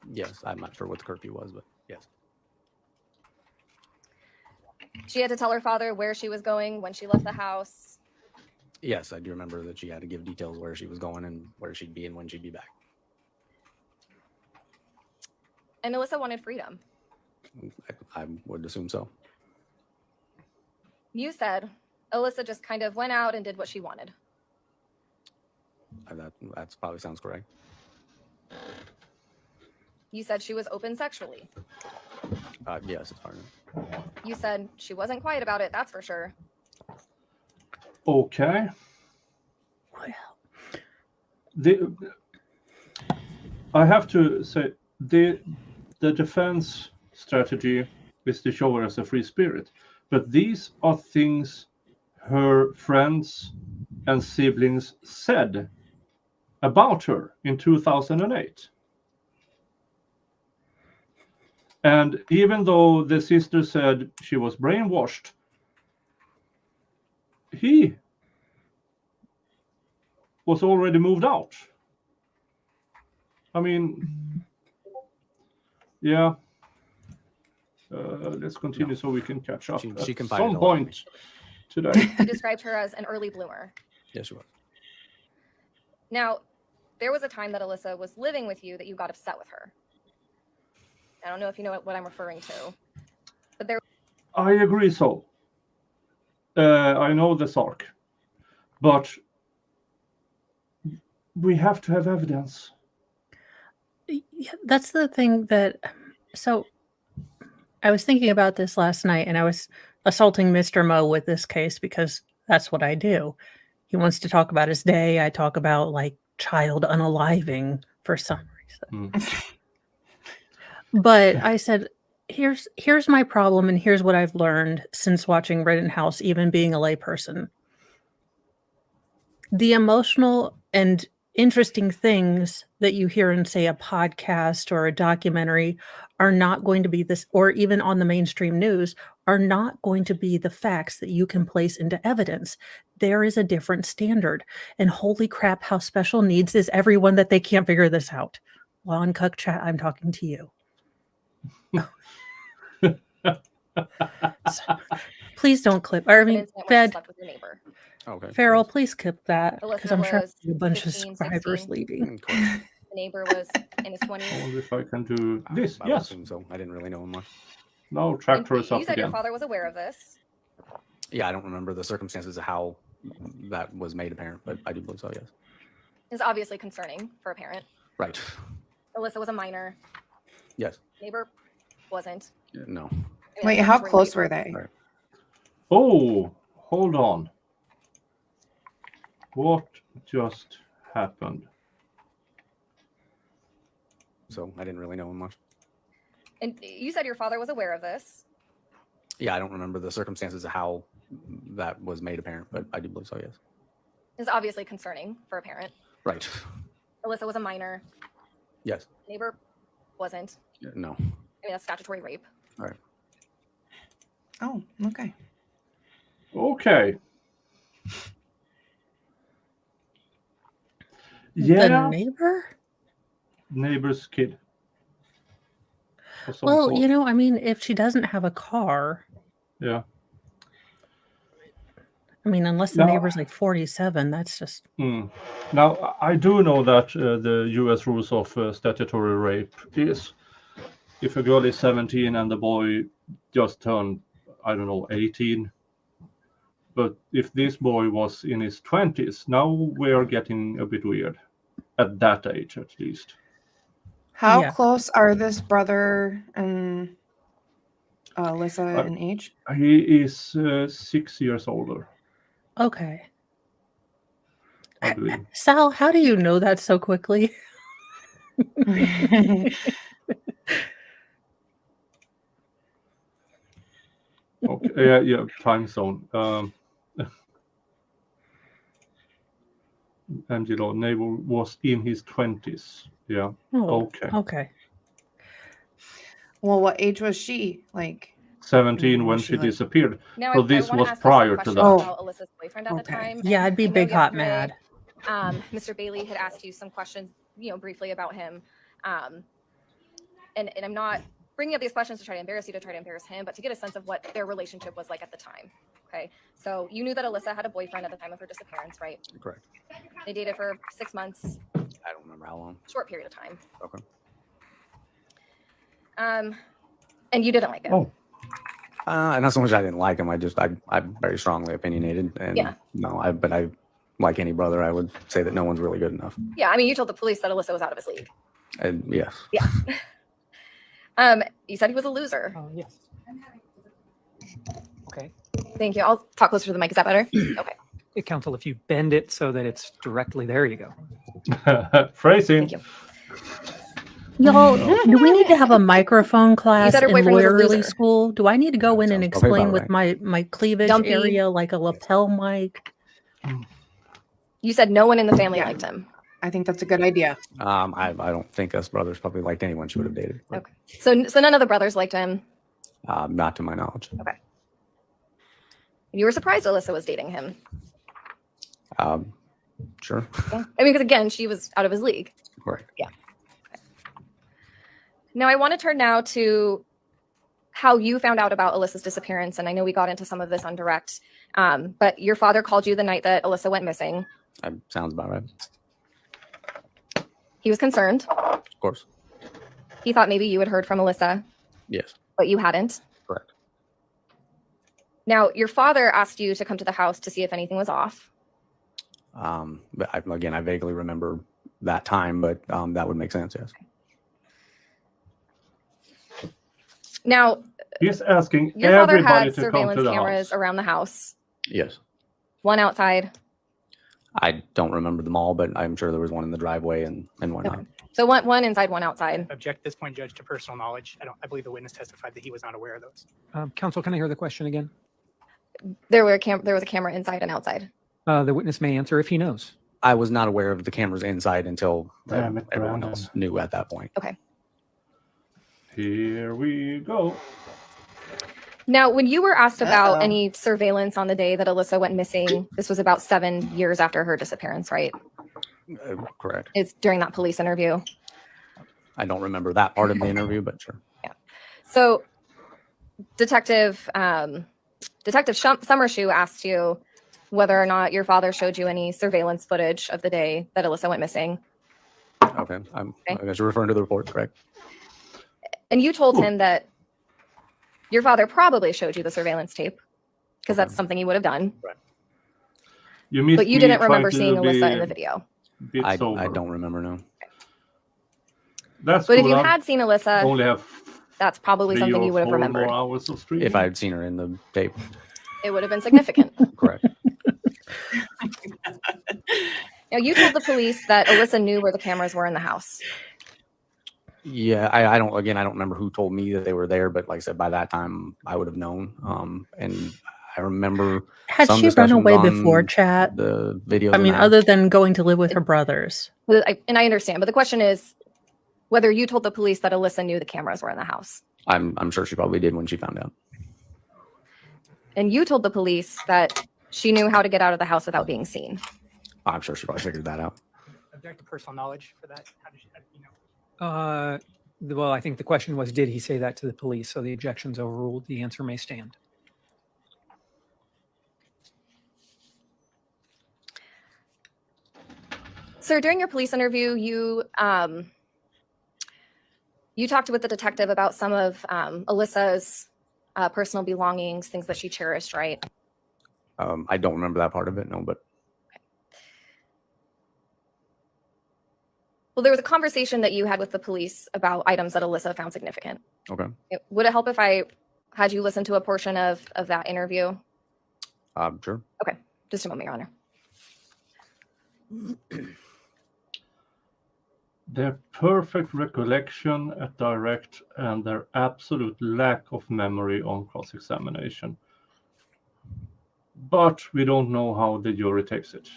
Yes, I'm not sure what the curfew was, but yes. She had to tell her father where she was going when she left the house. Yes, I do remember that she had to give details where she was going and where she'd be and when she'd be back. And Alissa wanted freedom. I would assume so. You said Alissa just kind of went out and did what she wanted. That probably sounds correct. You said she was open sexually. Yes, it's hard. You said she wasn't quiet about it, that's for sure. Okay. I have to say the defense strategy is to show her as a free spirit, but these are things her friends and siblings said about her in 2008. And even though the sister said she was brainwashed, he was already moved out. I mean, yeah. Let's continue so we can catch up She at confided some a lot in me. point today. You described her as an early bloomer. Yes, she was. Now, there was a time that Alissa was living with you that you got upset with her. I don't know if you know what I'm referring to, but there. I agree so. I know this arc, but we have to have evidence. Yeah, that's the thing that. So, I was thinking about this last night, and I was assaulting Mr. Mo with this case because that's what I do. He wants to talk about his day. I talk about like child unaliving for some reason. But I said, here's my problem, and here's what I've learned since watching Rittenhouse, even being a layperson. The emotional and interesting things that you hear in, say, a podcast or a documentary are not going to be this, or even on the mainstream news, are not going to be the facts that you can place into evidence. There is a different standard. And holy crap, how special needs is everyone that they can't figure this out. Well, on Cuck Chat, I'm talking to you. So, please don't clip. I mean, Fed, Slept with your neighbor. Okay. Farrell, please clip that because Alyssa I'm sure was a bunch of 15, subscribers 16. leaving. The neighbor was in his I 20s. wonder if I can do this. I would Yes. assume so. I didn't really know him much. Now And tractor is you up said your again. father was aware of this. Yeah, I don't remember the circumstances of how that was made apparent, but I do believe so, yes. It's obviously concerning for a parent. Right. Alissa was a minor. Yes. Neighbor wasn't. No. I mean, Wait, that's how statutory close rape. were they? Right. Oh, hold on. What just happened? So I didn't really know him much. And you said your father was aware of this. Yeah, I don't remember the circumstances of how that was made apparent, but I do believe so, yes. It's obviously concerning for a parent. Right. Alissa was a minor. Yes. Neighbor wasn't. No. I mean, that's statutory rape. All right. Oh, okay. Okay. The Yeah, neighbor? neighbor's kid. Of some Well, sort. you know, I mean, if she doesn't have a car, Yeah. I mean, unless the No. neighbor's like 47, that's just. Now, I do know that the U.S. rules of statutory rape is if a girl is 17 and the boy just turned, I don't know, 18. But if this boy was in his 20s, now we are getting a bit weird at that age, at least. How Yeah. close are this brother and Alissa in age? He is 6 years older, Okay. I believe. Sal, how do you know that so quickly? Okay, yeah, time zone. Angelo neighbor was in his 20s. Yeah. Oh, Okay. okay. Well, what age was she? Like, 17 Was when she she like- disappeared. Now, So I this wanna was ask you some prior to questions that. Oh. about Alyssa's boyfriend at the Okay. time. Yeah, And I'd be I know big hot yesterday, mad. Mr. Bailey had asked you some questions, briefly about him. And I'm not bringing up these questions to try to embarrass you, to try to embarrass him, but to get a sense of what their relationship was like at the time. Okay. So you knew that Alissa had a boyfriend at the time of her disappearance, right? Correct. They dated for 6 months, I don't remember how long. short period of time. Okay. And you didn't like him. Oh. And not so much I didn't like him. I'm very strongly opinionated. And Yeah. no, but I, like any brother, I would say that no one's really good enough. Yeah. I mean, you told the police that Alissa was out of his league. And yes. Yeah. You said he was a loser. Oh, yes. Okay. Thank you. I'll talk closer to the mic. Is that better? Okay. Counsel, if you bend it so that it's directly there, you go. Phrasing. Thank you. Y'all, do we need to have a microphone class said her in boyfriend was a lawyerly loser. school? Do I need to go in and sounds probably explain about with my cleavage Dumpy. area like a lapel mic? You said no one in the family Yeah. liked him. I think that's a good idea. I don't think us brothers probably liked anyone she would have dated. but, Okay. So none of the brothers liked him. not to my knowledge. You were surprised Alissa was dating him. Sure. Yeah. I mean, because again, she was out of his league. Correct. Now, I want to turn now to how you found out about Alissa's disappearance. And I know we got into some of this on direct, but your father called you the night that Alissa went missing. Sounds about right. He was concerned. Of course. He thought maybe you had heard from Alissa, Yes. but you hadn't. Correct. Now, your father asked you to come to the house to see if anything was off. But I vaguely remember that time, but that would make sense. Yes. Now, He's asking your father everybody had to come to surveillance the cameras house. around the house, Yes. one outside. I don't remember them all, but I'm sure there was one in the driveway and whatnot. So one inside, one outside. Object at this point, Judge, to personal knowledge. I believe the witness testified that he was not aware of those. Counsel, can I hear the question again? There was a camera inside and outside. The witness may answer if he knows. I was not aware of the cameras inside until Damn it, everyone Brandon. else knew at that point. Here we go. Now, when you were asked about any surveillance on the day that Alissa went missing, this was about 7 years after her disappearance, right? Correct. It's during that police interview. I don't remember that part of the interview, but sure. So, Detective Summershoe asked you whether or not your father showed you any surveillance footage of the day that Alissa went missing. Okay. I guess you're referring to the report, correct? And you told him that your father probably showed you the surveillance tape because that's something he would have done. You missed But you me didn't trying remember to seeing be Alissa in the video. bit I sober. don't remember, no. That's But if cool. you I had seen Alissa, only have that's probably 3 something or you would have 4 remembered. more hours of streaming. If I had seen her in the tape, It would have been significant. correct. Now, you told the police that Alissa knew where the cameras were in the house. Yeah, I don't remember who told me that they were there, but like I said, by that time I would have known. And I remember Had some she run discussions away on before chat? the videos. I in mean, the other house. than going to live with her brothers. And I understand, but the question is whether you told the police that Alissa knew the cameras were in the house. I'm sure she probably did when she found out. And you told the police that she knew how to get out of the house without being seen. I'm sure she probably figured that out. Object to personal knowledge for that. How did you know? Well, I think the question was, did he say that to the police? So the objection's overruled. The answer may stand. Sir, during your police interview, you talked with the detective about some of Alissa's personal belongings, things that she cherished, right? I don't remember that part of it, no, but Well, there was a conversation that you had with the police about items that Alissa found significant. okay. Would it help if I had you listen to a portion of that interview? Sure. Okay, just a moment, Your Honor. Their perfect recollection at direct and their absolute lack of memory on cross-examination. But we don't know how the jury takes it.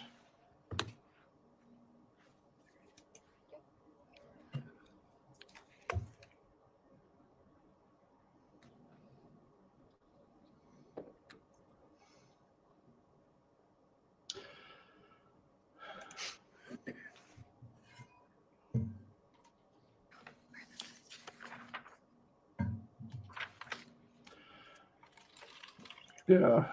Yeah.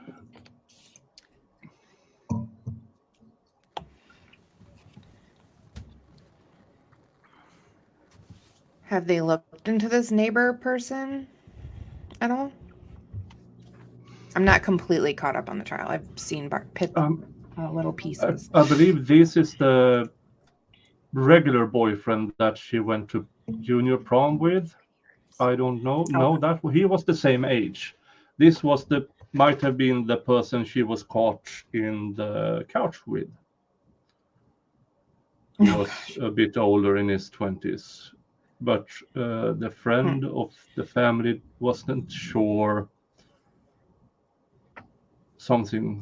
Have they looked into this neighbor person at all? I'm not completely caught up on the trial. I've seen little pieces. I believe this is the regular boyfriend that she went to junior prom with. I don't know. No, that he was the same age. This was the might have been the person she was caught in the couch with. He was a bit older, in his 20s. But the friend of the family wasn't sure. Something.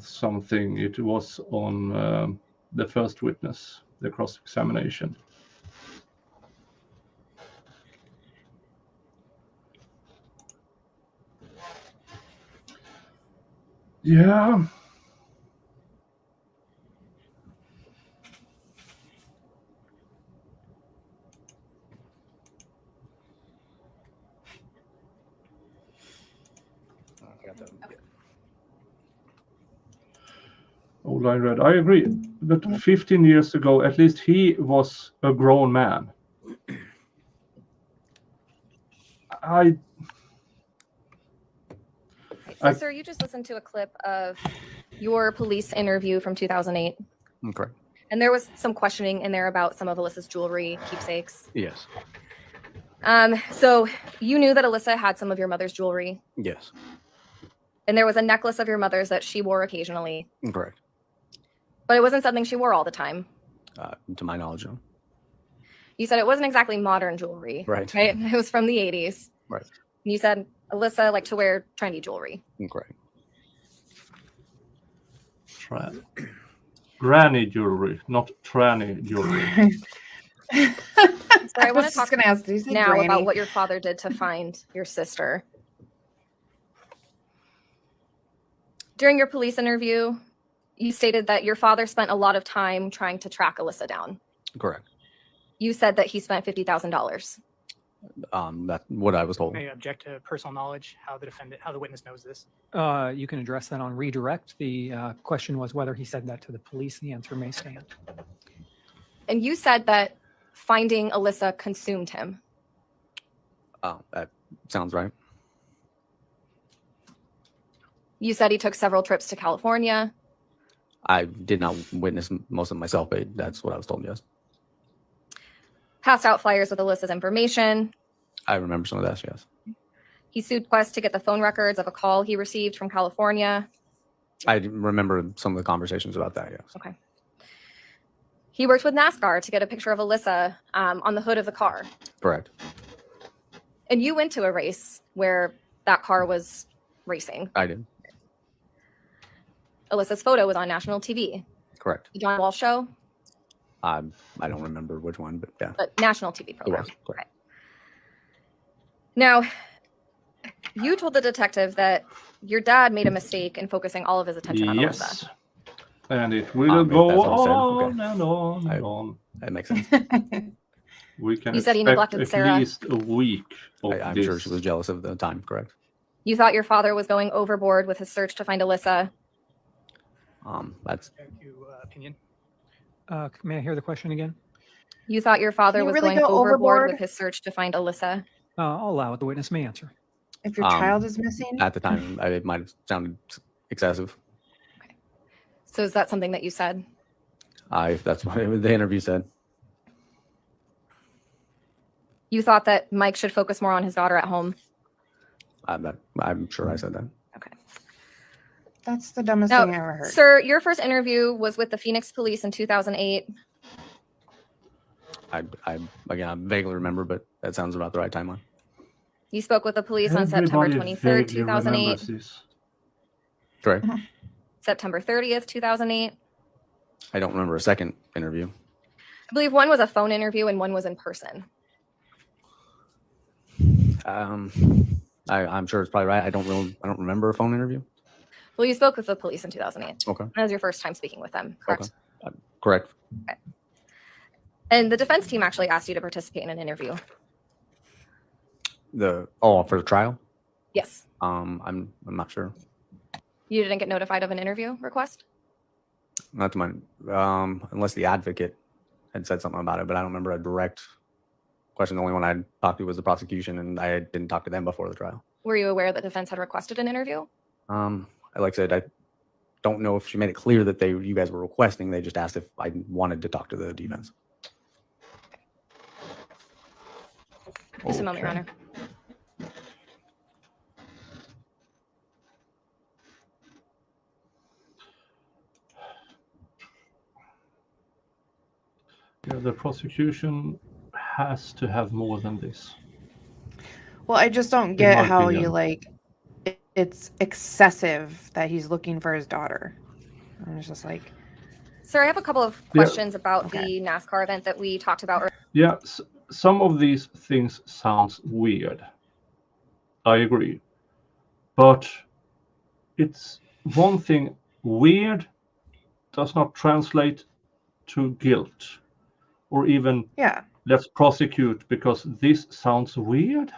It was on the first witness, the cross-examination. Yeah. Old line read. I agree. But 15 years ago, at least he was a grown man. So, sir, you just listened to a clip of your police interview from 2008. Okay. And there was some questioning in there about some of Alissa's jewelry, keepsakes. Yes. So you knew that Alissa had some of your mother's jewelry. Yes. And there was a necklace of your mother's that she wore occasionally. Correct. But it wasn't something she wore all the time. To my knowledge, no. You said it wasn't exactly modern jewelry. Right. It was from the 80s. Right. You said Alissa liked to wear trendy jewelry. Correct. Granny jewelry, not tranny jewelry. So I want to talk gonna ask, did you say now granny? about what your father did to find your sister. During your police interview, you stated that your father spent a lot of time trying to track Alissa down. Correct. You said that he spent $50,000. That's what I was told. May I object to personal knowledge, how the witness knows this? You can address that on redirect. The question was whether he said that to the police. The answer may stand. And you said that finding Alissa consumed him. That sounds right. You said he took several trips to California. I did not witness most of it myself, but that's what I was told, yes. Passed out flyers with Alissa's information. I remember some of that, yes. He sued Quest to get the phone records of a call he received from California. I remember some of the conversations about that, yes. Okay. He worked with NASCAR to get a picture of Alissa on the hood of the car. Correct. And you went to a race where that car was racing. I did. Alissa's photo was on national TV. Correct. The John Walsh show, I don't remember which one, but yeah. but national TV It program. was. Correct. Now, you told the detective that your dad made a mistake in focusing all of his attention on Alissa. Yes. And it will If go that's what I said, on okay. and on and on. That makes sense. We can You said he expect neglected at Sarah. least a week of I'm this. sure she was jealous of the time, correct? You thought your father was going overboard with his search to find Alissa. That's Opinion. May I hear the question again? You thought your father Can you was really going go overboard overboard? with his search to find Alissa. I'll allow it. The witness may answer. If your child is missing? at the time. It might have sounded excessive. So is that something that you said? That's what the interview said. You thought that Mike should focus more on his daughter at home. I'm sure I said that. That's the dumbest Now, thing I ever heard. sir, your first interview was with the Phoenix Police in 2008. I vaguely remember, but that sounds about the right timeline. You spoke with the police on September Everybody 23rd, vaguely 2008, remembers this. Correct. September 30th, 2008. I don't remember a second interview. I believe one was a phone interview and one was in person. I'm sure it's probably right. I don't remember a phone interview. Well, you spoke with the police in 2008. Okay. That was your first time speaking with them, correct? Okay. Correct. Okay. And the defense team actually asked you to participate in an interview. For the trial? Yes. I'm not sure. You didn't get notified of an interview request? Not to my unless the advocate had said something about it, but I don't remember a direct question. The only one I talked to was the prosecution, and I didn't talk to them before the trial. Were you aware that defense had requested an interview? Like I said, I don't know if she made it clear that you guys were requesting. They just asked if I wanted to talk to the defense. Just a moment, Your Honor. The prosecution has to have more than this. Well, I just don't my get how you opinion. like it's excessive that he's looking for his daughter. And it's just like, Sir, I have a couple of Yeah. questions about the NASCAR event that we talked about earlier. Yeah, some of these things sounds weird. I agree. But it's one thing, weird does not translate to guilt or even yeah. let's prosecute because this sounds weird.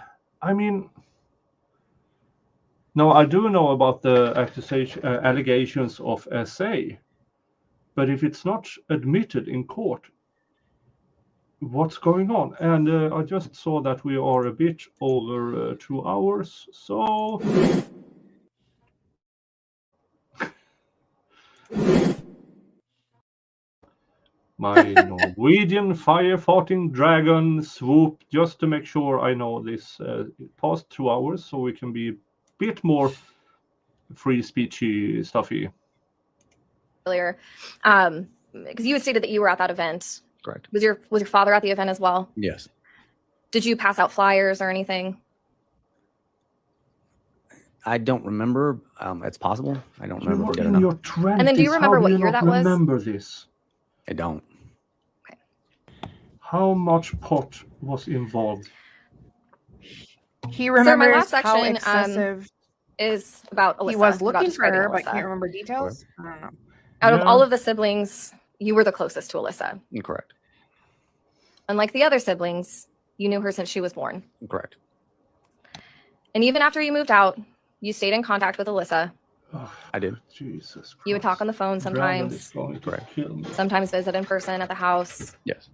I mean, no, I do know about the allegations of SA, but if it's not admitted in court, what's going on? And I just saw that we are a bit over 2 hours, so my Norwegian firefighting dragon swoop just to make sure I know this past 2 hours so we can be a bit more free speechy stuffy. Because you had stated that you were at that event. Correct. Was your father at the event as well? Yes. Did you pass out flyers or anything? I don't remember. It's possible. I don't You're remember. not Forget in enough. your 20s. And then do you remember How what do year not that was? remember this? I don't. How much pot was involved? He Sir, remembers my last how section excessive is about Alyssa. he was about looking for describing her, but Alyssa. can't remember details. I don't know. Out of Yeah. all of the siblings, you were the closest to Alyssa. Incorrect. Unlike the other siblings, you knew her since she was born. Incorrect. And even after you moved out, you stayed in contact with Alyssa. Oh, I did. Jesus Christ. You would talk on the phone Brandon is sometimes, going to Correct. kill me. sometimes visit in person at the house. Yes.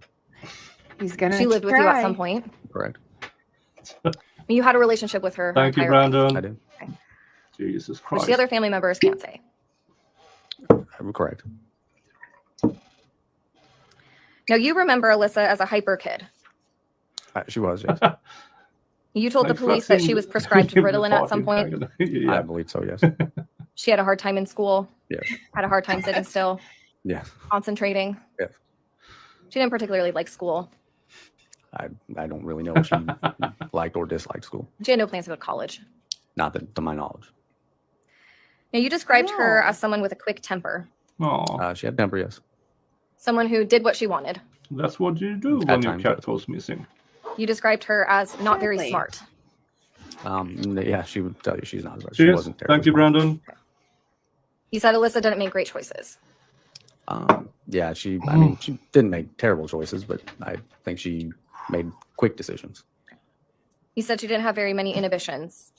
He's gonna. She lived with you at try. some point. Correct. You had a relationship with her. Thank you, entire life, Brandon. I did. Jesus which Christ. the other family members can't say. Correct. Now, you remember Alyssa as a hyper kid. She was. Yes. You told the Like police that she flexing was prescribed in the Ritalin at some party point. dragon. I Yeah. believe so. Yes. She had a hard time in school, Yes. had a hard time sitting still, Yes. concentrating. Yes. She didn't particularly like school. I don't really know if she liked or disliked school. She had no plans to go to college. Not that, to my knowledge. Now, you described her No. as someone with a quick temper, Oh, She had temper. Yes. someone who did what she wanted. that's what you do At when your times, cat yes. goes missing. You described her as not very Exactly. smart. Yeah, she would tell you she's not. She Cheers. wasn't terribly Thank you, smart. Brandon. You said Alyssa didn't make great choices. Yeah, I mean, she didn't make terrible choices, but I think she made quick decisions. You said she didn't have very many inhibitions.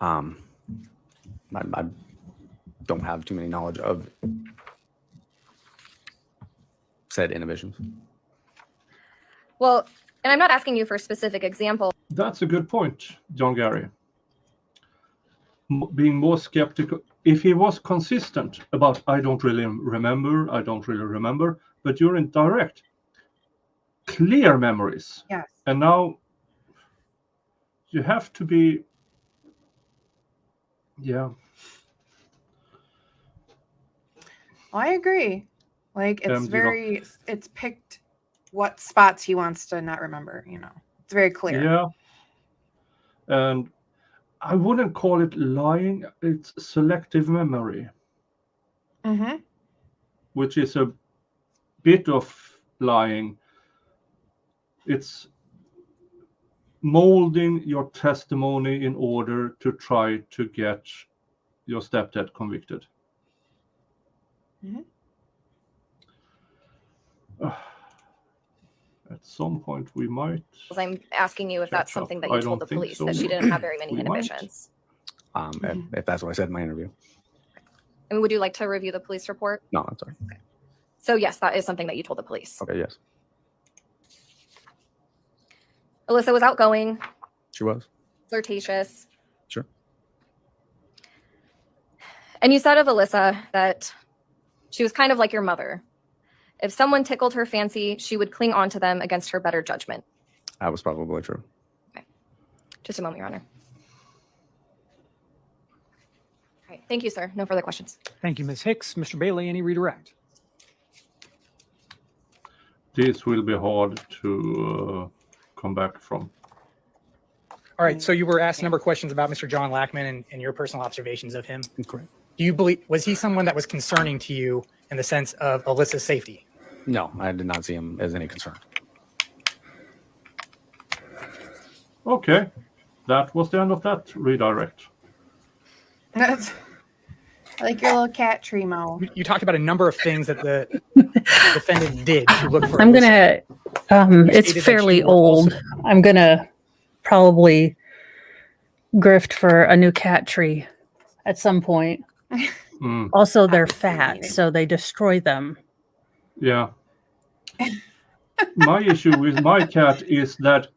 I don't have too many knowledge of said inhibitions. Well, and I'm not asking you for a specific example. That's a good point, John Gary. Being more skeptical. If he was consistent about, I don't really remember, but you're in direct, clear memories. Yes. And now you have to be, yeah. I agree. Like it's you know- it's picked what spots he wants to not remember. It's very clear. Yeah. And I wouldn't call it lying. It's selective memory, Mm-hmm. which is a bit of lying. It's molding your testimony in order to try to get your stepdad convicted. Mhm. At some point, we might. I'm asking you if that's Catch up. something that I you told the don't think police, so. that she didn't have very many We might. inhibitions. If that's what I said in my interview. I mean, would you like to review the police report? No, I'm sorry. So yes, that is something that you told the police. Okay, yes, Alyssa was outgoing, she was. flirtatious. Sure. And you said of Alyssa that she was kind of like your mother. If someone tickled her fancy, she would cling on to them against her better judgment. That was probably true. Just a moment, Your Honor. All right. Thank you, sir. No further questions. Thank you, Ms. Hicks. Mr. Bailey, any redirect? this will be hard to come back from. All right. So you were asked a number of questions about Mr. John Lackman and your personal observations of him. Correct. Do you believe, was he someone that was concerning to you in the sense of Alyssa's safety? No, I did not see him as any concern. Okay, that was the end of that redirect. That's I like your little cat tree mo. You talked about a number of things that the defendant did to look for. I'm Alyssa. gonna. You It's stated that fairly you were old. also- I'm gonna probably grift for a new cat tree at some point. Mm, Also, they're Happy tree fat, meeting. so they destroy them. yeah. My issue with my cat is that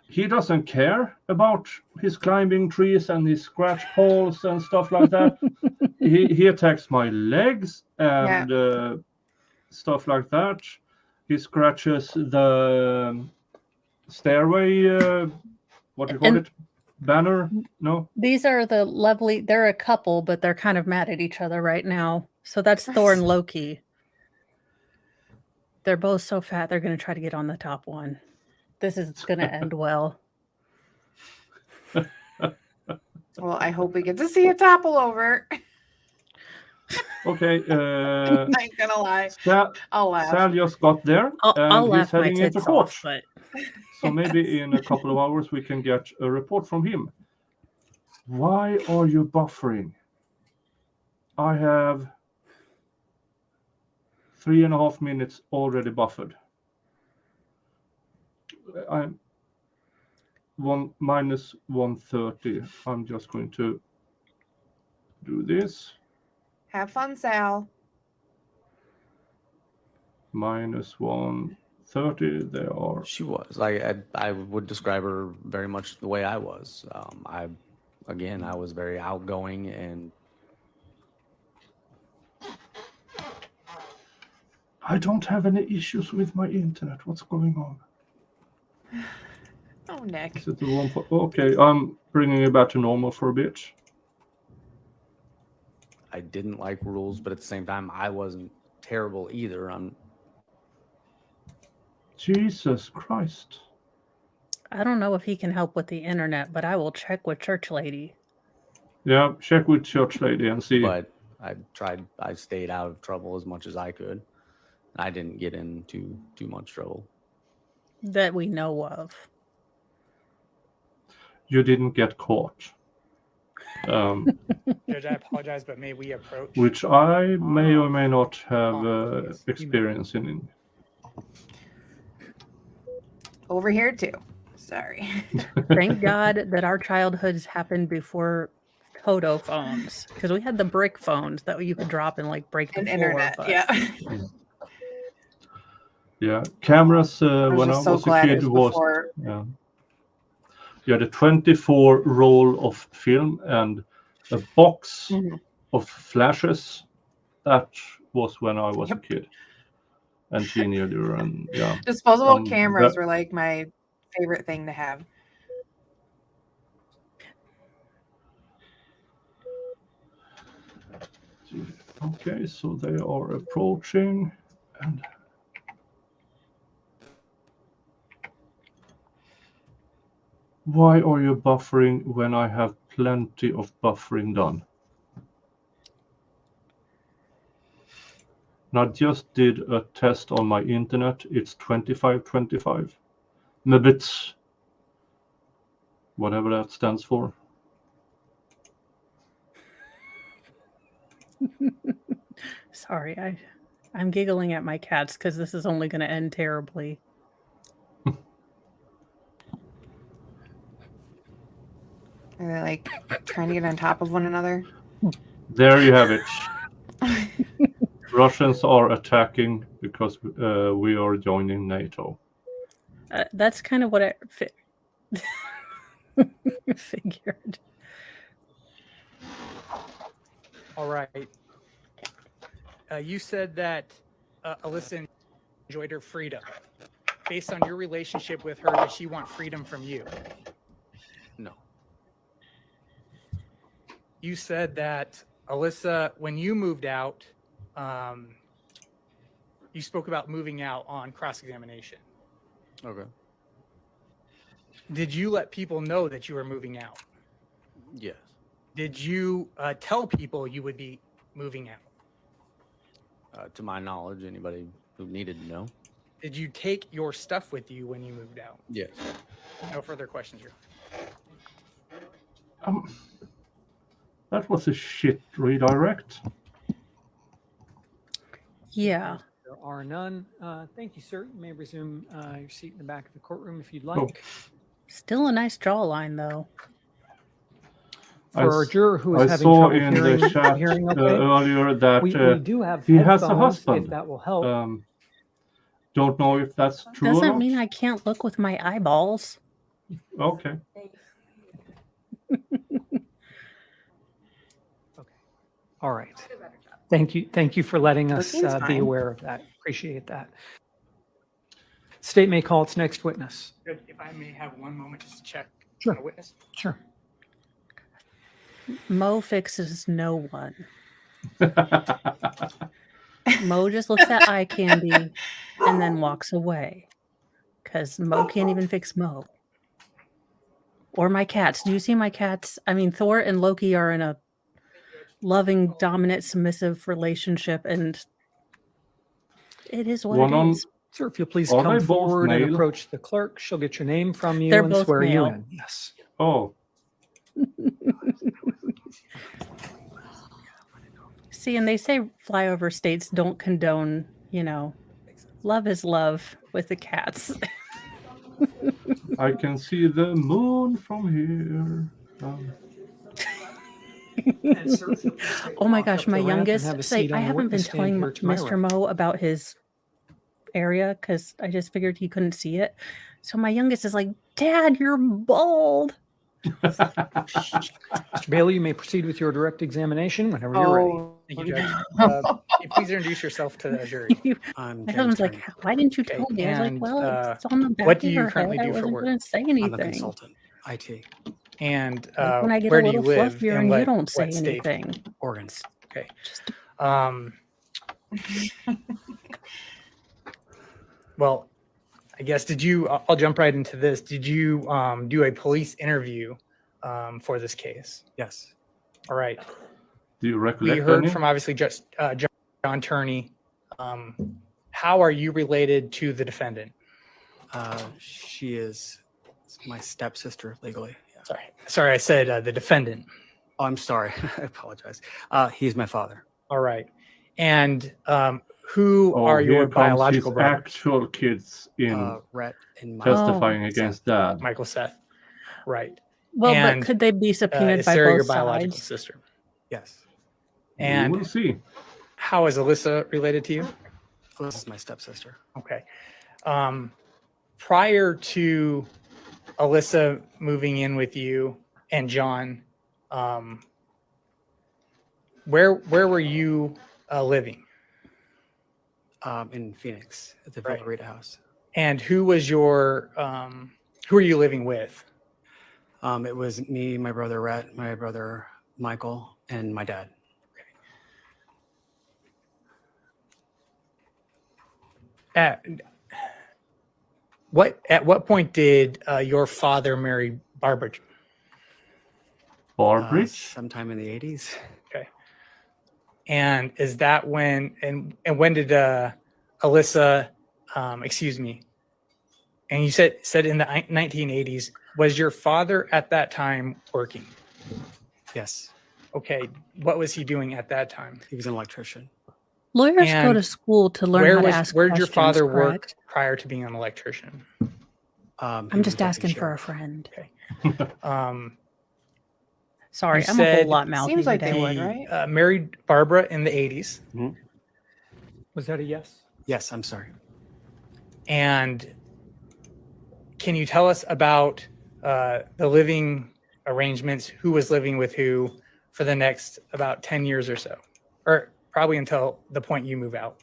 he doesn't care about his climbing trees and his scratch holes and stuff like that. he attacks my legs and stuff like that. He scratches the stairway, what do you call And- it? Banner? No? These are the lovely. They're a couple, but they're kind of mad at each other right now. So that's Thor and Loki. They're both so fat. They're going to try to get on the top one. This is going to end well. Well, I hope we get to see you topple over. Okay. I'm not gonna lie. Sal I'll laugh. just got there I'll and he's laugh my heading into tits court. off, but So maybe in a couple of hours we can get a report from him. Why are you buffering? I have 3.5 minutes already buffered. I'm minus 130. I'm just going to do this. Have fun, Sal. Minus 130. There are. She was. I would describe her very much the way I was. I was very outgoing and I don't have any issues with my internet. What's going on? Oh, Nick. Is it the wrong? Okay, I'm bringing it back to normal for a bit. I didn't like rules, but at the same time, I wasn't terrible either. Jesus Christ. I don't know if he can help with the internet, but I will check with Church Lady. Yeah, check with Church Lady and see. But I stayed out of trouble as much as I could. I didn't get into too much trouble. That we know of. You didn't get caught. Judge, I apologize, but may we approach? Which I may or may not have experience in. Over here, too. Sorry. Thank God that our childhoods happened before Toto phones, because we had the brick phones that you could drop and like break the And floor. internet, but yeah. Yeah, cameras I when I just so was a glad kid it's was before. yeah. You had a 24 roll of film and a box Mhm. of flashes. That was when I was a kid and teenager, and yeah. Disposable cameras that- were like my favorite thing to have. Okay, so they are approaching, and why are you buffering when I have plenty of buffering done? And I just did a test on my internet. It's 2525 megabits, whatever that stands for. sorry, I'm giggling at my cats because this is only going to end terribly. Are they like trying to get on top of one another? There you have it. Russians are attacking because we are joining NATO. That's kind of what I figured. All right. You said that Alissa enjoyed her freedom. Based on your relationship with her, does she want freedom from you? No. You said that Alissa, when you moved out, you spoke about moving out on cross-examination. Okay. Did you let people know that you were moving out? Yes. Did you tell people you would be moving out? To my knowledge, anybody who needed to know. Did you take your stuff with you when you moved out? Yes. No further questions, Drew. That was a shit redirect. Yeah. There are none. Thank you, sir. You may resume your seat in the back of the courtroom if you'd like. Oh. Still a nice jawline, though. For a juror who is I having saw trouble in hearing, the chat hearing okay, earlier that we do have he has a headphones, husband. if that will help. Don't know if that's true or Doesn't not. mean I can't look with my eyeballs. Okay. All right. Thank you. Thank you for letting us seems be fine. aware of that. Appreciate that. State may call its next witness. Good. If I may have one moment just to check Sure. on a witness. Sure. Mo fixes no one. Mo just looks at eye candy and then walks away. Because Mo can't even fix Mo. Or my cats. Do you see my cats? I mean, Thor and Loki are in a loving, dominant, submissive relationship, and it is what One it on- is. Sir, if you'll please Are come they both forward and male? approach the clerk. She'll get your name from you They're and both swear you male. in. Yes. Oh, See, and they say flyover states don't condone, love is love with the cats. I can see the moon from here. Oh my gosh, my Have a youngest. seat Say, on I the haven't been witness stand telling here to my Mr. right. Mo about his area because I just figured he couldn't see it. So my youngest is like, Dad, you're bald. Mr. Bailey, you may proceed with your direct examination whenever you're ready. Thank you, Judge. Can you please introduce yourself to the jury. I'm My James husband's like, Turney. why didn't you Okay, tell me? I was like, and, well, it's on the back what of do you her currently head. do I for wasn't work? going to say I'm a anything. consultant, IT, And Like when I get where a do you little live? fluffier in and what, you don't say what state? anything. Oregon. Okay. Just Well, I guess I'll jump right into this. Did you do a police interview for this case? Yes. All right. Do you We recollect heard any? from obviously just John Turney. How are you related to the defendant? She is my stepsister legally. Yeah. Sorry, I said the defendant. Oh, I'm sorry. I apologize. He's my father. All right. And who Oh, are here your comes biological his brothers? actual kids in Rhett and testifying Oh. against Dad. Michael, Seth. Right. well, And, but could they be subpoenaed is by Sarah both your biological sides? sister? Yes. We And will see. how is Alissa related to you? This is my stepsister. Okay. Prior to Alissa moving in with you and John, where were you living? In Phoenix at the Right. Villarita house. And who was your who are you living with? It was me, my brother Rhett, my brother Michael, and my dad. At what point did your father marry Barbara? Barbridge? Sometime in the 80s. And is that when and when did Alissa excuse me? And you said in the 1980s, was your father at that time working? Yes. Okay, what was he doing at that time? He was an electrician. Lawyers go And to school to learn how to ask where did your questions, father work correct? prior to being an electrician? I'm just asking for a friend. Okay. Sorry, You I'm a whole said- lot mouthy Seems like today. they would, He, right? married Barbara in the 80s. Was that a yes? Yes, I'm sorry. And can you tell us about the living arrangements? Who was living with who for the next about 10 years or so? Or probably until the point you move out.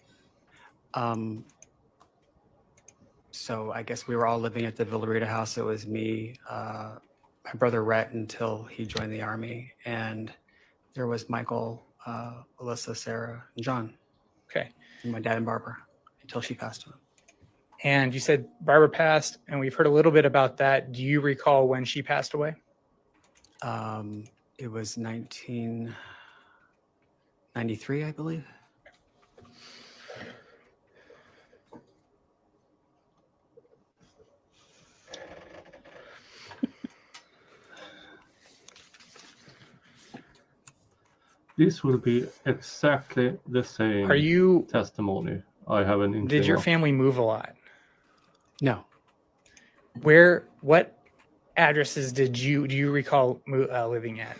So I guess we were all living at the Villarita house. It was me, my brother Rhett until he joined the army, and there was Michael, Alissa, Sarah, and John, Okay. and my dad and Barbara. until she passed away. And you said Barbara passed, and we've heard a little bit about that. Do you recall when she passed away? It was 1993, I believe. This will be exactly the same Are you? testimony. I have an inkling Did your of. family move a lot? No. What addresses do you recall living at?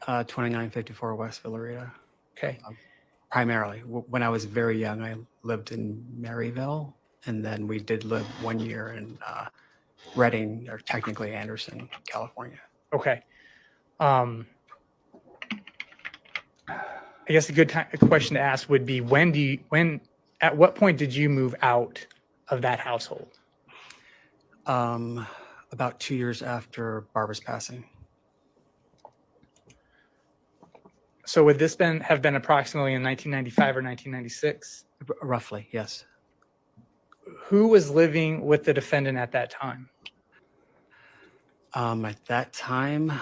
2954 West Villarita. Okay. Primarily, when I was very young, I lived in Maryville, and then we did live 1 year in Redding, or technically Anderson, California. Okay. I guess a good question to ask would be at what point did you move out of that household? About 2 years after Barbara's passing. So would this have been approximately in 1995 or 1996? Roughly, yes. Who was living with the defendant at that time? At that time,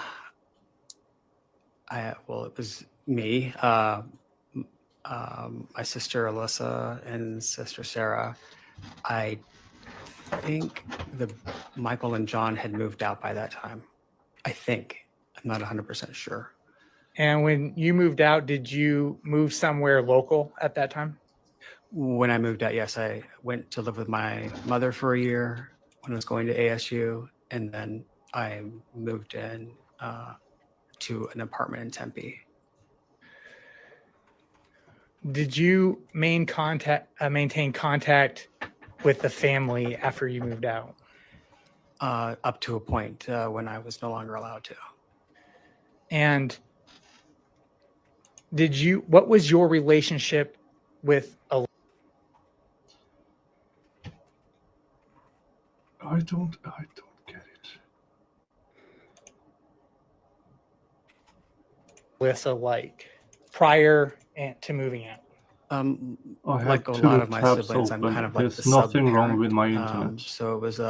it was me, my sister Alissa, and sister Sarah. I think Michael and John had moved out by that time. I think. I'm not 100% sure. And when you moved out, did you move somewhere local at that time? When I moved out, yes, I went to live with my mother for a year when I was going to ASU, and then I moved in to an apartment in Tempe. Did you maintain contact with the family after you moved out? Up to a point when I was no longer allowed to. And what was your relationship with I don't get it. Alissa like prior to moving out? I Like have a two lot of my tabs siblings, I'm open. kind of like There's the nothing wrong sub-parent. with my internet. So it was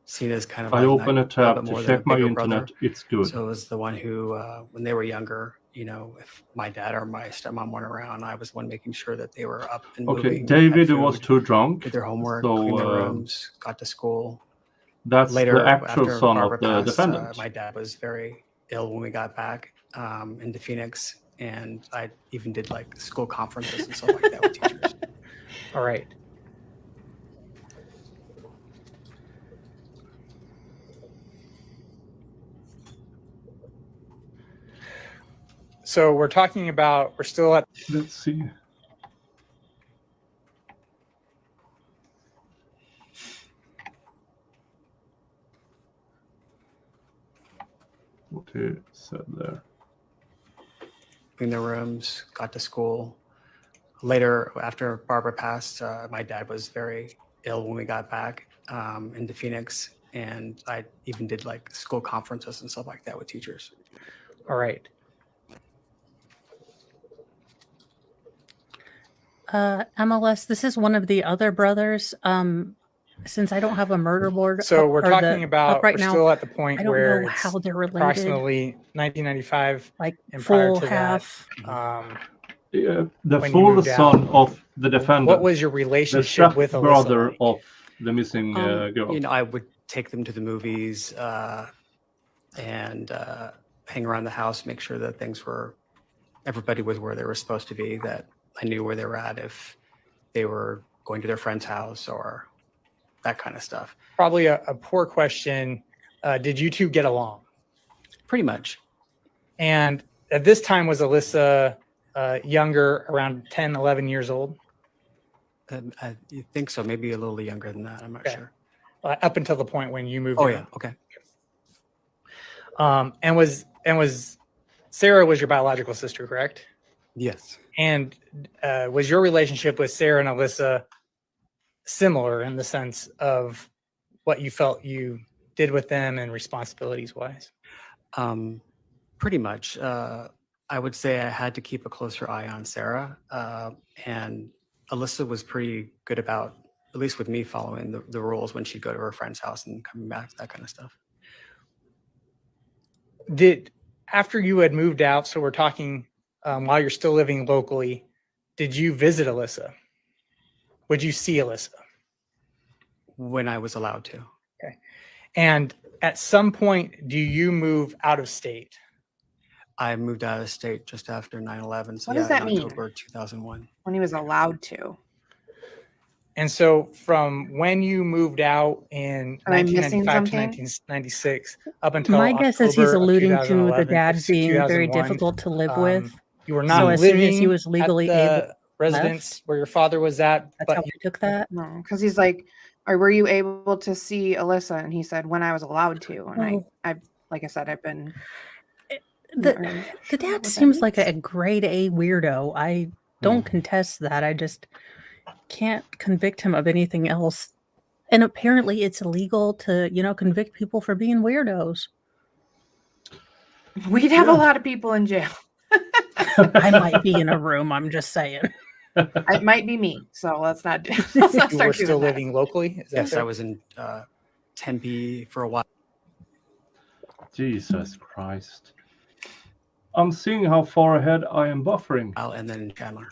seen as kind of I like open a little tab bit to more than a check my bigger internet. brother. It's good. So it was the one who, when they were younger, if my dad or my stepmom weren't around, I was the one making sure that they were up and Okay, moving. David had was food, too drunk, did their homework, so cleaned their rooms, got to school. that's Later, the actual after son Barbara of the passed, defendant. my dad was very ill when we got back into Phoenix, and I even did like school conferences and stuff like that with teachers. All right. So we're still at. Let's see. What he said there. Cleaned their rooms, got to school. Later, after Barbara passed, my dad was very ill when we got back into Phoenix, and I even did like school conferences and stuff like that with teachers. All right. MLS, this is one of the other brothers. Since I don't have a murder board, So we're or talking the- about up right we're now, still at the point I don't where know it's how they're related. approximately 1995 Like and prior full, to half. that. The When you full moved son out, of the defendant. What was your the relationship with Alissa? brother like? of the missing girl. I would take them to the movies and hang around the house, make sure that everybody was where they were supposed to be, that I knew where they were at if they were going to their friend's house or that kind of stuff. Probably a poor question. Did you two get along? Pretty much. And at this time, was Alissa younger, around 10, 11 years old? I think so. Maybe a little younger than that. I'm not sure. Up until the point when you moved Oh, in. yeah. Okay. And was Sarah was your biological sister, correct? Yes. And was your relationship with Sarah and Alissa similar in the sense of what you felt you did with them and responsibilities wise? Pretty much. I would say I had to keep a closer eye on Sarah, and Alissa was pretty good about, at least with me, following the rules when she'd go to her friend's house and coming back, that kind of stuff. After you had moved out, so we're talking while you're still living locally, did you visit Alissa? Would you see Alissa? When I was allowed to. Okay. And at some point, do you move out of state? I moved out of state just after 9/11. So What does that in mean? October 2001. When he was allowed to. And so from when you moved out in Am I missing 1995 to something? 1996, up until My guess is he's October of alluding to the 2011, dad being very 2001, difficult to live with. You were So not as soon living as he was legally at the able, residence where your father was at, that's but how we took that. No, because he's like, or were you able to see Alissa? And he said, when I was allowed to. And Well- I've like I said, I've been. The Sure dad what that seems like means. a grade A weirdo. I don't contest that. I just can't convict him of anything else. And apparently it's illegal to, convict people for being weirdos. We'd have a lot of people in jail. I might be in a room, I'm just saying. It might be me. So let's not do. Let's not you start were still doing that. living locally? Is that Yes, I fair? was in Tempe for a while. Jesus Christ. I'm seeing how far ahead I am buffering. And then in Chandler.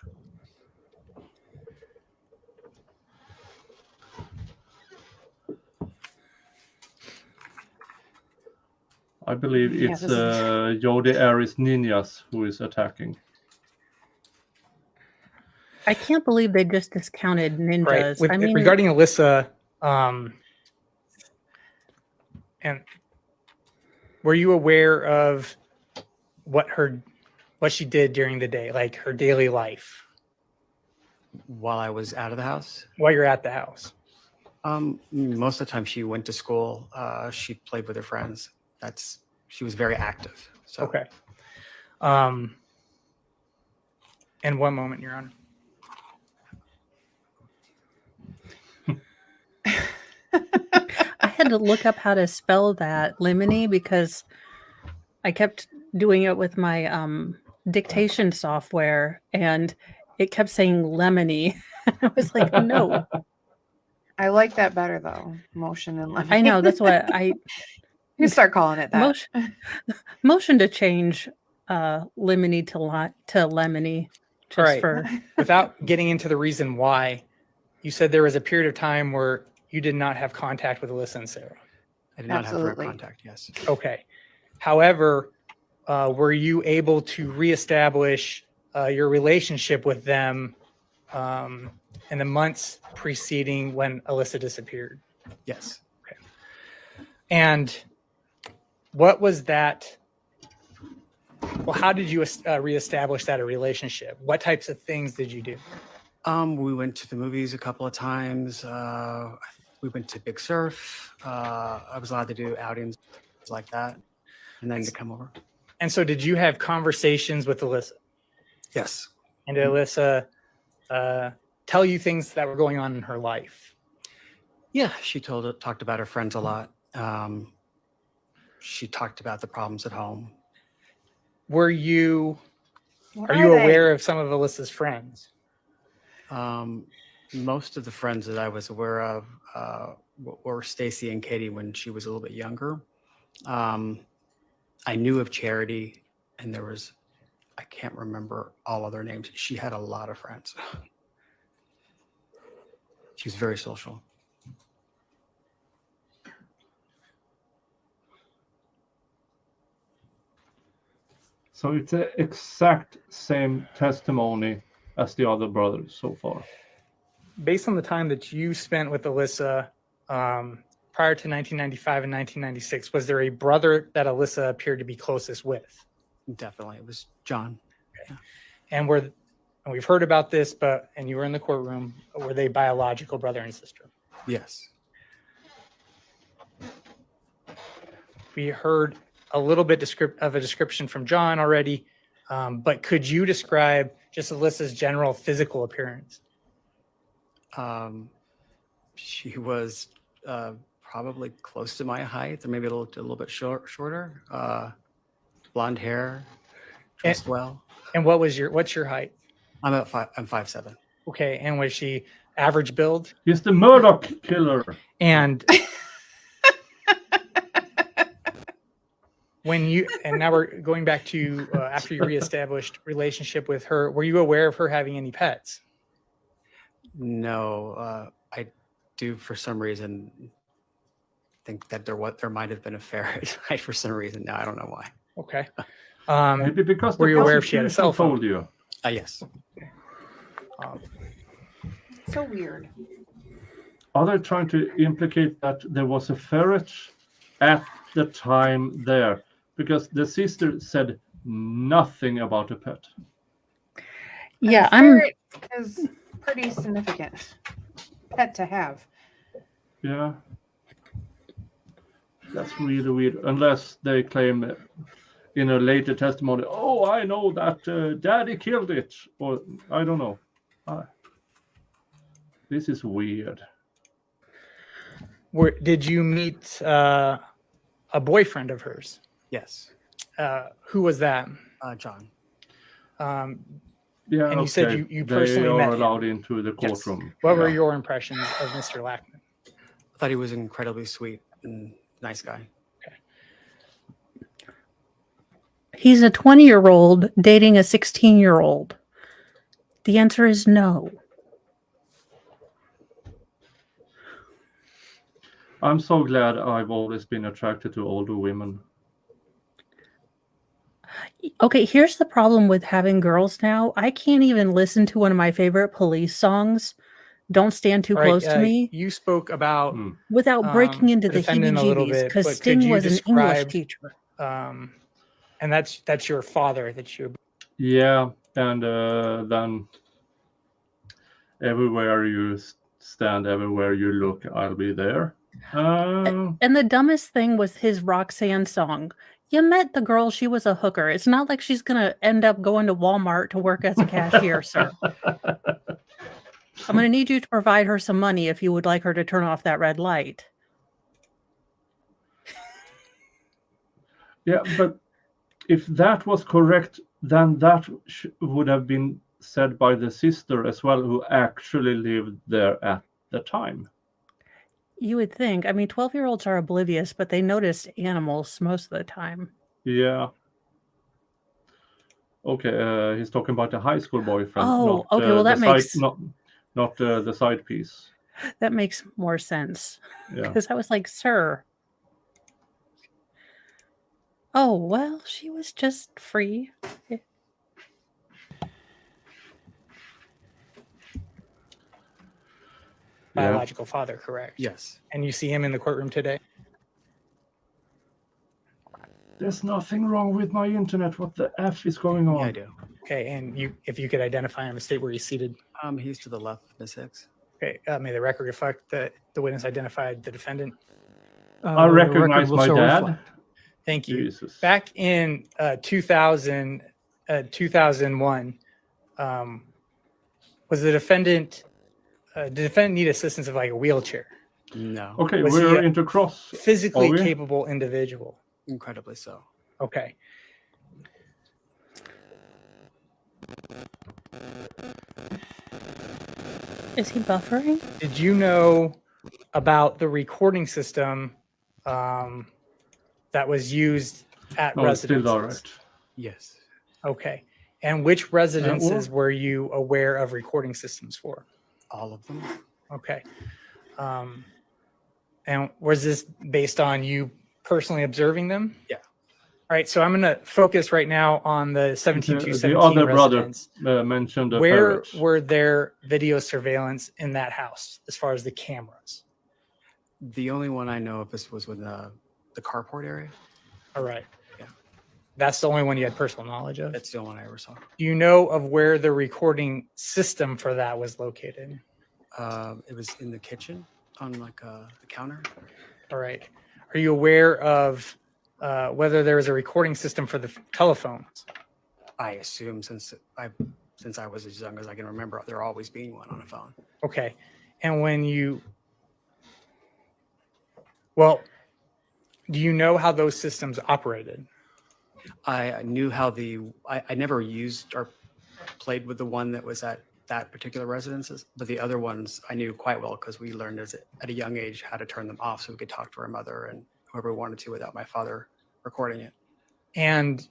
I believe Yeah, it's this is- Jodi Aries Ninjas who is attacking. I can't believe they just discounted ninjas. Right. With, I mean, regarding Alissa, and were you aware of what she did during the day, like her daily life While I was out of the house, while you're at the house? most of the time she went to school. She played with her friends. She was very active. So Okay. And one moment, Your Honor. I had to look up how to spell that lemony because I kept doing it with my dictation software and it kept saying lemony. I was like, no. I like that better though. Motion and lemon. I know, that's what I You start calling it that. motion to change lemony to lemony just Right. for Without getting into the reason why, you said there was a period of time where you did not have contact with Alissa and Sarah. I did not have Absolutely. direct contact. Yes. Okay. However, were you able to reestablish your relationship with them in the months preceding when Alissa disappeared? Yes. And what was that? Well, how did you reestablish that relationship? What types of things did you do? We went to the movies a couple of times. We went to Big Surf. I was allowed to do outings like that, and then to come over. And so did you have conversations with Alissa? Yes. And did Alissa tell you things that were going on in her life? Yeah, she talked about her friends a lot. She talked about the problems at home. Are you What aware of some of Alyssa's friends? Most of the friends that I was aware of were Stacy and Katie when she was a little bit younger. I knew of Charity, and I can't remember all of their names. She had a lot of friends. She was very social. So it's the exact same testimony as the other brothers so far. Based on the time that you spent with Alissa prior to 1995 and 1996, was there a brother that Alissa appeared to be closest with? Definitely. It was John. And we've heard about this, and you were in the courtroom, were they biological brother and sister? Yes. We heard a little bit of a description from John already, but could you describe just Alyssa's general physical appearance? She was probably close to my height, or maybe a little bit shorter. Blonde hair, dressed well. And what's your height? I'm 5'7". Okay, and was she average build? He's the Murdoch killer. And now we're going back to after you reestablished relationship with her, were you aware of her having any pets? No, I do for some reason think that there might have been a ferret for some reason. No, I don't know why. Okay. Maybe because were the you aware if she had a prosecution cell phone? told you. Yes. So weird. Are they trying to implicate that there was a ferret at the time there? Because the sister said nothing about a pet. Yeah, And ferret is pretty significant pet to have. Yeah. That's really weird. Unless they claim in a later testimony, oh, I know that daddy killed it. Or I don't know. This is weird. Did you meet a boyfriend of hers? Yes. Who was that? John. Yeah, and you said you personally they met are him. allowed into the courtroom. Yes. What were your impressions of Mr. Lackman? I thought he was incredibly sweet and nice guy. He's a 20-year-old dating a 16-year-old. The answer is no. I'm so glad I've always been attracted to older women. Okay, here's the problem with having girls now. I can't even listen to one of my favorite Police songs, Don't Stand Too All right, Close to Me, You spoke about without breaking into the defendant a little heebie-jeebies, bit, because but Sting could you was an English describe, teacher. And that's your father that you. Yeah, and then everywhere you stand, everywhere you look, I'll be there. And the dumbest thing was his Roxanne song. You met the girl, she was a hooker. It's not like she's going to end up going to Walmart to work as a cashier, sir. I'm going to need you to provide her some money if you would like her to turn off that red light. Yeah, but if that was correct, then that would have been said by the sister as well, who actually lived there at the time. You would think. I mean, 12-year-olds are oblivious, but they notice animals most of the time. Yeah. Okay, he's talking about the high school boyfriend. Oh, not, okay. Well, that makes not the side piece. that makes more sense. Yeah. Because I was like, sir. Oh, well, she was just free. Biological father, correct? Yes. And you see him in the courtroom today? There's nothing wrong with my internet. What the F is going on? Yeah, I do. Okay, and if you could identify him and state where he's seated. He's to the left, Ms. Hicks. Okay, may the record reflect that the witness identified the defendant. I recognize my dad. Thank you. Jesus. Back in 2001, was the defendant? Did the defendant need assistance of like a wheelchair? No. Okay, Was we're he into cross. physically are we? capable individual. Incredibly so. Okay. Is he buffering? Did you know about the recording system that was used at No, it's still residences? direct. Yes. Okay. And which residences were you aware of recording systems for? All of them. Okay. And was this based on you personally observing them? Yeah. All right. So I'm going to focus right now on the The 17217 other brother residence. mentioned the Where ferret. were there video surveillance in that house as far as the cameras? The only one I know of this was with the carport area. All right. Yeah. That's the only one you had personal knowledge of? That's the only one I ever saw. Do you know of where the recording system for that was located? It was in the kitchen on like the counter. All right. Are you aware of whether there was a recording system for the telephones? I assume since I was as young as I can remember, there always being one on a phone. Okay. And when you, well, do you know how those systems operated? I knew how I never used or played with the one that was at that particular residences, but the other ones I knew quite well because we learned at a young age how to turn them off so we could talk to our mother and whoever we wanted to without my father recording it. And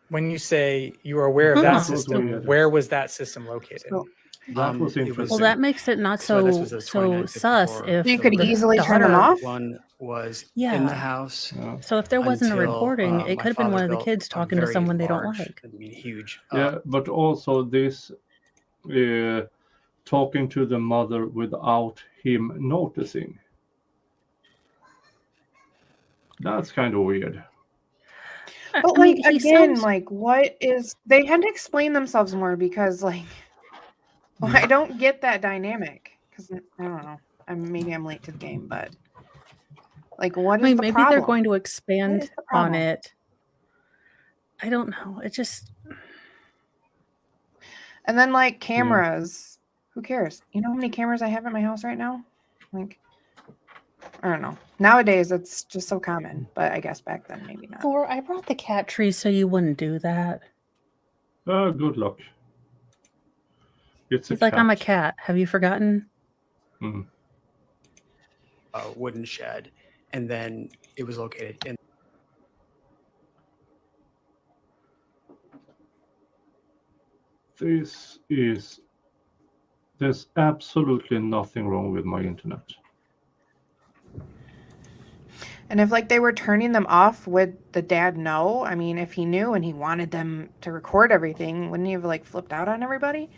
when you say you were aware of that That was system, weird. where was that system located? So That was It interesting. Well, that makes it not So this so was a so 2954. sus if You could the easily turn them daughter- off. One was in Yeah. the house. Yeah. So if there wasn't a until, recording, it my could have been father one of the built kids a talking to very someone they don't large, like. I mean, huge. Yeah, but also this talking to the mother without him noticing. That's kind of weird. But I mean, like he again, sounds like what is they had to explain themselves more because like I don't get that dynamic because I don't know. Maybe I'm late to the game, but like what I is mean, the maybe problem? they're going to What expand is the on problem? it. I don't know. It just And then like cameras, who cares? You know how many cameras I have at my house right now? Like I don't know. Nowadays it's just so common, but I guess back then maybe not. Thor, I brought the cat tree so you wouldn't do that. Good luck. It's He's a like, cat. I'm a cat. Have you forgotten? Mm. Wooden shed, and then it was located in. There's absolutely nothing wrong with my internet. And if like they were turning them off, would the dad know? I mean, if he knew and he wanted them to record everything, wouldn't he have like flipped out on everybody?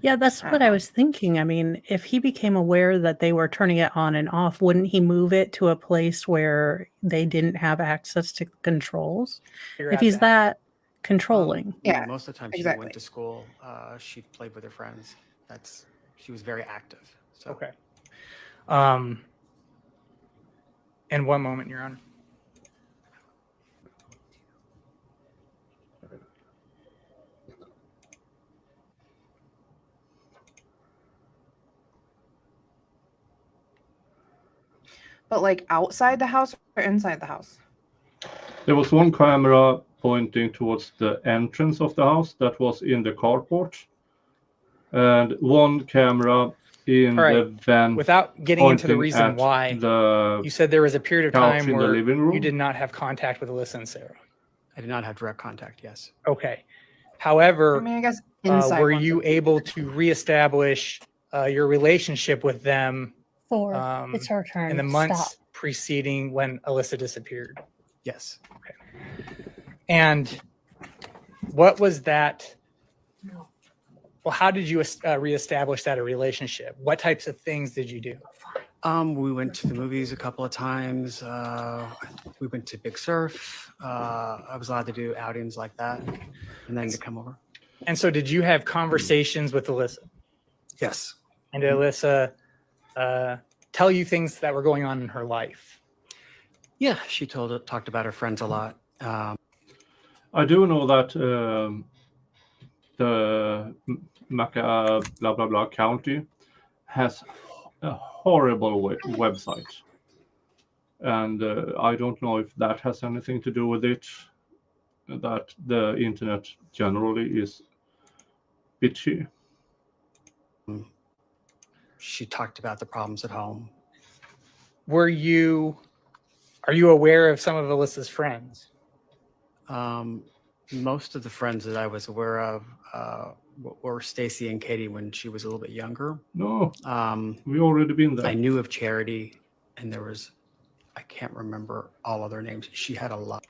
Yeah, that's what I was thinking. I mean, if he became aware that they were turning it on and off, wouldn't he move it to a place where they didn't have access to controls? Figure If out he's that. that controlling. Yeah, Most of the time exactly. she went to school. She played with her friends. She was very active. So. Okay. And one moment, Your Honor. But like outside the house or inside the house? There was one camera pointing towards the entrance of the house that was in the carport, and one camera in All right. the van. Without getting into the pointing reason at why, you said there was a period of couch time in the where living room. you did not have contact with Alissa and Sarah. I did not have direct contact. Yes. Okay. However, I mean, I guess inside. were ones you would be- able to reestablish your relationship with them Thor, it's her turn. in the months Stop. preceding when Alissa disappeared? Yes. Okay. And what was that? Well, how did you reestablish that a relationship? What types of things did you do? We went to the movies a couple of times. We went to Big Surf. I was allowed to do outings like that, and then to come over. And so, did you have conversations with Alissa? Yes. And did Alissa tell you things that were going on in her life? Yeah, she talked about her friends a lot. I do know that the Maca blah blah blah county has a horrible website, and I don't know if that has anything to do with it. That the internet generally is bitchy. She talked about the problems at home. Are you aware of some of Alyssa's friends? Most of the friends that I was aware of were Stacy and Katie when she was a little bit younger. No, we already been there. I knew of Charity, and there was, I can't remember all of their names. She had a lot.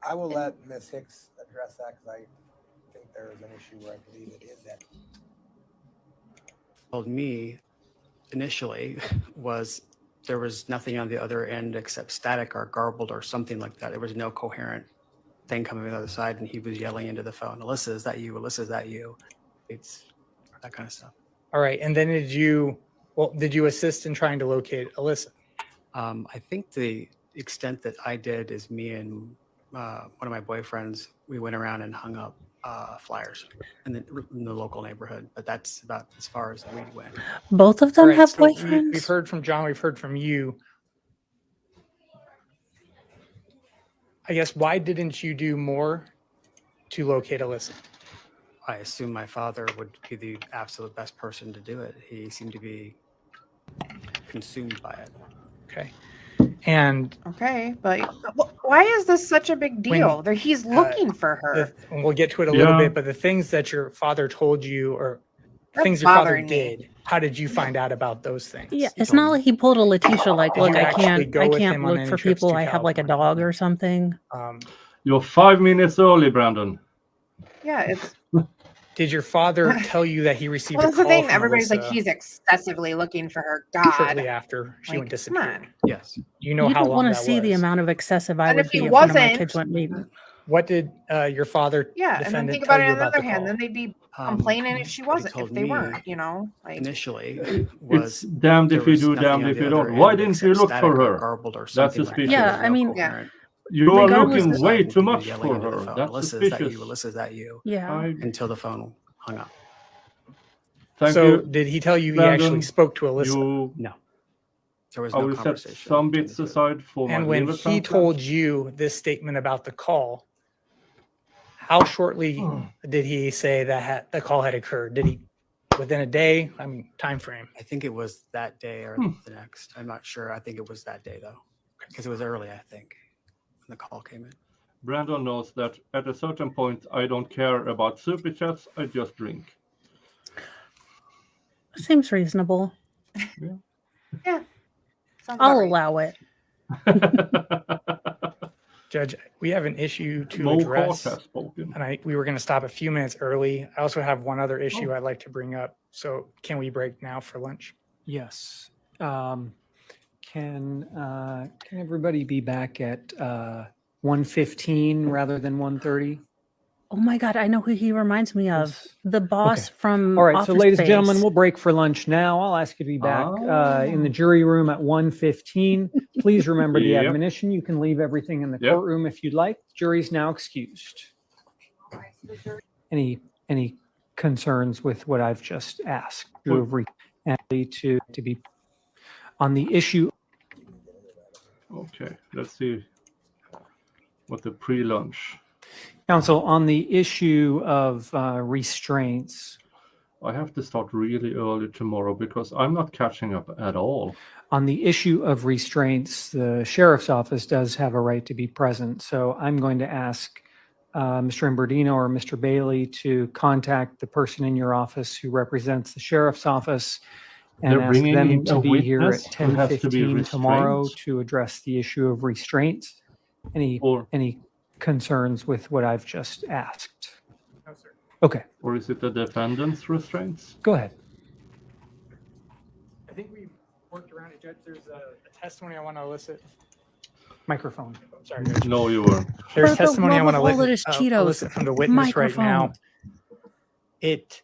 I will let Ms. Hicks address that because I think there is an issue where I believe it is that. Told me initially was there was nothing on the other end except static or garbled or something like that. There was no coherent thing coming on the other side, and he was yelling into the phone, "Alissa, is that you? Alissa, is that you?" It's that kind of stuff. All right. And then did you assist in trying to locate Alissa? I think the extent that I did is me and one of my boyfriends, we went around and hung up flyers in the local neighborhood, but that's about as far as we went. Both of them All right, have so boyfriends? We've heard from John. We've heard from you. I guess, why didn't you do more to locate Alissa? I assume my father would be the absolute best person to do it. He seemed to be consumed by it. Okay. And Okay, but why is this such a big deal? He's looking for her. and we'll get to it a little Yeah. bit, but the things that your father told you or That's things your father bothering me. did, how did you find out about those things? Yeah, it's not like he pulled a Letitia like, Did look, you I actually can't go with him on look any for trips people. to I have like a California? dog or something. You're 5 minutes early, Brandon. Yeah, it's Did your father tell you that he received well, a that's the call thing. from Everybody's like, Alissa he's excessively looking for her. God, shortly after she Like, went come disappeared? on. Yes. You know You how don't long want to that see the was. amount of excessive I And would if he be in front of my wasn't- kids went meeting. What did your father Yeah, and then defendant think tell about it you on the about other the hand. call? Then they'd be complaining if she wasn't, told if they me weren't. You know, like Initially, It's was damned there if you was do, nothing damned on if the you other don't. Why end didn't you except look static for or her? garbled or That's something like that. suspicious. There Yeah, was I no mean- coherent You are Regardless looking of- way and too people much yelling for into the her. phone, That's Alyssa, is that you? suspicious. Alyssa, is that you? Yeah. Until the phone hung up. Thank So you. did he tell you he Brandon, actually spoke to Alyssa? You, No. There was I no will set conversation. some between bits the two. aside for my And when liver he transplant. told you this statement about the call, how shortly did he say that the call had occurred? Did he within a day? I mean, time frame. I think it was that day or the next. I'm not sure. I think it was that day though, because it was early. I think when the call came in. Brandon knows that at a certain point, I don't care about super chats. I just drink. Seems reasonable. yeah, sounds I'll about right. allow it. Judge, we have an issue to Mo address, Hart has spoken. and we were going to stop a few minutes early. I also have one other Oh. issue I'd like to bring up. So can we break now for lunch? Yes. Can everybody be back at 1:15 rather than 1:30? Oh my God, I know who he reminds me of. Yes. The boss Okay. from All right, so Office ladies and gentlemen, Space. we'll break for lunch now. I'll ask you to be back in the jury room at 1:15. Please remember the Yep. admonition. You can leave everything in the Yep. courtroom if you'd like. Jury's now excused. Any concerns with what I've just asked? To be on the issue. Okay, let's see what the pre-lunch. Counsel, on the issue of restraints, I have to start really early tomorrow because I'm not catching up at all. on the issue of restraints, the sheriff's office does have a right to be present. So I'm going to ask Mr. Imberdino or Mr. Bailey to contact the person in your office who represents the sheriff's office and They're ask bringing them in to a be here at witness who has to be 10:15 tomorrow restrained? to address the issue of restraints. Any concerns with what I've just asked? No, sir. Okay, Or is it the defendant's restraints? go ahead. I think we worked around it, Judge. There's a testimony I want to elicit. Microphone. Sorry, Judge. No, you weren't. There's For the testimony I love want to of all that is Cheetos. elicit from the witness right now. It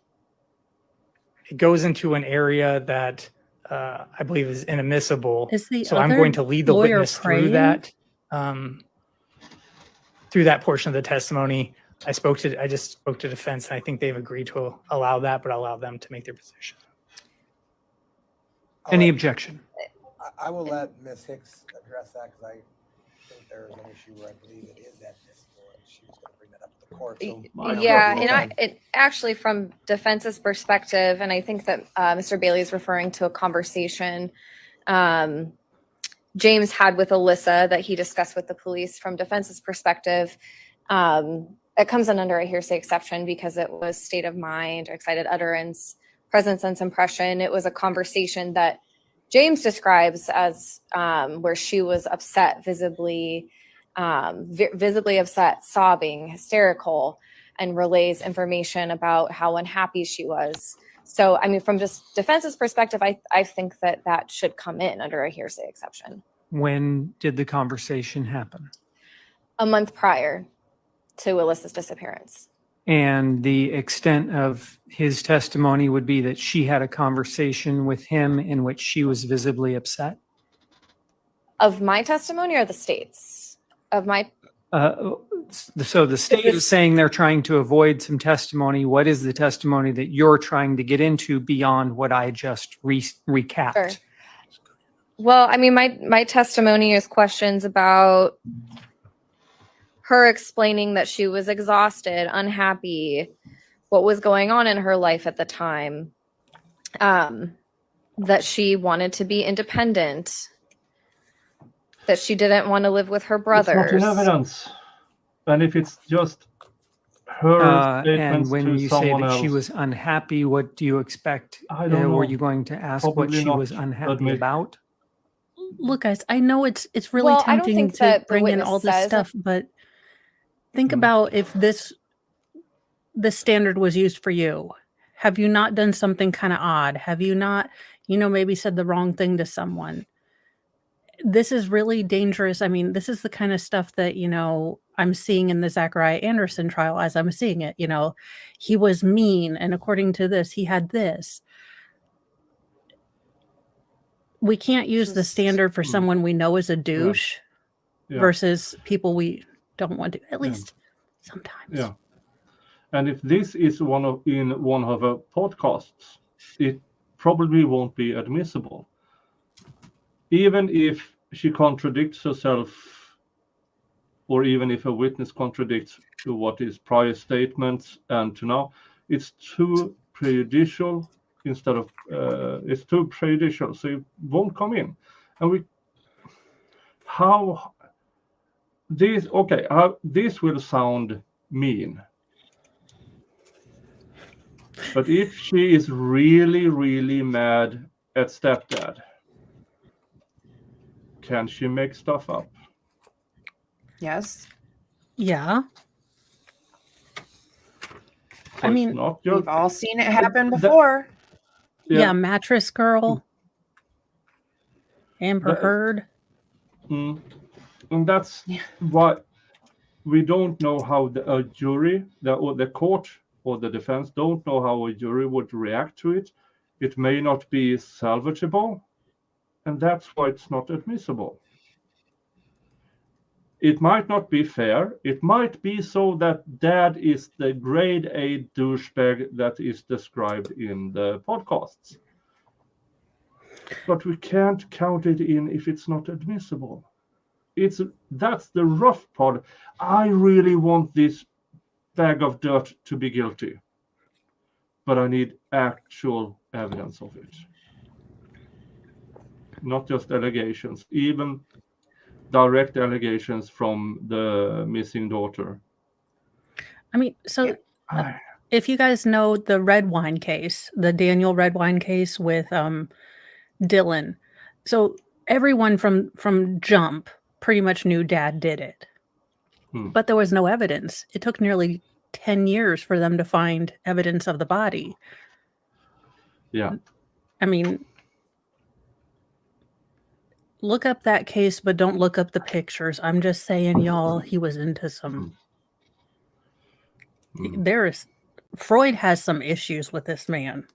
goes into an area that I believe is inadmissible. Is the So I'm other going to lead the lawyer witness through praying? that portion of the testimony. I just spoke to defense, and I think they've agreed to allow that, but I'll allow them to make their position. Any objection? I will let Ms. Hicks address that because I think there is an issue where I believe it is admissible and she was going to bring that up to the court. So Yeah, and it actually from defense's perspective, and I think that Mr. Bailey is referring to a conversation James had with Alissa that he discussed with the police. From defense's perspective, it comes in under a hearsay exception because it was state of mind, excited utterance, present sense impression. It was a conversation that James describes as where she was upset, visibly upset, sobbing, hysterical, and relays information about how unhappy she was. So, I mean, from just defense's perspective, I think that should come in under a hearsay exception. When did the conversation happen? A month prior to Alyssa's disappearance. And the extent of his testimony would be that she had a conversation with him in which she was visibly upset? Of my testimony or the state's? Of my... So the state is saying they're trying to avoid some testimony. What is the testimony that you're trying to get into beyond what I just recapped? Sure. Well, I mean, my testimony is questions about her explaining that she was exhausted, unhappy, what was going on in her life at the time, that she wanted to be independent, that she didn't want to live with her brothers. It's not in evidence. And if it's just her And statements when to you say someone that else, she was unhappy, what do you expect? I don't know. Were you going to ask what Probably she not was unhappy admit. about? Look, guys, I know it's really Well, I don't tempting think to that the bring in witness all this says- stuff, but think Mm. about if this standard was used for you. Have you not done something kind of odd? Have you not, maybe said the wrong thing to someone? This is really dangerous. I mean, this is the kind of stuff that, I'm seeing in the Zachariah Anderson trial as I'm seeing it. He was mean, and according to this, he had this. We can't use the standard for someone we know is a douche Yeah. versus people we don't want to, at least sometimes. Yeah. And if this is in one of her podcasts, it probably won't be admissible. Even if she contradicts herself, or even if a witness contradicts to what is prior statements and to now, it's too prejudicial it's too prejudicial, so it won't come in. And this will sound mean. But if she is really, really mad at stepdad, can she make stuff up? Yes. Yeah. So it's not just, We've all seen it happen before. Yeah, Mattress Girl. Amber Heard. And that's why we don't know how a jury, or the court or the defense don't know how a jury would react to it. It may not be salvageable, and that's why it's not admissible. It might not be fair. It might be so that dad is the grade A douchebag that is described in the podcasts. But we can't count it in if it's not admissible. That's the rough part. I really want this bag of dirt to be guilty, but I need actual evidence of it. Not just allegations, even direct allegations from the missing daughter. I mean, so if you guys know the red wine case, the Daniel red wine case with Dylan, so everyone from jump pretty much knew dad did it, but there was no evidence. It took nearly 10 years for them to find evidence of the body. Yeah. I mean, look up that case, but don't look up the pictures. I'm just saying, y'all, he was into some. Freud has some issues with this man.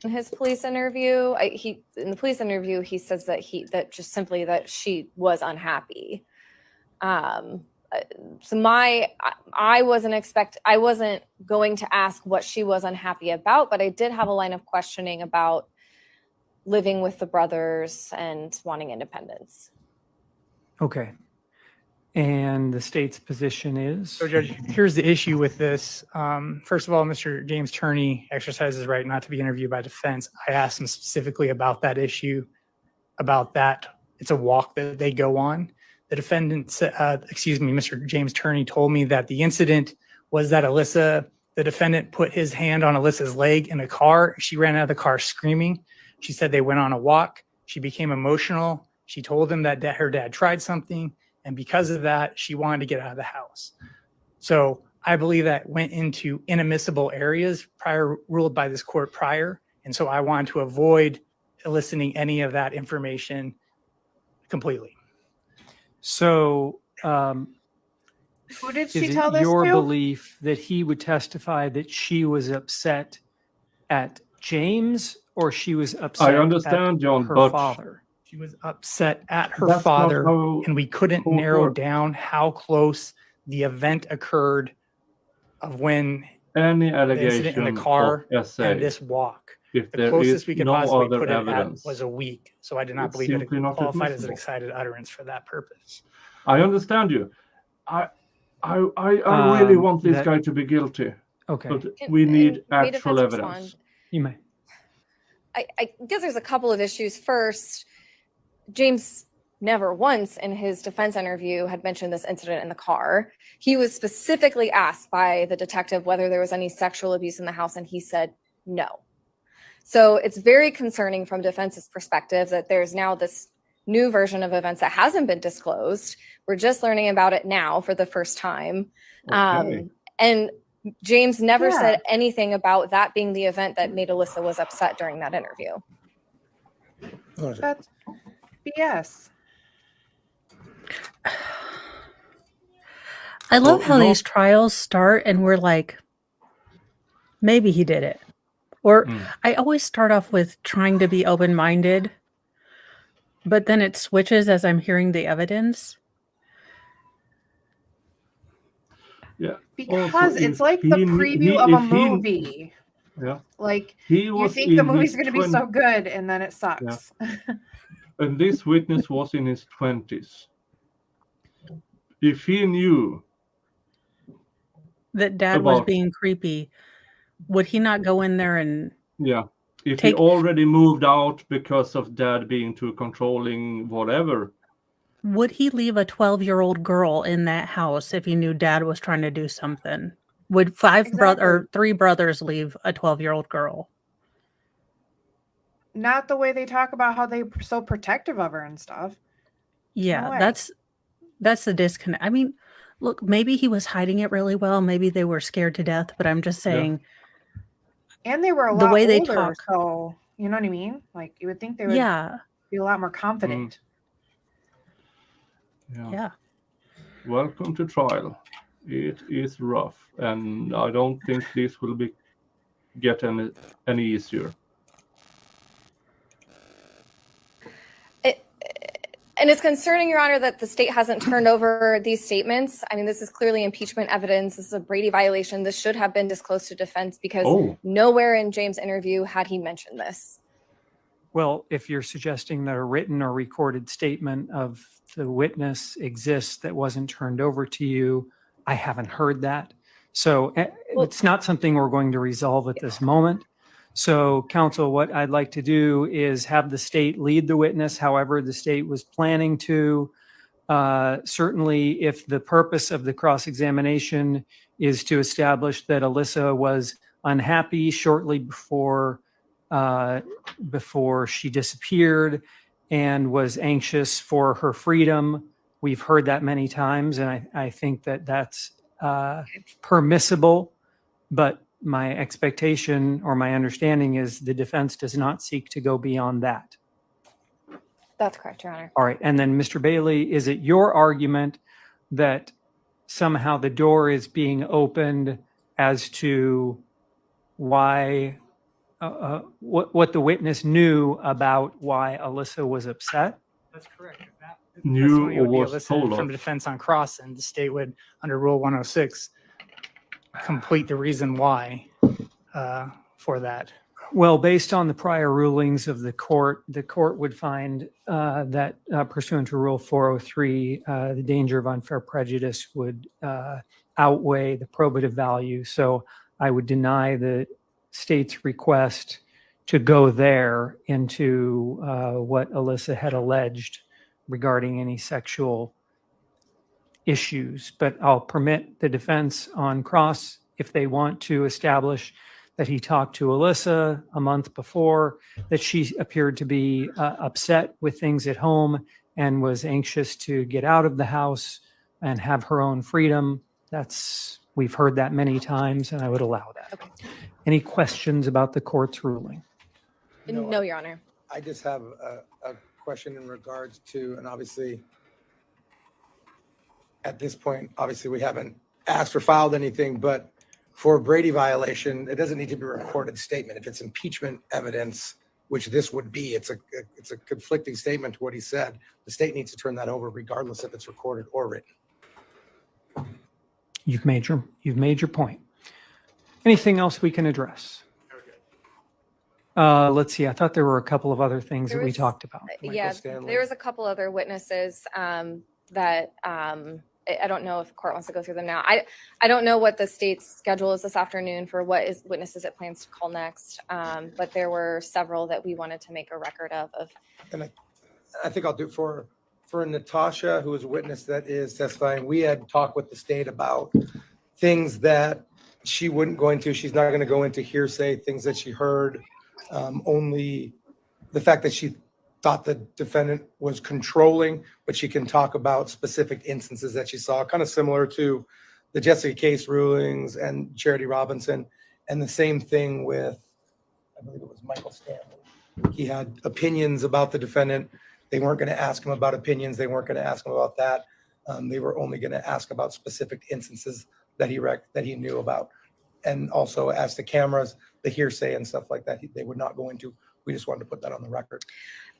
In his police interview, in the police interview, he says that that she was unhappy. So I wasn't going to ask what she was unhappy about, but I did have a line of questioning about living with the brothers and wanting independence. Okay. And the state's position is? So, Judge, here's the issue with this. First of all, Mr. James Turney exercises his right not to be interviewed by defense. I asked him specifically about that issue, about that. It's a walk that they go on. The defendant, Mr. James Turney told me that the incident was that the defendant put his hand on Alyssa's leg in a car. She ran out of the car screaming. She said they went on a walk. She became emotional. She told him that her dad tried something. And because of that, she wanted to get out of the house. So I believe that went into inadmissible areas ruled by this court prior. And so I wanted to avoid eliciting any of that information completely. So, who did she is tell it this your to? belief that he would testify that she was upset at James, or she was upset I understand, at John, her but father? She was upset at her That's father, not how and we couldn't court narrow works. down how close the event occurred of when any the incident in allegation the car of SA, and this walk. if The there closest is we could no possibly other put evidence, it at was a week. So I did not it's believe it simply not qualified as an admissible. excited utterance for that purpose. I understand you. I really want this that- guy to be guilty, Okay, but Can- we and need may actual defense evidence. respond? you may. I guess there's a couple of issues. First, James never once in his defense interview had mentioned this incident in the car. He was specifically asked by the detective whether there was any sexual abuse in the house, and he said no. So it's very concerning from defense's perspective that there's now this new version of events that hasn't been disclosed. We're just learning about it now for the first time. Okay. And James never Yeah. said anything about that being the event that made Alissa was upset during that interview. That's BS. I love how no- these trials start and we're like, maybe he did it. Or I always start off with trying to be open-minded, but then it switches as I'm hearing the evidence. Yeah. Because Also, it's if like the he- preview he- of a if he- movie. Yeah. Like He you was think the in movie's his going to be so good, and then it sucks. And this witness was in his 20s. If he knew, That dad was About- being creepy. Would he not go in there and yeah, if Take- he already moved out because of dad being too controlling, whatever, would he leave a 12-year-old girl in that house if he knew dad was trying to do something? Would three brothers leave a 12-year-old girl? Not the way they talk about how they're so protective of her and stuff. Yeah, way. that's the disconnect. I mean, look, maybe he was hiding it really well. Maybe they were scared to death, but I'm just saying, And they were a The lot way they older, talk. so you know what I mean? Like you would think they would yeah, be a lot more confident. yeah. welcome to trial. It is rough, and I don't think this will get any easier. And it's concerning, Your Honor, that the state hasn't turned over these statements. I mean, this is clearly impeachment evidence. This is a Brady violation. This should have been disclosed to defense because nowhere in James' interview had he mentioned this. Well, if you're suggesting that a written or recorded statement of the witness exists that wasn't turned over to you, I haven't heard that. So it's not something we're going to resolve at this moment. So, counsel, what I'd like to do is have the state lead the witness, however the state was planning to. Certainly, if the purpose of the cross-examination is to establish that Alissa was unhappy shortly before she disappeared and was anxious for her freedom, we've heard that many times, and I think that that's permissible, but my expectation or my understanding is the defense does not seek to go beyond that. That's correct, Your Honor. All right. And then, Mr. Bailey, is it your argument that somehow the door is being opened as to why, what the witness knew about why Alissa was upset? That's correct. That Knew testimony or would be was elicited told from of. the defense on cross, and the state would, under Rule 106, complete the reason why for that. Well, based on the prior rulings of the court would find that pursuant to Rule 403, the danger of unfair prejudice would outweigh the probative value. So I would deny the state's request to go there into what Alissa had alleged regarding any sexual issues. But I'll permit the defense on cross if they want to establish that he talked to Alissa a month before, that she appeared to be upset with things at home and was anxious to get out of the house and have her own freedom. We've heard that many times, and I would allow that. Okay. Any questions about the court's ruling? No, Your Honor. I just have a question in regards to, and obviously at this point, obviously we haven't asked or filed anything, but for a Brady violation, it doesn't need to be a recorded statement. If it's impeachment evidence, which this would be, it's a conflicting statement to what he said. The state needs to turn that over regardless if it's recorded or written. You've made your point. Anything else we can address? Let's see. I thought there were a couple of other things that we talked about. Yeah, Stanley. there was a couple other witnesses that I don't know if the court wants to go through them now. I don't know what the state's schedule is this afternoon for what is witnesses it plans to call next. But there were several that we wanted to make a record of. And I think I'll do it for Natasha, who is a witness that is testifying. We had talked with the state about things that she wouldn't go into. She's not going to go into hearsay, things that she heard. Only the fact that she thought the defendant was controlling, but she can talk about specific instances that she saw, kind of similar to the Jessica Case rulings and Charity Robinson. And the same thing with, I believe it was Michael Stanley. He had opinions about the defendant. They weren't going to ask him about opinions. They weren't going to ask him about that. They were only going to ask about specific instances that he knew about. And also as to cameras, the hearsay and stuff like that, they would not go into. We just wanted to put that on the record.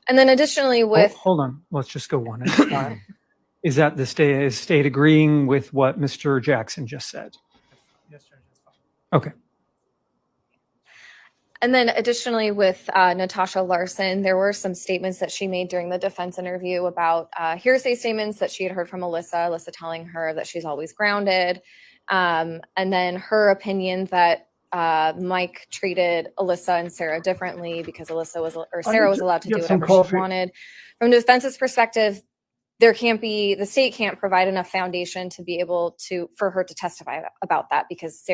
And then additionally with Hold on, let's just go one at a time. Is that the state agreeing with what Mr. Jackson just said? Yes, Judge. Okay. And then additionally with Natasha Larson, there were some statements that she made during the defense interview about hearsay statements that she had heard from Alissa telling her that she's always grounded. And then her opinion that Mike treated Alissa and Sarah differently because Sarah was allowed to do whatever she wanted. From the defense's perspective, the state can't provide enough foundation to be able for her to testify about that because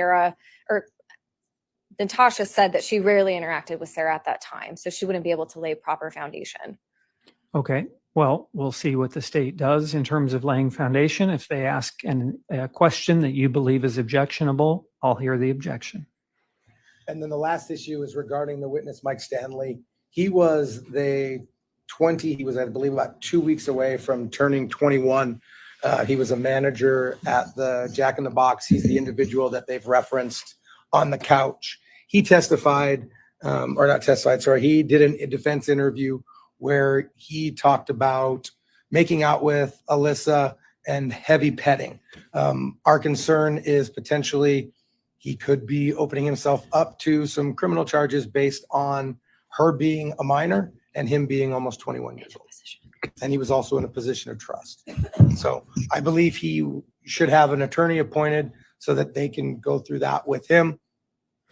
Natasha said that she rarely interacted with Sarah at that time, so she wouldn't be able to lay proper foundation. Okay. Well, we'll see what the state does in terms of laying foundation. If they ask a question that you believe is objectionable, I'll hear the objection. And then the last issue is regarding the witness, Mike Stanley. He was I believe, about 2 weeks away from turning 21. He was a manager at the Jack in the Box. He's the individual that they've referenced on the couch. He testified, he did a defense interview where he talked about making out with Alissa and heavy petting. Our concern is potentially he could be opening himself up to some criminal charges based on her being a minor and him being almost 21 years old. And he was also in a position of trust. So I believe he should have an attorney appointed so that they can go through that with him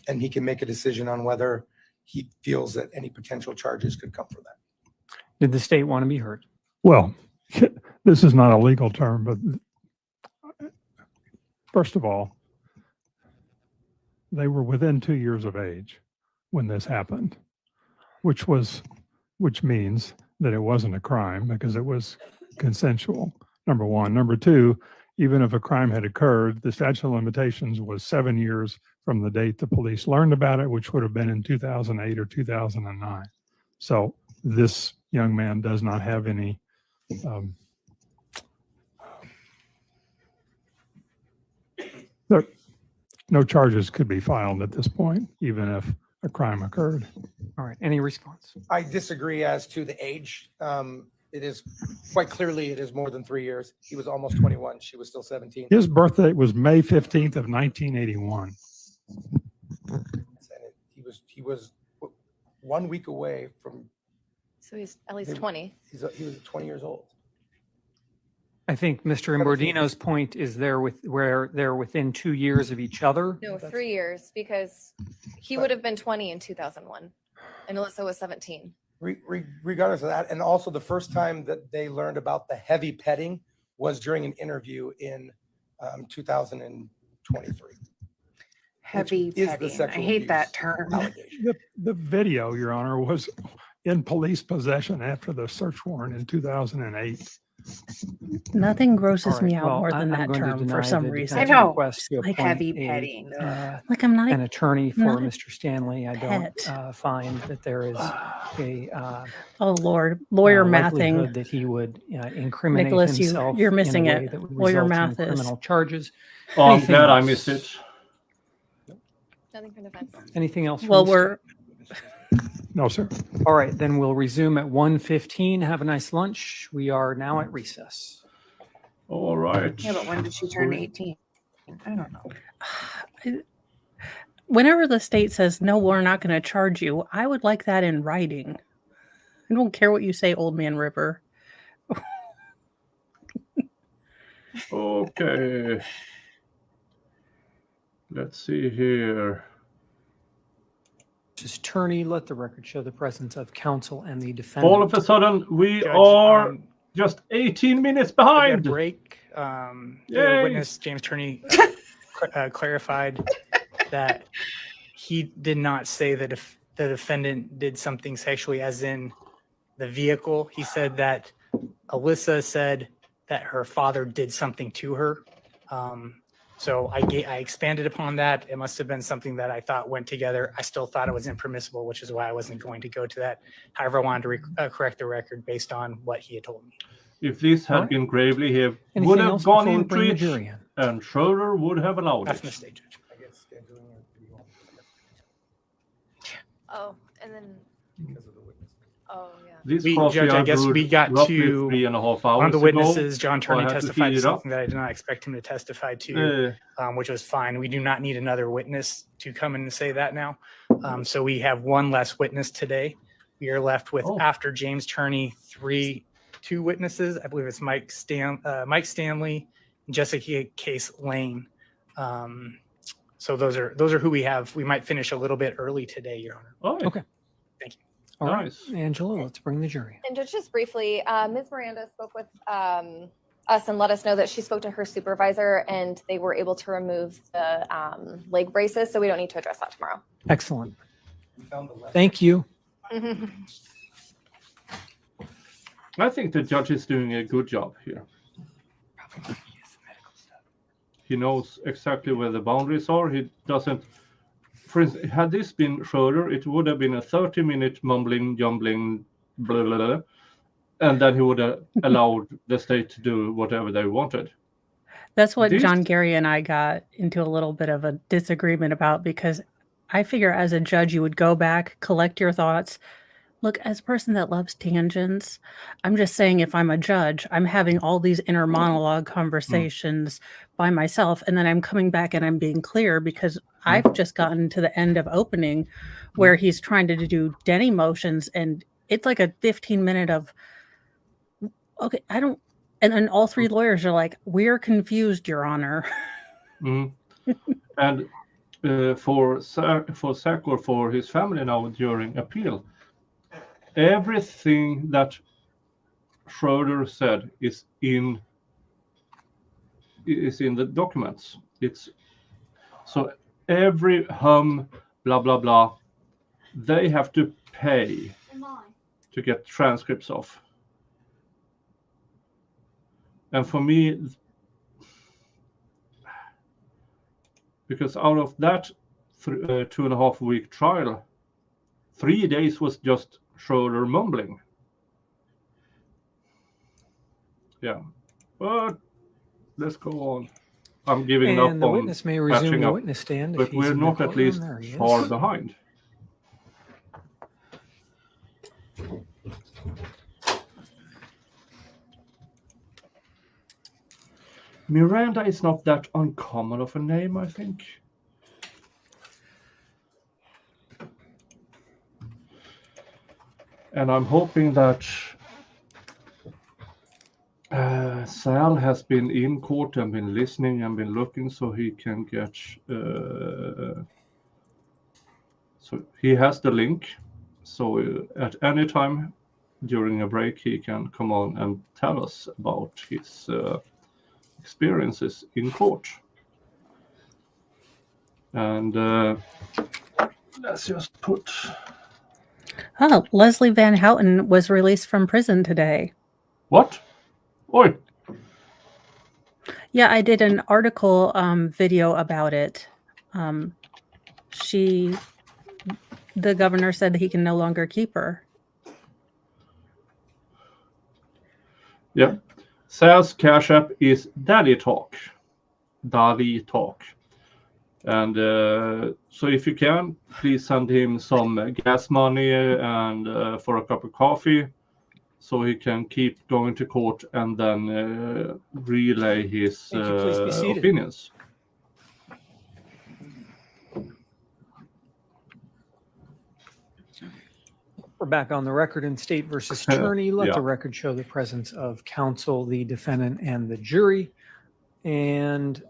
and he can make a decision on whether he feels that any potential charges could come from that. Did the state want to be heard? Well, this is not a legal term, but first of all, they were within 2 years of age when this happened, which means that it wasn't a crime because it was consensual, number one. Number two, even if a crime had occurred, the statute of limitations was 7 years from the date the police learned about it, which would have been in 2008 or 2009. So this young man does not have any no charges could be filed at this point, even if a crime occurred. All right. Any response? I disagree as to the age. It is quite clearly it is more than 3 years. He was almost 21. She was still 17. His birthday was May 15th of 1981. He was 1 week away from. So he's at least 20. He was 20 years old. I think Mr. Imbordino's point is where they're within 2 years of each other. No, 3 years because he would have been 20 in 2001 and Alissa was 17. Regardless of that, and also the first time that they learned about the heavy petting was during an interview in 2023. Heavy petting. I hate that term. The video, Your Honor, was in police possession after the search warrant in 2008. Nothing grosses me out well, more than I'm that going to term deny for some the reason. defense I know. request to Like appoint heavy petting. Like I'm not an attorney for not a Mr. Stanley. I don't find that there is oh Lord, lawyer mathing likelihood that he would incriminate Nicholas, himself. you're missing in a way it. that would Lawyer result in math is criminal charges. Oh, I'm Anything glad I else? missed it. Nothing from defense. Anything else? from well the we're No, sir. state? All right, then we'll resume at 1:15. Have a nice lunch. We are now at recess. All right. Yeah, but when did she turn 18? I don't know. whenever the state says no, we're not going to charge you, I would like that in writing. I don't care what you say, Old Man River. Okay. Let's see here. Mrs. Turney, let the record show the presence of counsel and the defendant. All of a sudden, we Judge, are just 18 minutes For that behind. break, Yay. the witness, James Turney, clarified that he did not say that if the defendant did something sexually, as in the vehicle. He said that Alissa said that her father did something to her. So I expanded upon that. It must have been something that I thought went together. I still thought it was impermissible, which is why I wasn't going to go to that. However, I wanted to correct the record based on what he had told me. If this had Alright. been gravely, he would Anything have else gone before we into bring the it, jury in? and Schroeder would have allowed That's a it. mistake, Judge. Oh, and then. Oh, yeah. This We, coffee Judge, I guess brewed we got roughly to 3.5 hours one of the ago, witnesses, John so I Turney, had to testified heat to it up. something that I did not expect him to testify to, which was fine. We do not need another witness to come in and say that now. So we have one less witness today. We are left with, after James Turney, two witnesses. I believe it's Mike Stanley, and Jessica Case Lane. So those are who we have. We might finish a little bit early today, Your Honor. Oh, Okay. Thank you. All right, nice. Angela, let's bring the jury. And just briefly, Ms. Miranda spoke with us and let us know that she spoke to her supervisor and they were able to remove the leg braces. So we don't need to address that tomorrow. Excellent. Thank you. I think the judge is doing a good job here. He knows exactly where the boundaries are. He doesn't. For instance, had this been Schroeder, it would have been a 30-minute mumbling, jumbling, blah, blah, blah, and then he would have allowed the state to do whatever they wanted. That's what This- John Gary and I got into a little bit of a disagreement about, because I figure as a judge, you would go back, collect your thoughts. Look, as a person that loves tangents, I'm just saying, if I'm a judge, I'm having all these inner monologue conversations by myself, and then I'm coming back and I'm being clear because I've just gotten to the end of opening where he's trying to do Denny motions, and it's like a 15-minute of, okay, I don't, and then all three lawyers are like, we're confused, Your Honor. And for Zach or for his family now during appeal, everything that Schroeder said is in the documents. It's so every blah blah blah, they have to pay to get transcripts of. And for me, because out of that 2.5 week trial, 3 days was just Schroeder mumbling. Yeah, but let's go on. I'm giving up And the on witness may resume catching the up, witness stand if but he's we're in the not at courtroom. least There he is. far behind. Miranda is not that uncommon of a name, I think. And I'm hoping that Sal has been in court and been listening and been looking, so he can get. So he has the link. So at any time during a break, he can come on and tell us about his experiences in court. And let's just put. Oh, Leslie Van Houten was released from prison today. What? Oi. Yeah, I did an article video about it. The governor said that he can no longer keep her. Yeah. Sal's Cash App is Dali Talk. And so if you can, please send him some gas money and for a cup of coffee, so he can keep going to court and then relay his Thank you. Please be seated. opinions. We're back on the record in State versus Turney. Let Yeah. the record show the presence of counsel, the defendant, and the jury. And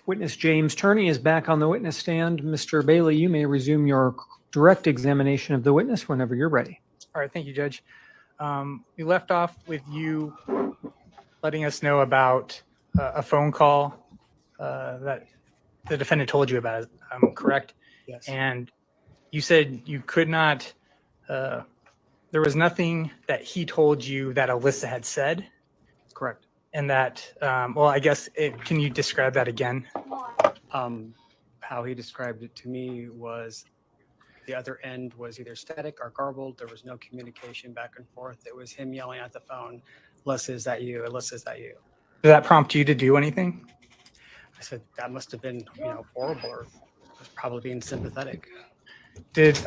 witness James Turney is back on the witness stand. Mr. Bailey, you may resume your direct examination of the witness whenever you're ready. All right, thank you, Judge. We left off with you letting us know about a phone call that the defendant told you about, correct? Yes. And you said you could not, there was nothing that he told you that Alissa had said? Correct. And that, well, I guess, can you describe that again? How he described it to me was the other end was either static or garbled. There was no communication back and forth. It was him yelling at the phone, Alyssa, is that you? Alyssa, is that you? Did that prompt you to do anything? I said, that must have been, horrible, or was probably being sympathetic. Did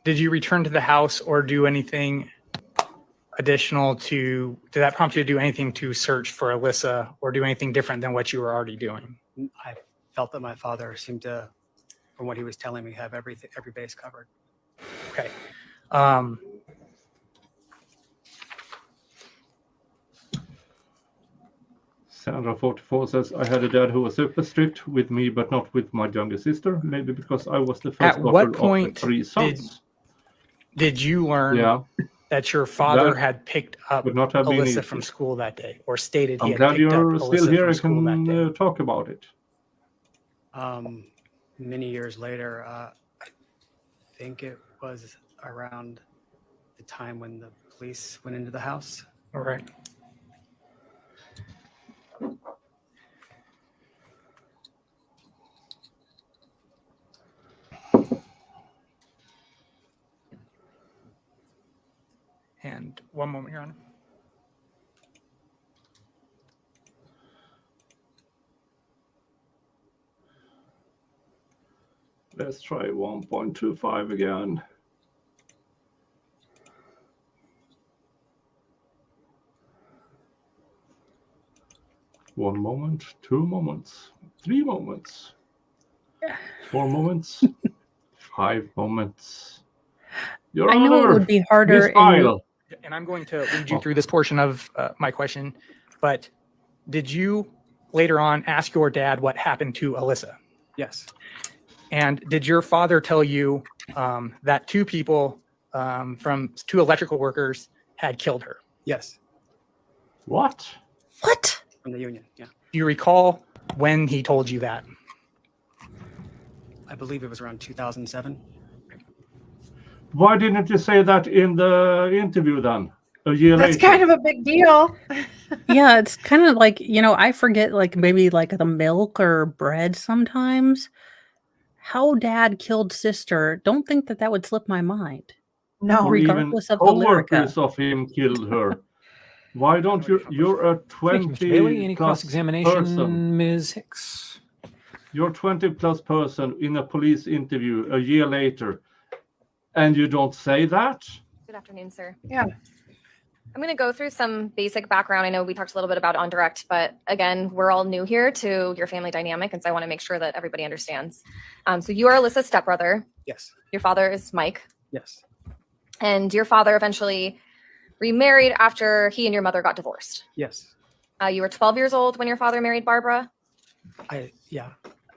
you return to the house or do anything additional did that prompt you to do anything to search for Alissa or do anything different than what you were already doing? I felt that my father seemed to, from what he was telling me, have every base covered. Okay. Sandra 44 says, I had a dad who was super strict with me, but not with my younger sister. Maybe because I was the first At what daughter point of the 3 sons. did you learn that your father had picked up would not have been Alissa easy. from school that day, or stated he I'm had glad picked up you're still Alissa here from and school that day? can talk about it. Many years later, I think it was around the time when the police went into the house. All right. And one moment, Your Honor. Let's try 1.25 again. One moment, 2 moments, 3 moments, 4 moments, 5 moments. Your I know Honor, it would be harder Miss in Pyle. And I'm going to lead you through this portion of my question, but did you later on ask your dad what happened to Alissa? Yes. And did your father tell you that 2 people from 2 electrical workers had killed her? Yes. What? What? From the union, yeah. Do you recall when he told you that? I believe it was around 2007. Why didn't you say that in the interview then? A year That's later. kind of a big deal. Yeah, it's kind of like, I forget like maybe like the milk or bread sometimes. How dad killed sister, don't think that would slip my mind. No. Or even Regardless of the lyrica. co-workers of him killed her. Why don't you're a Thank you, Mr. Bailey. Any 20 plus cross-examination, person. Ms. Hicks? You're 20 plus person in a police interview a year later, and you don't say that? Good afternoon, sir. Yeah. I'm going to go through some basic background. I know we talked a little bit about on direct, but again, we're all new here to your family dynamic, and so I want to make sure that everybody understands. So you are Alyssa's stepbrother. Yes. Your father is Mike. Yes. And your father eventually remarried after he and your mother got divorced. Yes. You were 12 years old when your father married Barbara? Yeah,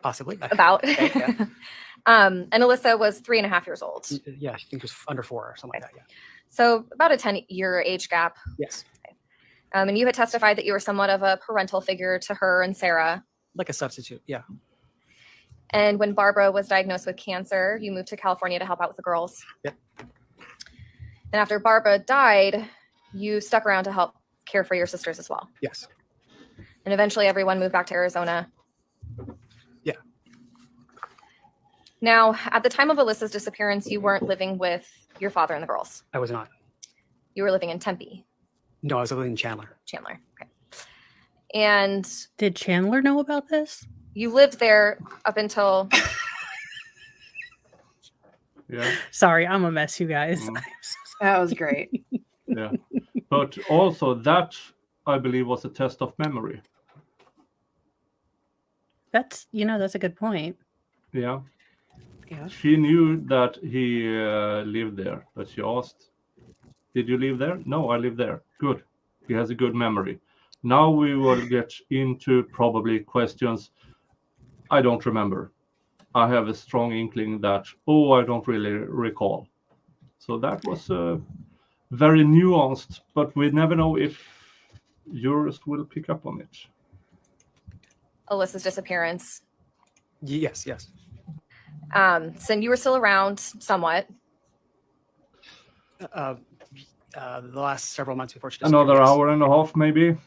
possibly. About. Okay, yeah. And Alissa was 3.5 years old. Yeah, I think it was under 4 or something like that, yeah. So about a 10-year age gap. Yes. Okay. And you had testified that you were somewhat of a parental figure to her and Sarah. Like a substitute, yeah. And when Barbara was diagnosed with cancer, you moved to California to help out with the girls. Yep. And after Barbara died, you stuck around to help care for your sisters as well. Yes. And eventually everyone moved back to Arizona. Yeah. Now, at the time of Alyssa's disappearance, you weren't living with your father and the girls. I was not. You were living in Tempe. No, I was living in Chandler. Chandler. Okay. And did Chandler know about this? You lived there up until... Yeah. Sorry, I'm a mess, you guys. That was great. Yeah. But also that, I believe, was a test of memory. That's a good point. Yeah. Yeah. She knew that he lived there, but she asked, did you live there? No, I live there. Good. He has a good memory. Now we will get into probably questions I don't remember. I have a strong inkling that, I don't really recall. So that was very nuanced, but we never know if jurors will pick up on it. Alyssa's disappearance. Yes. So you were still around somewhat. The last several months before she disappeared. Another yes. hour and a half, maybe.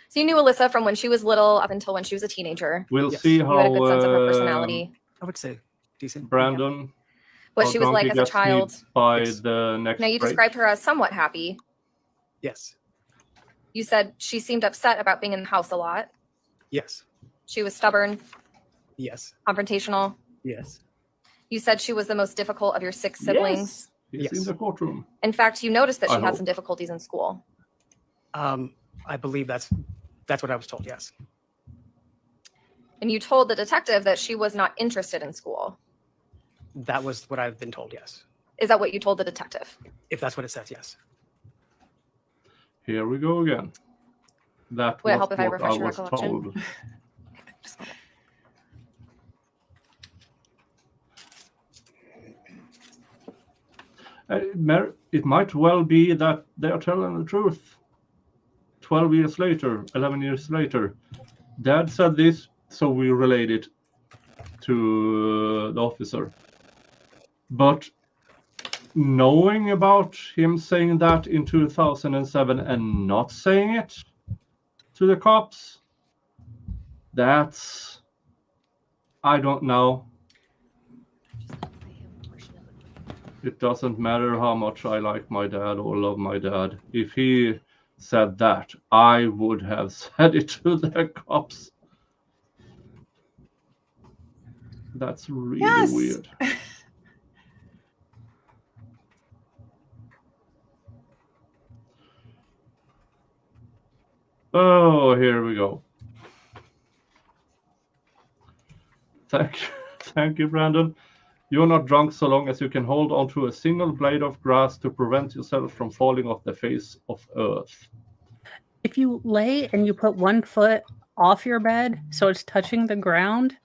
So you knew Alissa from when she was little up until when she was a teenager. We'll Yes. see You how had a good sense of her personality. I would say decent. Brandon, What how she was drunk like he as a gets me child. by Yes. the next Now you break. described her as somewhat happy. Yes. You said she seemed upset about being in the house a lot. Yes. She was stubborn, Yes. confrontational. Yes. You said she was the most difficult of your 6 siblings. He's Yes. in the courtroom. In fact, you noticed that I she had hope. some difficulties in school. I believe that's what I was told. Yes. And you told the detective that she was not interested in school. That was what I've been told. Yes. Is that what you told the detective? If that's what it says. Yes. Here we go again. That Would it was help if I what refresh I your was recollection? told. Just a moment. It might well be that they are telling the truth. 12 years later, 11 years later, Dad said this, so we relayed it to the officer. But knowing about him saying that in 2007 and not saying it to the cops, that's, I don't know. It doesn't matter how much I like my dad or love my dad. If he said that, I would have said it to the cops. That's really Yes. weird. Oh, here we go. Thank you, Brandon. You're not drunk so long as you can hold onto a single blade of grass to prevent yourself from falling off the face of Earth. If you lay and you put one foot off your bed so it's touching the ground,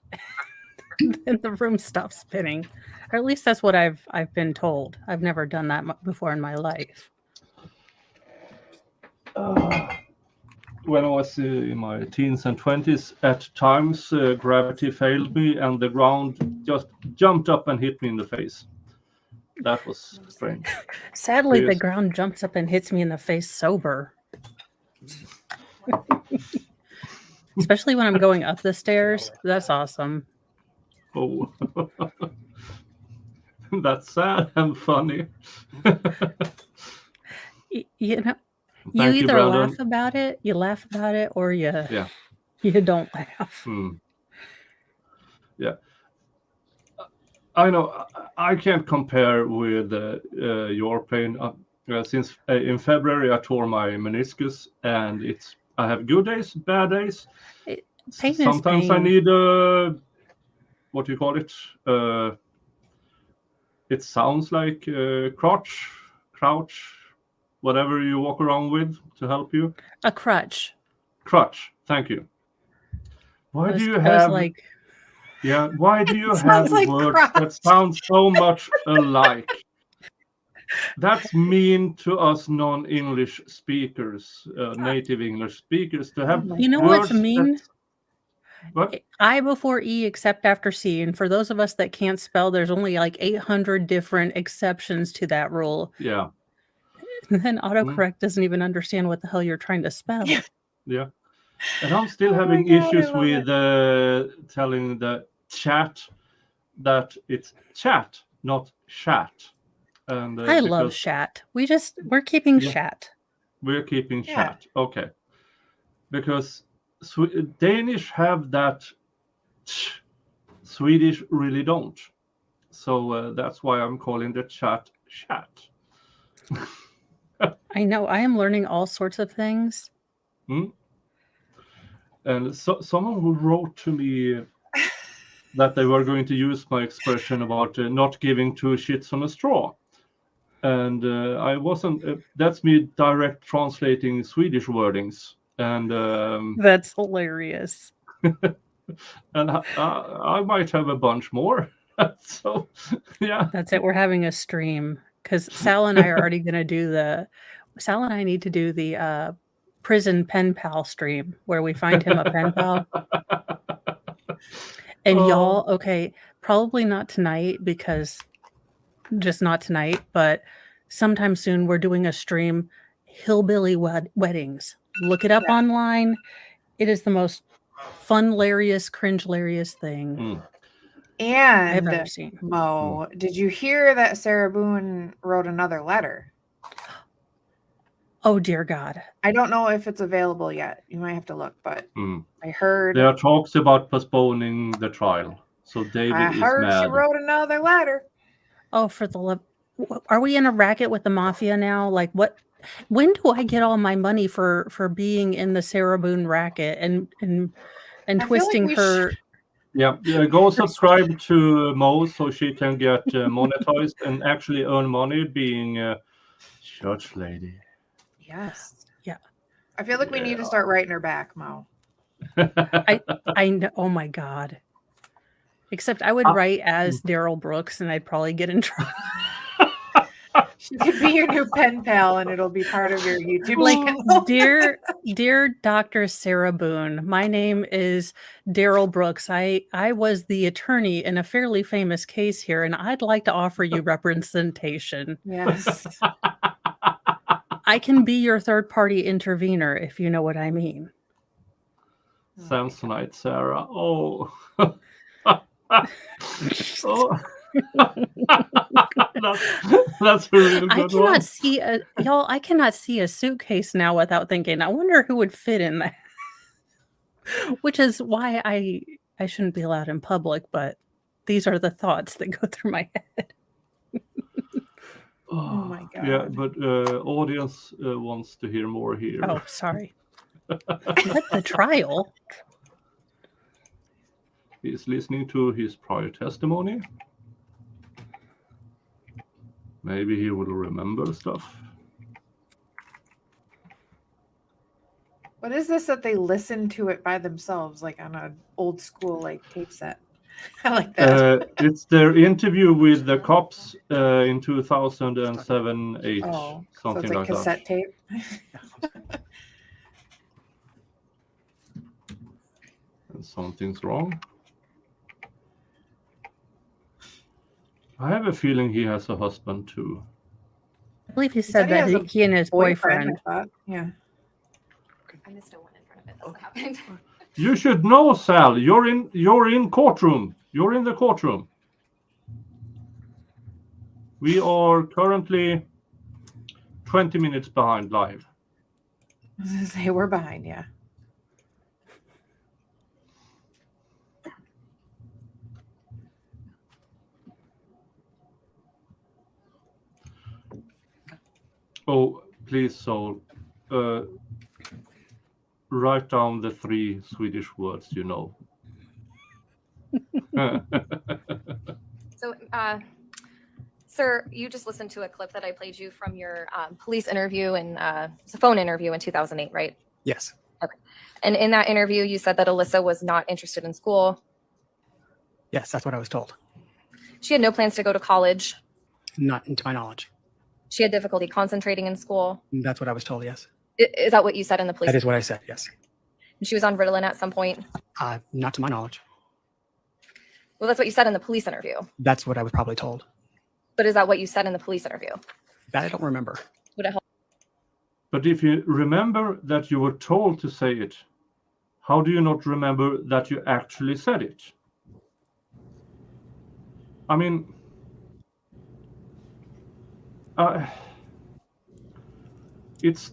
then the room stops spinning. Or at least that's what I've been told. I've never done that before in my life. When I was in my teens and 20s, at times gravity failed me and the ground just jumped up and hit me in the face. That was strange. Sadly, the Yes. ground jumps up and hits me in the face sober. Especially when I'm going up the stairs. That's awesome. Oh, that's sad and funny. You know, Thank you you, either Brandon. laugh about it, or you Yeah. you don't laugh. Yeah. I know I can't compare with your pain. Since in February I tore my meniscus, and I have good days, bad days. Pain is Sometimes I pain. need what do you call it? It sounds like crouch, whatever you walk around with to help you. A crutch. Crutch. Thank you. Why I was- do you I was have? like, Yeah. Why do you It have sounds like words crutch. that sound so much alike? That's mean to us non-English speakers, native English speakers, to have you know words what's mean? What? I before E except after C. And for those of us that can't spell, there's only like 800 different exceptions to that rule. Yeah. And then autocorrect doesn't even understand what the hell you're trying to spell. Yeah. And I'm still Oh my having God, I issues love with telling the chat that it's chat, not chat. And I love because chat. We're keeping Yeah. chat. we're keeping Yeah. chat. Okay. Because Danish have that, Swedish really don't. So that's why I'm calling the chat chat. I know. I am learning all sorts of things. And someone who wrote to me that they were going to use my expression about not giving two shits on a straw. And I wasn't, that's me direct translating Swedish wordings and That's hilarious. and I might have a bunch more. So, yeah. That's it. We're having a stream because Sal and I are already going to do Sal and I need to do the prison pen pal stream where we find him a pen pal. And y'all, okay, probably not tonight because just not tonight, but sometime soon we're doing a stream, hillbilly weddings. Look it up online. It is the most fun, hilarious, cringe-hilarious thing I've ever And seen. Mo, did you hear that Sarah Boone wrote another letter? Oh dear God! I don't know if it's available yet. You might have to look, but I heard there are talks about postponing the trial. So David is mad. she wrote another letter. Oh, for the love! Are we in a racket with the mafia now? Like what? When do I get all my money for being in the Sarah Boone racket and twisting her? Yeah, go subscribe to Mo so she can get monetized and actually earn money being a church lady. Yes. Yeah. I feel like we need to start writing her back, Mo. I know. Oh my God. Except I would write as Daryl Brooks and I'd probably get in trouble. She could be your new pen pal and it'll be part of your YouTube channel. Dear Dr. Sarah Boone, my name is Daryl Brooks. I was the attorney in a fairly famous case here, and I'd like to offer you representation. Yes. I can be your third-party intervener, if you know what I mean. Samsonite Sarah. Oh. Oh. that's a really good one. I cannot see a suitcase now without thinking, I wonder who would fit in that. Which is why I shouldn't be allowed in public, but these are the thoughts that go through my head. Oh my God. Yeah, but audience wants to hear more here. Oh, sorry. What the trial? He's listening to his prior testimony. Maybe he will remember stuff. What is this that they listen to it by themselves, like on an old school tape set? I like that. It's their interview with the cops in 2007, 8, so something it's like cassette tape. And something's wrong. I have a feeling he has a husband too. I believe he said that he and his boyfriend. Yeah. I missed a one in front of it. That's what happened. You should know, Sal. You're in courtroom. You're in the courtroom. We are currently 20 minutes behind live. I was gonna say we're behind, yeah. Oh, please, Sol. Write down the 3 Swedish words you know. So, sir, you just listened to a clip that I played you from your police interview and it's a phone interview in 2008, right? Yes. Okay. And in that interview, you said that Alissa was not interested in school. Yes, that's what I was told. She had no plans to go to college. Not to my knowledge. She had difficulty concentrating in school. That's what I was told, yes. Is that what you said in the police? That is what I said, yes. She was on Ritalin at some point? Not to my knowledge. Well, that's what you said in the police interview. That's what I was probably told. But is that what you said in the police interview? That I don't remember. Would it help? But if you remember that you were told to say it, how do you not remember that you actually said it? I mean, it's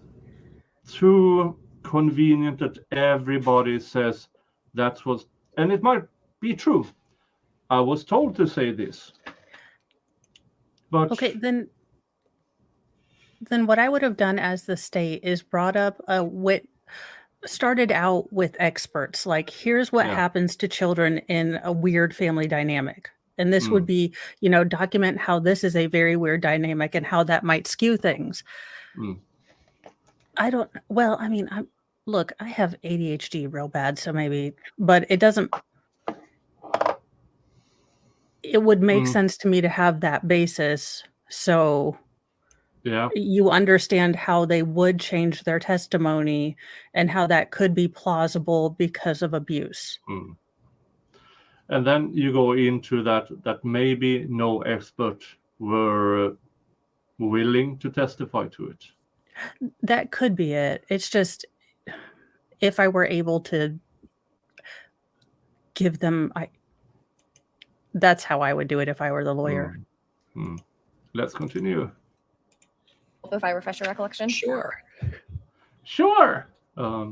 too convenient that everybody says that was, and it might be true. I was told to say this. But okay, then what I would have done as the state is brought up started out with experts. Like, here's what happens to children in a weird family dynamic. And this would be, document how this is a very weird dynamic and how that might skew things. Look, I have ADHD real bad, so maybe, but it doesn't. It would make sense to me to have that basis, so Yeah. you understand how they would change their testimony and how that could be plausible because of abuse. And then you go into that maybe no expert were willing to testify to it. That could be it. It's just if I were able to give them, that's how I would do it if I were the lawyer. Let's continue. If I refresh your recollection. Sure. Sure. Yeah.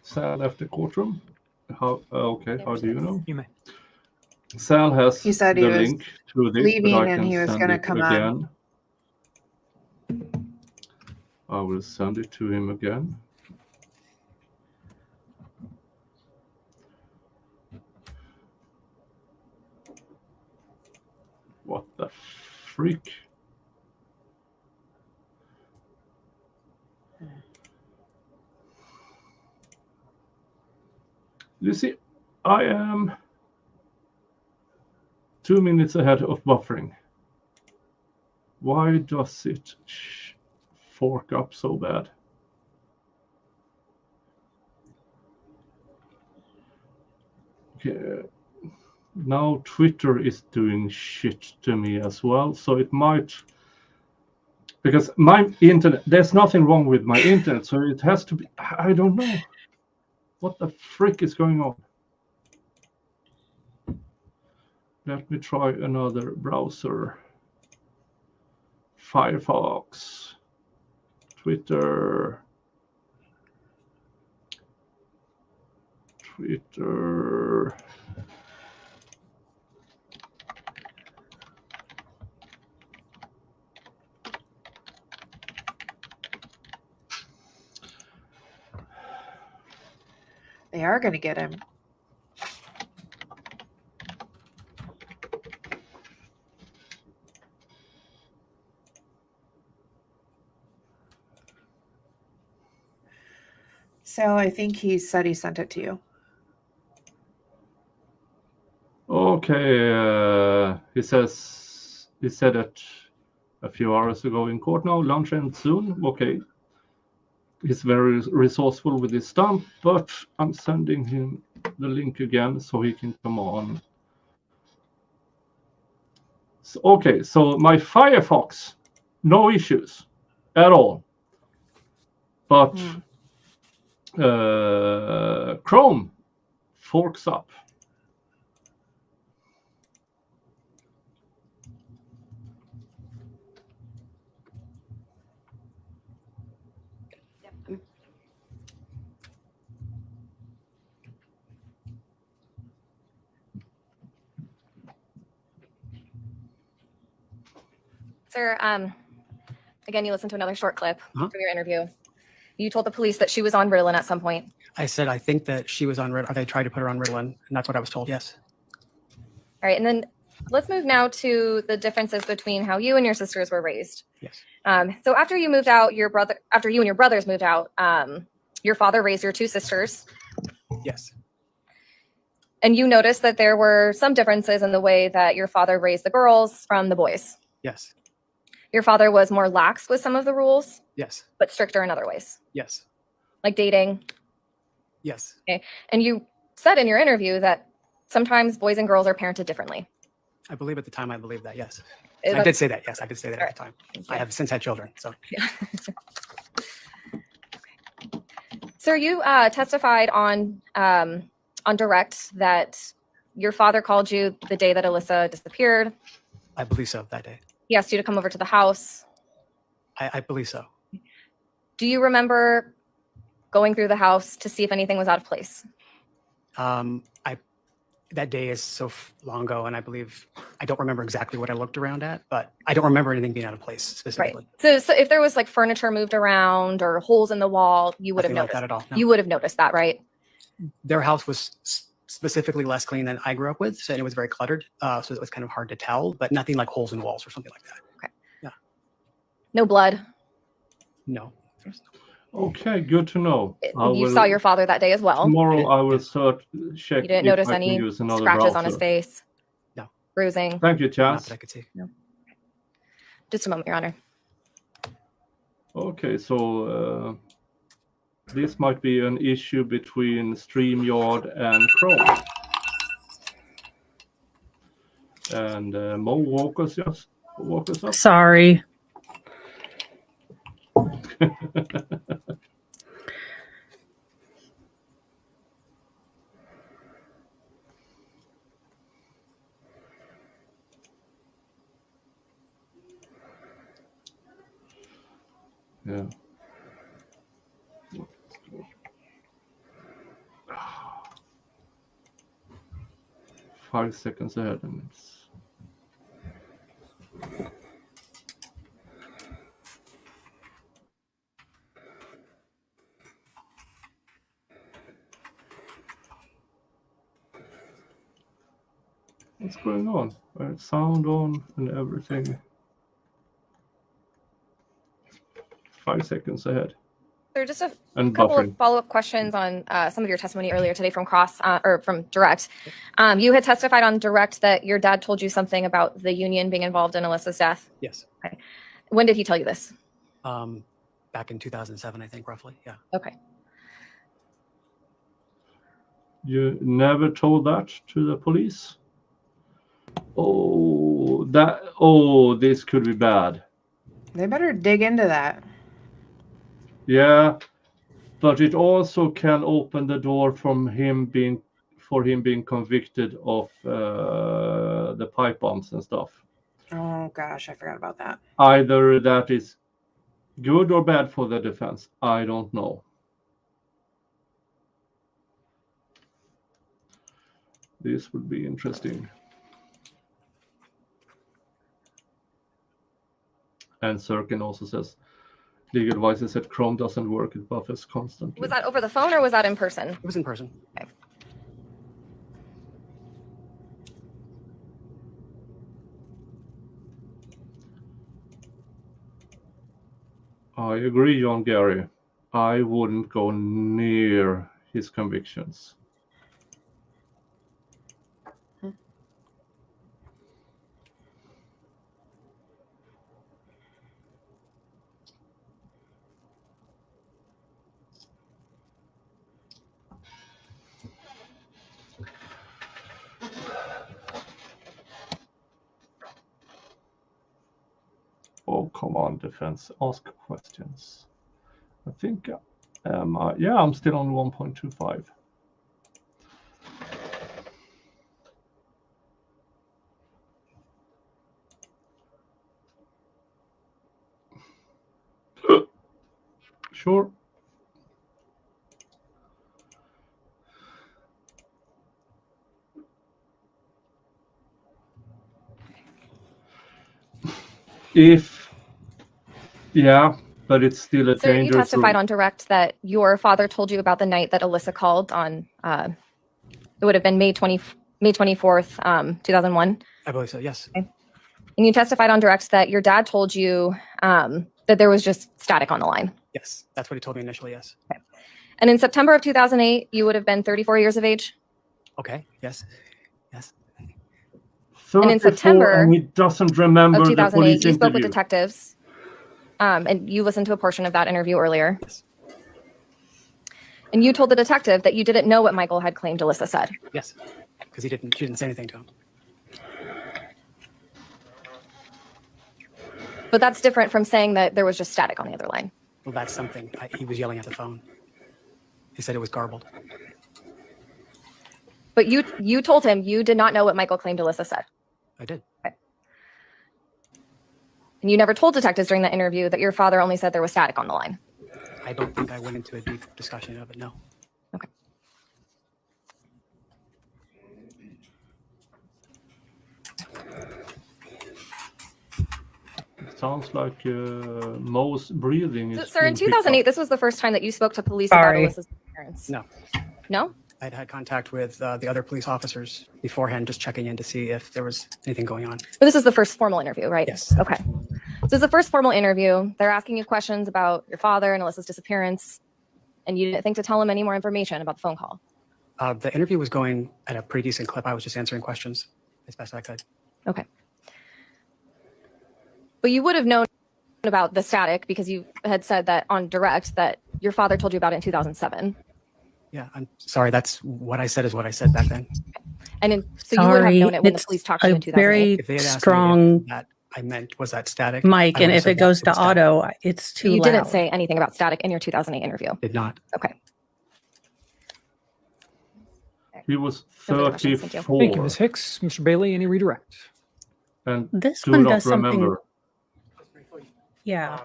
Sal left the courtroom. How? Okay. How do you know? You may. Sal has He said the he was link to this, leaving but I and can he was send gonna it come on. again. I will send it to him again. What the freak? You see, I am 2 minutes ahead of buffering. Why does it fork up so bad? Okay. Now Twitter is doing shit to me as well, so it might, because my internet, there's nothing wrong with my internet, so it has to be, I don't know. What the frick is going on? Let me try another browser. Firefox, Twitter. They are going to get him. So I think he said he sent it to you. Okay, he said it a few hours ago in court now. Lunch ends soon. Okay. He's very resourceful with his stump, but I'm sending him the link again so he can come on. So, okay, so my Firefox, no issues at all. But Chrome forks up. Sir, again, you listened to another short clip from your interview. You told the police that she was on Ritalin at some point. I said I think that she was on Ritalin. They tried to put her on Ritalin, and that's what I was told. Yes. All right, and then let's move now to the differences between how you and your sisters were raised. Yes. So after you moved out, after you and your brothers moved out, your father raised your two sisters. Yes. And you noticed that there were some differences in the way that your father raised the girls from the boys. Yes. Your father was more lax with some of the rules. Yes. But stricter in other ways. Yes. Like dating. Yes. Okay. And you said in your interview that sometimes boys and girls are parented differently. I believe at the time I believed that. Yes. Is I that- did say that. Yes, I did say that All at the time. I have since had children. So. Yeah. Sir, you testified on direct that your father called you the day that Alissa disappeared. I believe so that day. He asked you to come over to the house. I believe so. Do you remember going through the house to see if anything was out of place? that day is so long ago, and I believe I don't remember exactly what I looked around at, but I don't remember anything being out of place specifically. Right. So if there was like furniture moved around or holes in the wall, you would have Nothing like noticed that at all. No. You would have noticed that, right? Their house was specifically less clean than I grew up with, so it was very cluttered. So it was kind of hard to tell, but nothing like holes in walls or something like that. Okay. Yeah. No blood. No. Okay, good to know. You saw your father that day as well. Tomorrow I will check. You didn't if notice I can any use another scratches on his browser. face? No. Bruising? Thank you, Not Chas. that I could see. No. Just a moment, Your Honor. Okay, so this might be an issue between StreamYard and Chrome. And Mo, walk us up. Sorry. Yeah. 5 seconds ahead, and what's going on? Sound on and everything. 5 seconds ahead. There are just a And couple buffering. of follow-up questions on some of your testimony earlier today from from direct. You had testified on direct that your dad told you something about the union being involved in Alyssa's death. Yes. Okay. When did he tell you this? Back in 2007, I think, roughly. Yeah. Okay. You never told that to the police? Oh, this could be bad. They better dig into that. Yeah, but it also can open the door for him being convicted of the pipe bombs and stuff. Oh gosh, I forgot about that. Either that is good or bad for the defense. I don't know. This would be interesting. And Sirkin also says, legal advisor said Chrome doesn't work, it buffers constantly. Was that over the phone or was that in person? It was in person. Okay. I agree, John Gary. I wouldn't go near his convictions. Oh, come on, defense. Ask questions. I think, yeah, I'm still on 1.25. Sure. Yeah, but it's still a So you dangerous testified room. on direct that your father told you about the night that Alissa called on, it would have been May 24th, 2001. I believe so, yes. Okay. And you testified on direct that your dad told you that there was just static on the line. Yes, that's what he told me initially, yes. Okay. And in September of 2008, you would have been 34 years of age. Okay, yes, yes. And in September and he doesn't remember of the 2008, police you spoke with interview. detectives, and you listened to a portion of that interview earlier. Yes. And you told the detective that you didn't know what Michael had claimed Alissa said. Yes, because she didn't say anything to him. But that's different from saying that there was just static on the other line. Well, that's something. He was yelling at the phone. He said it was garbled. But you told him you did not know what Michael claimed Alissa said. I did. Okay. And you never told detectives during that interview that your father only said there was static on the line. I don't think I went into a deep discussion of it, no. Okay. sounds like Mo's breathing is. Sir, in being picked 2008, up. this was the first time that you spoke to police Sorry. about Alyssa's parents. No. No? I'd had contact with the other police officers beforehand, just checking in to see if there was anything going on. But this is the first formal interview, right? Yes. Okay. So this is the first formal interview. They're asking you questions about your father and Alyssa's disappearance, and you didn't think to tell them any more information about the phone call. The interview was going at a pretty decent clip. I was just answering questions as best I could. Okay. But you would have known about the static because you had said that on direct that your father told you about it in 2007. Yeah, I'm sorry. That's what I said is what I said back then. So you would have Sorry, known it when the it's police talked to you a in 2008. very If they had asked me strong if that I meant was that static, mic, I and would've if said it that goes to was static. auto, it's too You loud. didn't say anything about static in your 2008 interview. Did not. Okay. He was No further questions, thank you. 34. Thank you, Ms. Hicks. Mr. Bailey, any redirect? And This do one not does something. remember. Yeah.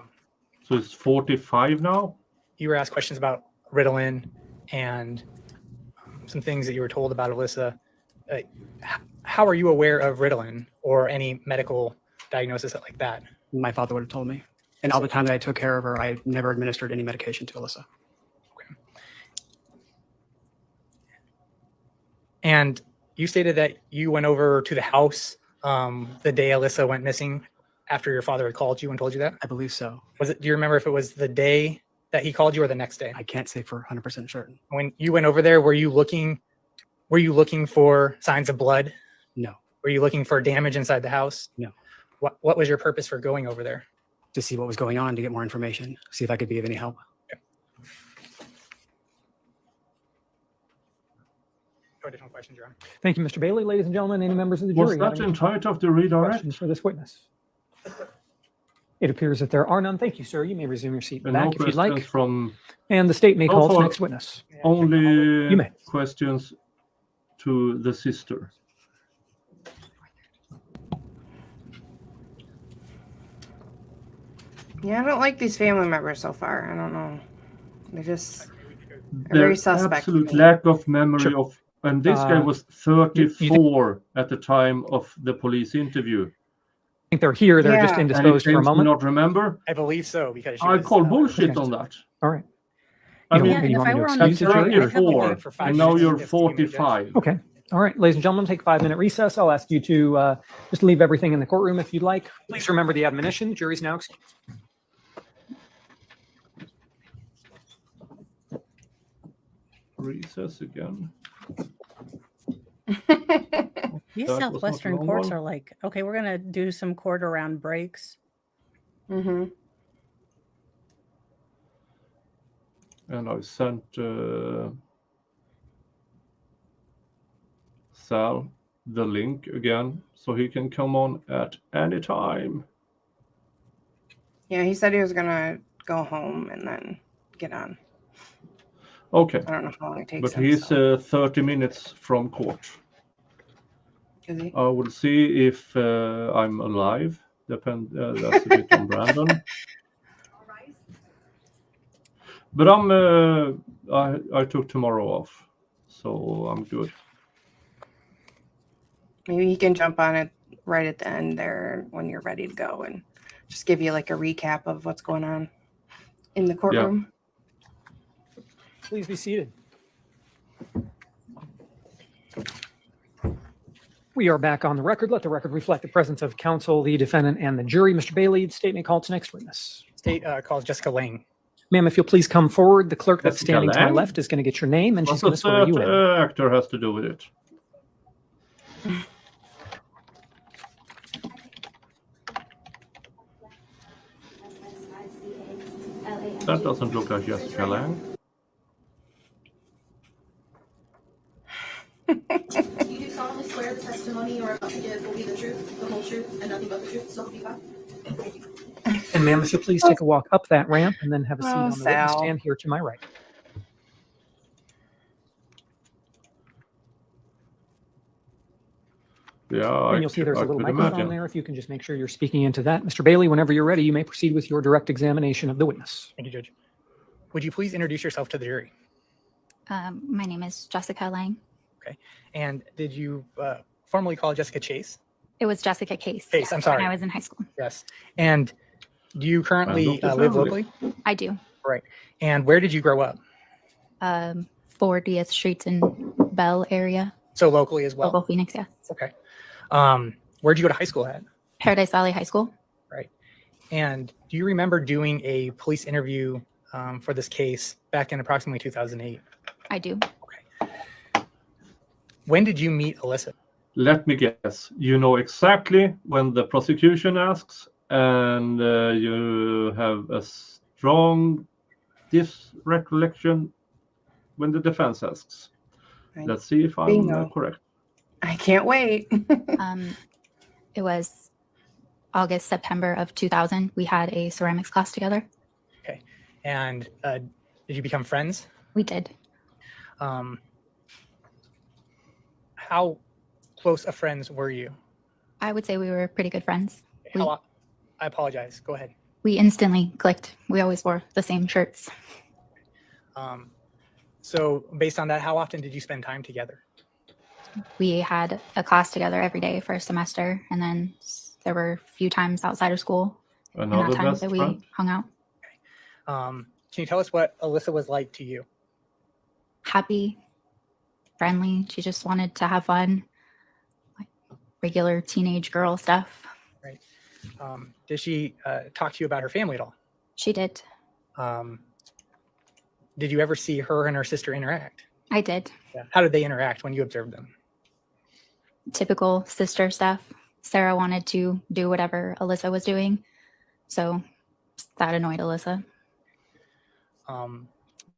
So it's 45 now? You were asked questions about Ritalin and some things that you were told about Alissa. How are you aware of Ritalin or any medical diagnosis like that? My father would have told me. And all the time that I took care of her, I never administered any medication to Alissa. And you stated that you went over to the house the day Alissa went missing after your father had called you and told you that? I believe so. Do you remember if it was the day that he called you or the next day? I can't say for 100% certain. When you went over there, were you looking for signs of blood? No. Were you looking for damage inside the house? No. What was your purpose for going over there? To see what was going on, to get more information, see if I could be of any help. No additional questions, Your Honor. Thank you, Mr. Bailey. Ladies and gentlemen, any members of the Was jury have that any entitled of the redirect? questions for this witness? It appears that there are none. Thank you, sir. You may resume your seat And no back if you'd questions like. from And the state may So call its far- next witness. only You may. questions to the sister. Yeah, I don't like these family members so far. I don't know. They're just Their very suspect. absolute to me. lack of memory Sure. of, and this guy was you think- 34 at the time of the police interview. I think they're here. They're just Yeah. And he indisposed for a claims to moment. not remember. I believe so because she I was, call bullshit okay. on that. All right. I You mean, want- and you if want I me to were on excuse the the jury, jury? I'd have to Four, wait for 5 and now minutes you're to get to you, Judge. 45. Okay. All right, ladies and gentlemen, take a 5-minute recess. I'll ask you to just leave everything in the courtroom if you'd like. Please remember the admonition. The jury's now excused. Recess again. These That was not a Southwestern long courts one. are like, okay, we're going to do some court around breaks. Mm-hmm. And I sent Sal the link again so he can come on at any time. Yeah, he said he was gonna go home and then get on. Okay, I don't know how long it takes but him. he's so. 30 minutes from court. Is he? I will see if I'm alive. That's a bit on Brandon. But I took tomorrow off, so I'm good. Maybe he can jump on it right at the end there when you're ready to go and just give you like a recap of what's going on in the courtroom. Please be seated. We are back on the record. Let the record reflect the presence of counsel, the defendant, and the jury. Mr. Bailey, the state may call its next witness. State calls Jessica Lang. Ma'am, if you'll please come forward. The clerk that's Jessica standing to my Lang? left is going to get your name, and she's What going to swear you in. actor has to do with it? That doesn't look like Jessica Lang. You do solemnly swear the testimony you are about to give will be the truth, the whole truth, and nothing but the truth, so help you God. Thank you. And ma'am, if you'll please take a walk up that ramp and then have a seat Oh, on the witness Sal. stand here to my right. Yeah, And you'll see there's a I little could microphone imagine. there. If you can just make sure you're speaking into that. Mr. Bailey, whenever you're ready, you may proceed with your direct examination of the witness. Thank you, Judge. Would you please introduce yourself to the jury? My name is Jessica Lang. And did you formally call Jessica Chase? It was Jessica Case. Case, I'm yes, sorry. When I was in high school. Yes. And Do you currently of the live family. locally? I do. Right. And where did you grow up? 40th Street in Bell area. So locally as well? Local Phoenix, yes. Okay. Where'd you go to high school at? Paradise Valley High School. Right. And do you remember doing a police interview for this case back in approximately 2008? I do. When did you meet Alissa? Let me guess. You know exactly when the prosecution asks, and you have a strong recollection when the defense asks. Right. Let's see if I'm Bingo. correct. I can't wait. It was August, September of 2000. We had a ceramics class together. Okay. And did you become friends? We did. How close of friends were you? I would say we were pretty good friends. I apologize. Go ahead. We instantly clicked. We always wore the same shirts. So based on that, how often did you spend time together? We had a class together every day for a semester, and then there were a few times outside of school in that time that we hung out. Can you tell us what Alissa was like to you? Happy, friendly. She just wanted to have fun, like regular teenage girl stuff. Right. Did she talk to you about her family at all? She did. Did you ever see her and her sister interact? I did. Yeah. How did they interact when you observed them? Typical sister stuff. Sarah wanted to do whatever Alissa was doing, so that annoyed Alissa.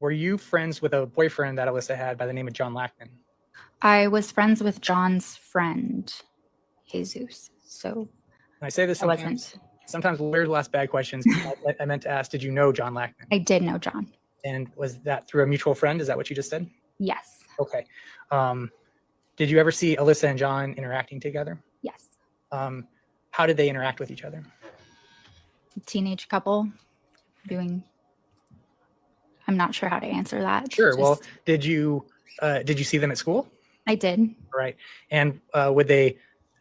Were you friends with a boyfriend that Alissa had by the name of John Lackman? I was friends with John's friend, Jesus. So And I say this I wasn't. sometimes lawyers will ask bad questions. I meant to ask, did you know John Lackman? I did know John. And was that through a mutual friend? Is that what you just said? Yes. Okay. Did you ever see Alissa and John interacting together? Yes. How did they interact with each other? Teenage couple doing. I'm not sure how to answer that. Sure. Just- Well, did you see them at school? I did. Right. And would they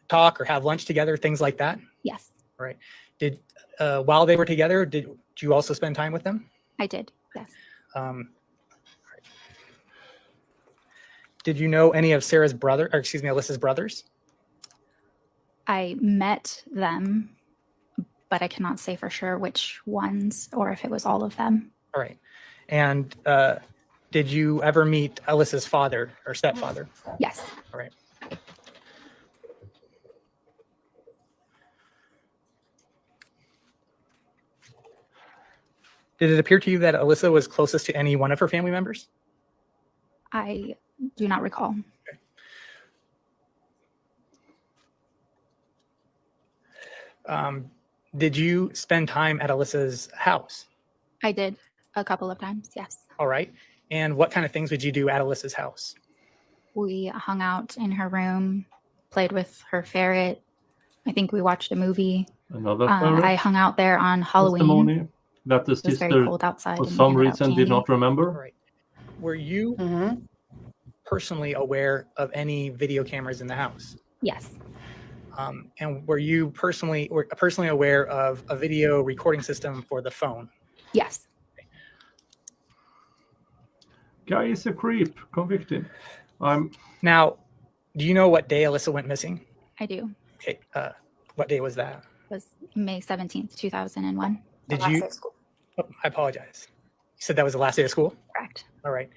talk or have lunch together, things like that? Yes, Right. Did while they were together, did you also spend time with them? I did. Yes. Did you know any of Alissa's brothers? I met them, but I cannot say for sure which ones or if it was all of them. All right. And did you ever meet Alissa's father or stepfather? Yes. All right. Did it appear to you that Alissa was closest to any one of her family members? I do not recall. Did you spend time at Alissa's house? I did a couple of times. Yes. All right. And what kind of things would you do at Alissa's house? We hung out in her room, played with her ferret. I think we watched a movie. Another I hung out there on Halloween. testimony that the It was very sister, cold outside. for and we some handed out reason, did candy. not remember. Right. Were you personally aware of any video cameras in the house? Yes. And were you personally aware of a video recording system for the phone? Yes. Guy is a creep. Convict him. Now, do you know what day Alissa went missing? I do. Okay. What day was that? It was May 17th, 2001. Did you? Oh, I apologize. You said that was the last day of school? Correct. All right.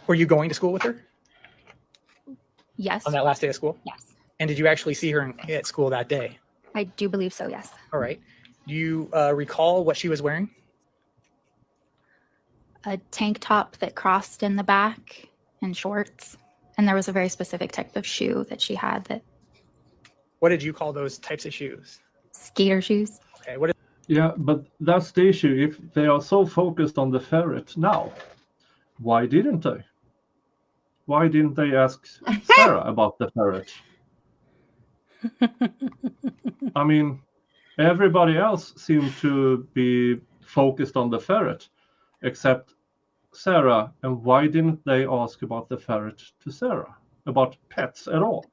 Were you going to school with her Yes. on that last day of school? Yes. And did you actually see her at school that day? I do believe so. Yes. All right. Do you recall what she was wearing? A tank top that crossed in the back and shorts. And there was a very specific type of shoe that she had, that What did you call those types of shoes? skater shoes. Okay. Yeah, but that's the issue. If they are so focused on the ferret now, why didn't they? Why didn't they ask Sarah about the ferret? I mean, everybody else seemed to be focused on the ferret, except Sarah. And why didn't they ask about the ferret to Sarah? About pets at all?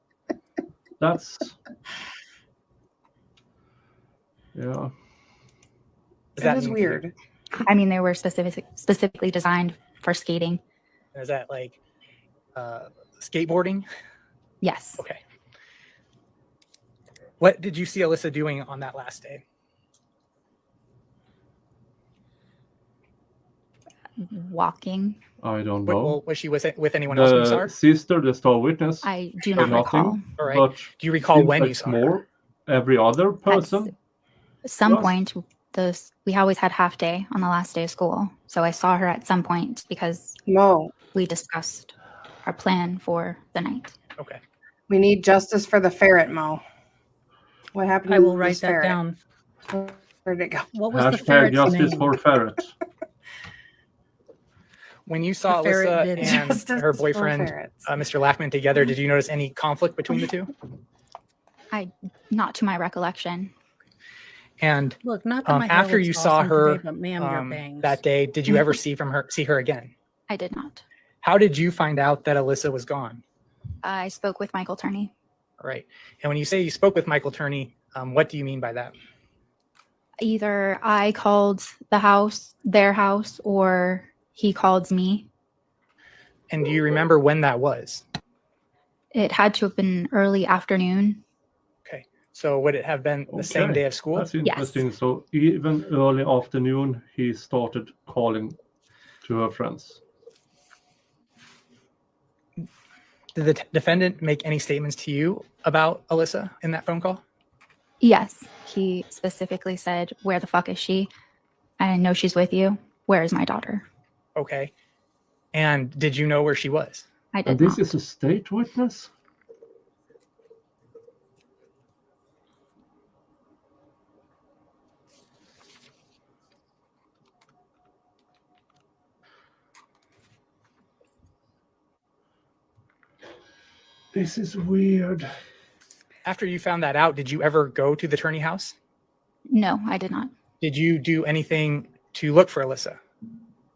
That's... Yeah. does That that is mean to you? weird. I mean, they were specifically designed for skating. Is that like skateboarding? Yes. Okay. What did you see Alissa doing on that last day? I Walking. don't know. Well, was she with anyone else when you saw The her? sister, the star witness, I do said not recall. nothing. All right. But Do you recall seems when like you saw her? more every other person. At some Yes. point, we always had half day on the last day of school. So I saw her at some point because Mo, we discussed our plan for the night. Okay. we need justice for the ferret, Mo. What happened I to will this write that ferret? down. Where'd it go? What was the Hashtag ferret's justice name? for ferret. When you saw The ferret Alissa did it. and Justice her for boyfriend, ferrets. Mr. Lackman, together, did you notice any conflict between the two? Not to my recollection. And Look, not that my hair after looks you saw awesome her today, but ma'am, your bangs. that day, did you ever see her again? I did not. How did you find out that Alissa was gone? I spoke with Michael Turney. All right. And when you say you spoke with Michael Turney, what do you mean by that? Either I called their house, or he called me. And do you remember when that was? It had to have been early afternoon. Okay. So would it have been the same day of school? That's interesting. So even early afternoon, he started calling to her friends. Did the defendant make any statements to you about Alissa in that phone call? Yes, he specifically said, "Where the fuck is she? I know she's with you. Where is my daughter?" Okay. And did you know where she was? I did And this not. is a state witness? This is weird. After you found that out, did you ever go to the Turney house? No, I did not. Did you do anything to look for Alissa?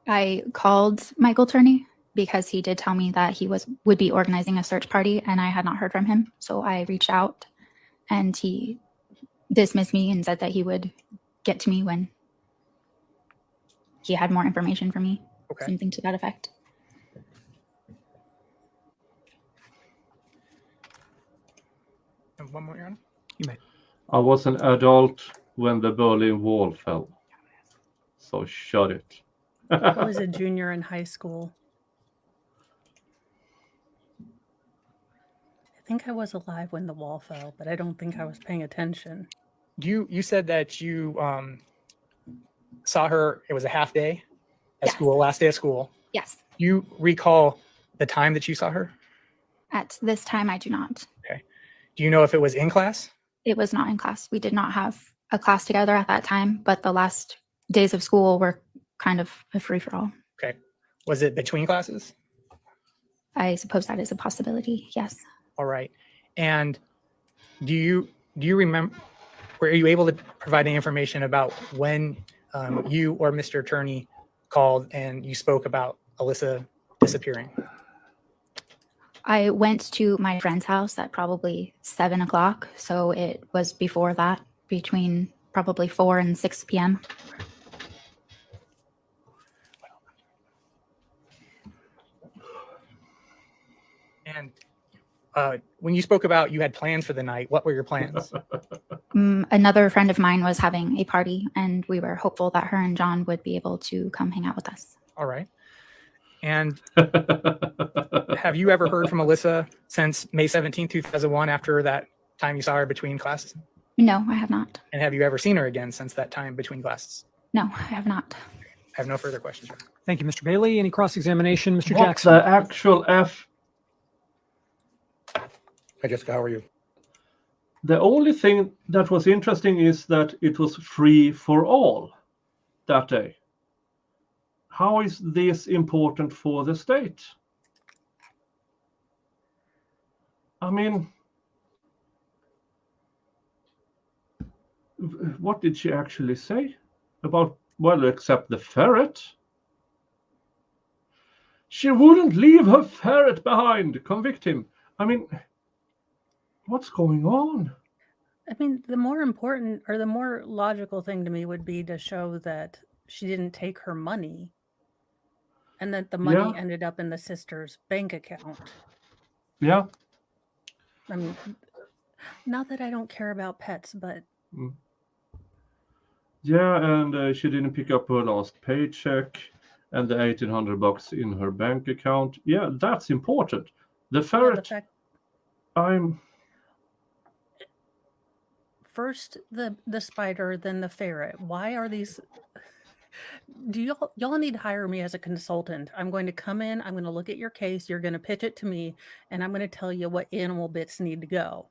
I called Michael Turney because he did tell me that he would be organizing a search party, and I had not heard from him. So I reached out, and he dismissed me and said that he would get to me when he had more information for me. Okay. Something to that effect. And one more, Your Honor? I was an adult when the Berlin Wall fell. So shut it. I was a junior in high school. I think I was alive when the wall fell, but I don't think I was paying attention. You said that you saw her, it was a half day at school, last day of school. Yes. You recall the time that you saw her? At this time, I do not. Okay. Do you know if it was in class? It was not in class. We did not have a class together at that time, but the last days of school were kind of a free-for-all. Okay. Was it between classes? I suppose that is a possibility, yes. All right. And do you remember, were you able to provide any information about when you or Mr. Turney called and you spoke about Alissa disappearing? I went to my friend's house at probably 7 o'clock, so it was before that, between probably 4 and 6 p.m. And when you spoke about you had plans for the night, what were your plans? Another friend of mine was having a party, and we were hopeful that her and John would be able to come hang out with us. All right. And have you ever heard from Alissa since May 17, 2001, after that time you saw her between classes? No, I have not. And have you ever seen her again since that time between classes? No, I have not. I have no further questions. Thank you, Mr. Bailey. Any cross-examination, Mr. What Jackson? the actual F? Hi, Jessica. How are you? The only thing that was interesting is that it was free for all that day. How is this important for the state? I mean, what did she actually say about, well, except the ferret? She wouldn't leave her ferret behind. Convict him. I mean, what's going on? I mean, the more important or the more logical thing to me would be to show that she didn't take her money and that the money Yeah. ended up in the sister's bank account. Yeah. I mean, not that I don't care about pets, but Mm. Yeah, and she didn't pick up her last paycheck and the $1,800 in her bank account. Yeah, that's important. The yeah, the ferret, fact I'm first the spider, then the ferret. Why are these? Do y'all need to hire me as a consultant? I'm going to come in. I'm going to look at your case. You're going to pitch it to me, and I'm going to tell you what animal bits need to go.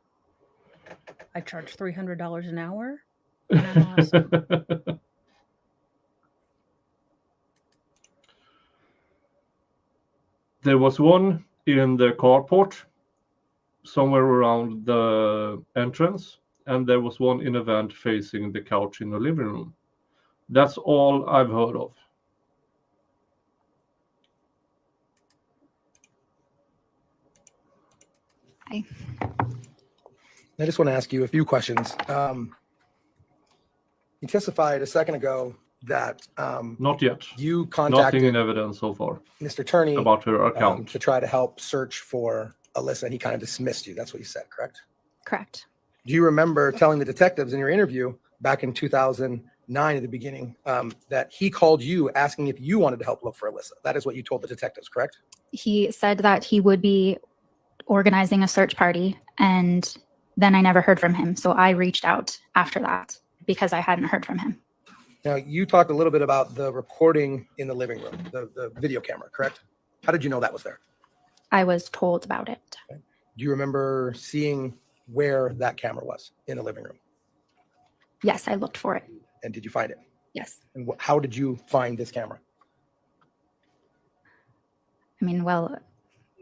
I charge $300 an hour, and I'm awesome. There was one in the carport somewhere around the entrance, and there was one in a vent facing the couch in the living room. That's all I've heard of. Hi. I just want to ask you a few questions. You testified a second ago that Not yet. you Nothing contacted in evidence so far Mr. Turney about her account. to try to help search for Alissa, and he kind of dismissed you. That's what you said, correct? Correct. Do you remember telling the detectives in your interview back in 2009 at the beginning that he called you asking if you wanted to help look for Alissa? That is what you told the detectives, correct? He said that he would be organizing a search party, and then I never heard from him. So I reached out after that because I hadn't heard from him. Now, you talked a little bit about the recording in the living room, the video camera, correct? How did you know that was there? I was told about it. Okay. Do you remember seeing where that camera was in the living room? Yes, I looked for it. And did you find it? Yes. And how did you find this camera? I mean, well,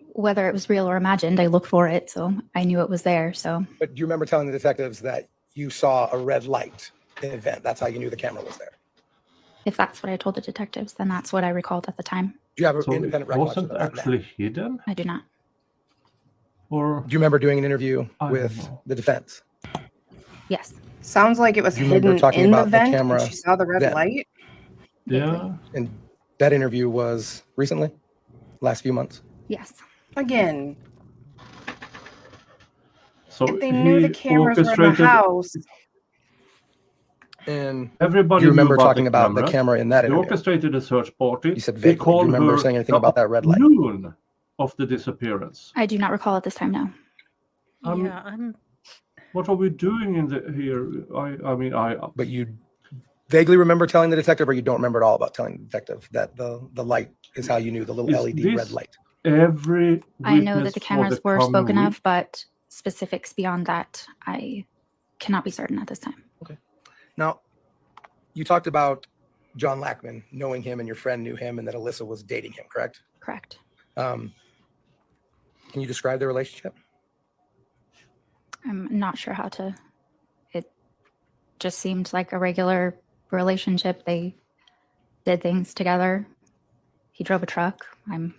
whether it was real or imagined, I looked for it, so I knew it was there. So, But do you remember telling the detectives that you saw a red light in the event? That's how you knew the camera was there. if that's what I told the detectives, then that's what I recalled at the time. Do you have an So independent it recollection wasn't of that now? actually hidden? I do not. Or Do you remember doing an interview I don't with know. the defense? Yes. Sounds like it was Do you remember hidden talking in the about the vent camera and she saw the red then? light. Yeah. And that interview was recently? Last few months? Yes. Again, So if they knew the he cameras were in the orchestrated house. And everybody do you knew remember about talking the about the cameras. camera in that He interview? orchestrated a search party. You said He vaguely. Do you called remember her saying anything the about that red light? noon of the disappearance. I do not recall at this time, no. Yeah, What are we doing in the here? I mean, But you vaguely remember telling the detective, or you don't remember at all about telling the detective that the light is how you knew the little Is LED red this light? every I know witness that the for cameras were coming spoken week? of, but specifics beyond that, I cannot be certain at this time. Okay. Now, you talked about John Lackman, knowing him, and your friend knew him, and that Alissa was dating him, correct? Correct. Can you describe their relationship? I'm not sure how to. It just seemed like a regular relationship. They did things together. He drove a truck. Do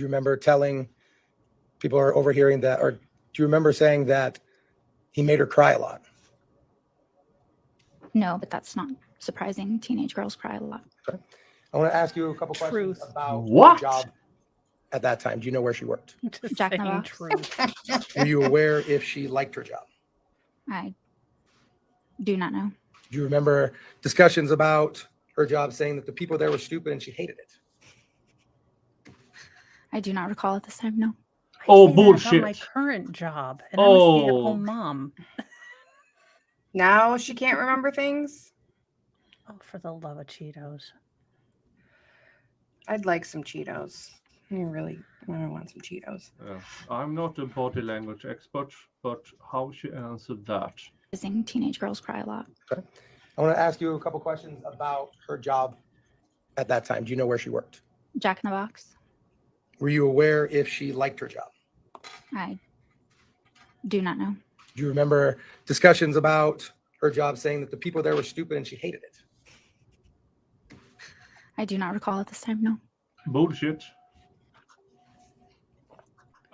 you remember telling people are overhearing that, or do you remember saying that he made her cry a lot? No, but that's not surprising. Teenage girls cry a lot. Okay. I want to ask you a couple questions about What? her job at that time. Do you know where she worked? Jack in the saying Box. truth. Were you aware if she liked her job? I do not know. Do you remember discussions about her job saying that the people there were stupid and she hated it? I do not recall at this time. No. Oh, Say that about bullshit. my current job, and I'm a Oh. stay-at-home mom. Now she can't remember things. Oh, for the love of Cheetos. I'd like some Cheetos. I want some Cheetos. I'm not a body language expert, but how she answered that. Teenage girls cry a lot. Okay. I want to ask you a couple questions about her job at that time. Do you know where she worked? Jack in the Box. Were you aware if she liked her job? I do not know. Do you remember discussions about her job saying that the people there were stupid and she hated it? I do not recall at this time. No. Bullshit.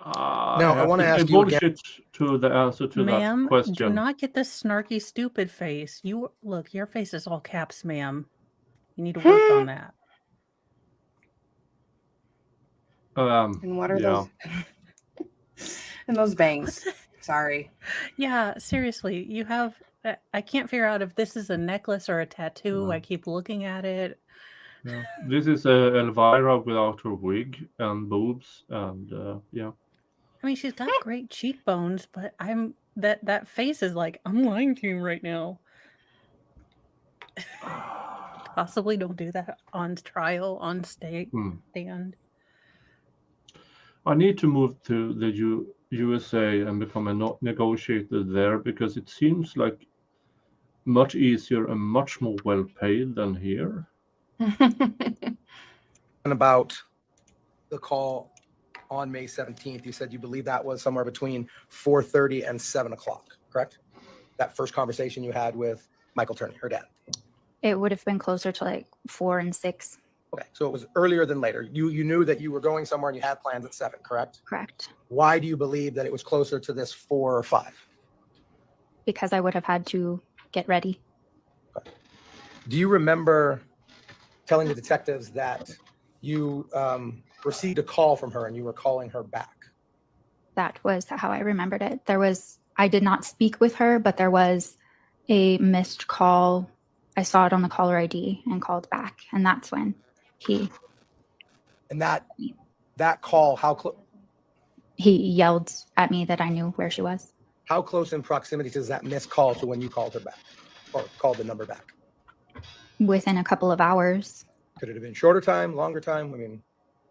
Now, I have wanna say ask you again- bullshit to the answer to that Ma'am, do question. not get this snarky, stupid face. You look, your face is all caps, ma'am. You need to work on that. And what are those? And those bangs. Sorry. Yeah, seriously, you have. I can't figure out if this is a necklace or a tattoo. I keep looking at it. Yeah. This is Elvira without her wig and boobs, and yeah. I mean, she's got great cheekbones, but that face is like, I'm lying to you right now. Possibly don't do that on trial, on stand. I need to move to the USA and become a negotiator there, because it seems like much easier and much more well paid than here. And about the call on May 17th, you said you believe that was somewhere between 4:30 and 7 o'clock, correct? That first conversation you had with Michael Turney, her dad. It would have been closer to like 4 and 6. Okay, so it was earlier than later. You knew that you were going somewhere and you had plans at 7, correct? Correct. Why do you believe that it was closer to this 4 or 5? Because I would have had to get ready. Okay. Do you remember telling the detectives that you received a call from her and you were calling her back? That was how I remembered it. I did not speak with her, but there was a missed call. I saw it on the caller ID and called back. And that's when And that call, he yelled at me that I knew where she was. How close in proximity does that missed call to when you called her back or called the number back? Within a couple of hours. Could it have been shorter time, longer time? I mean,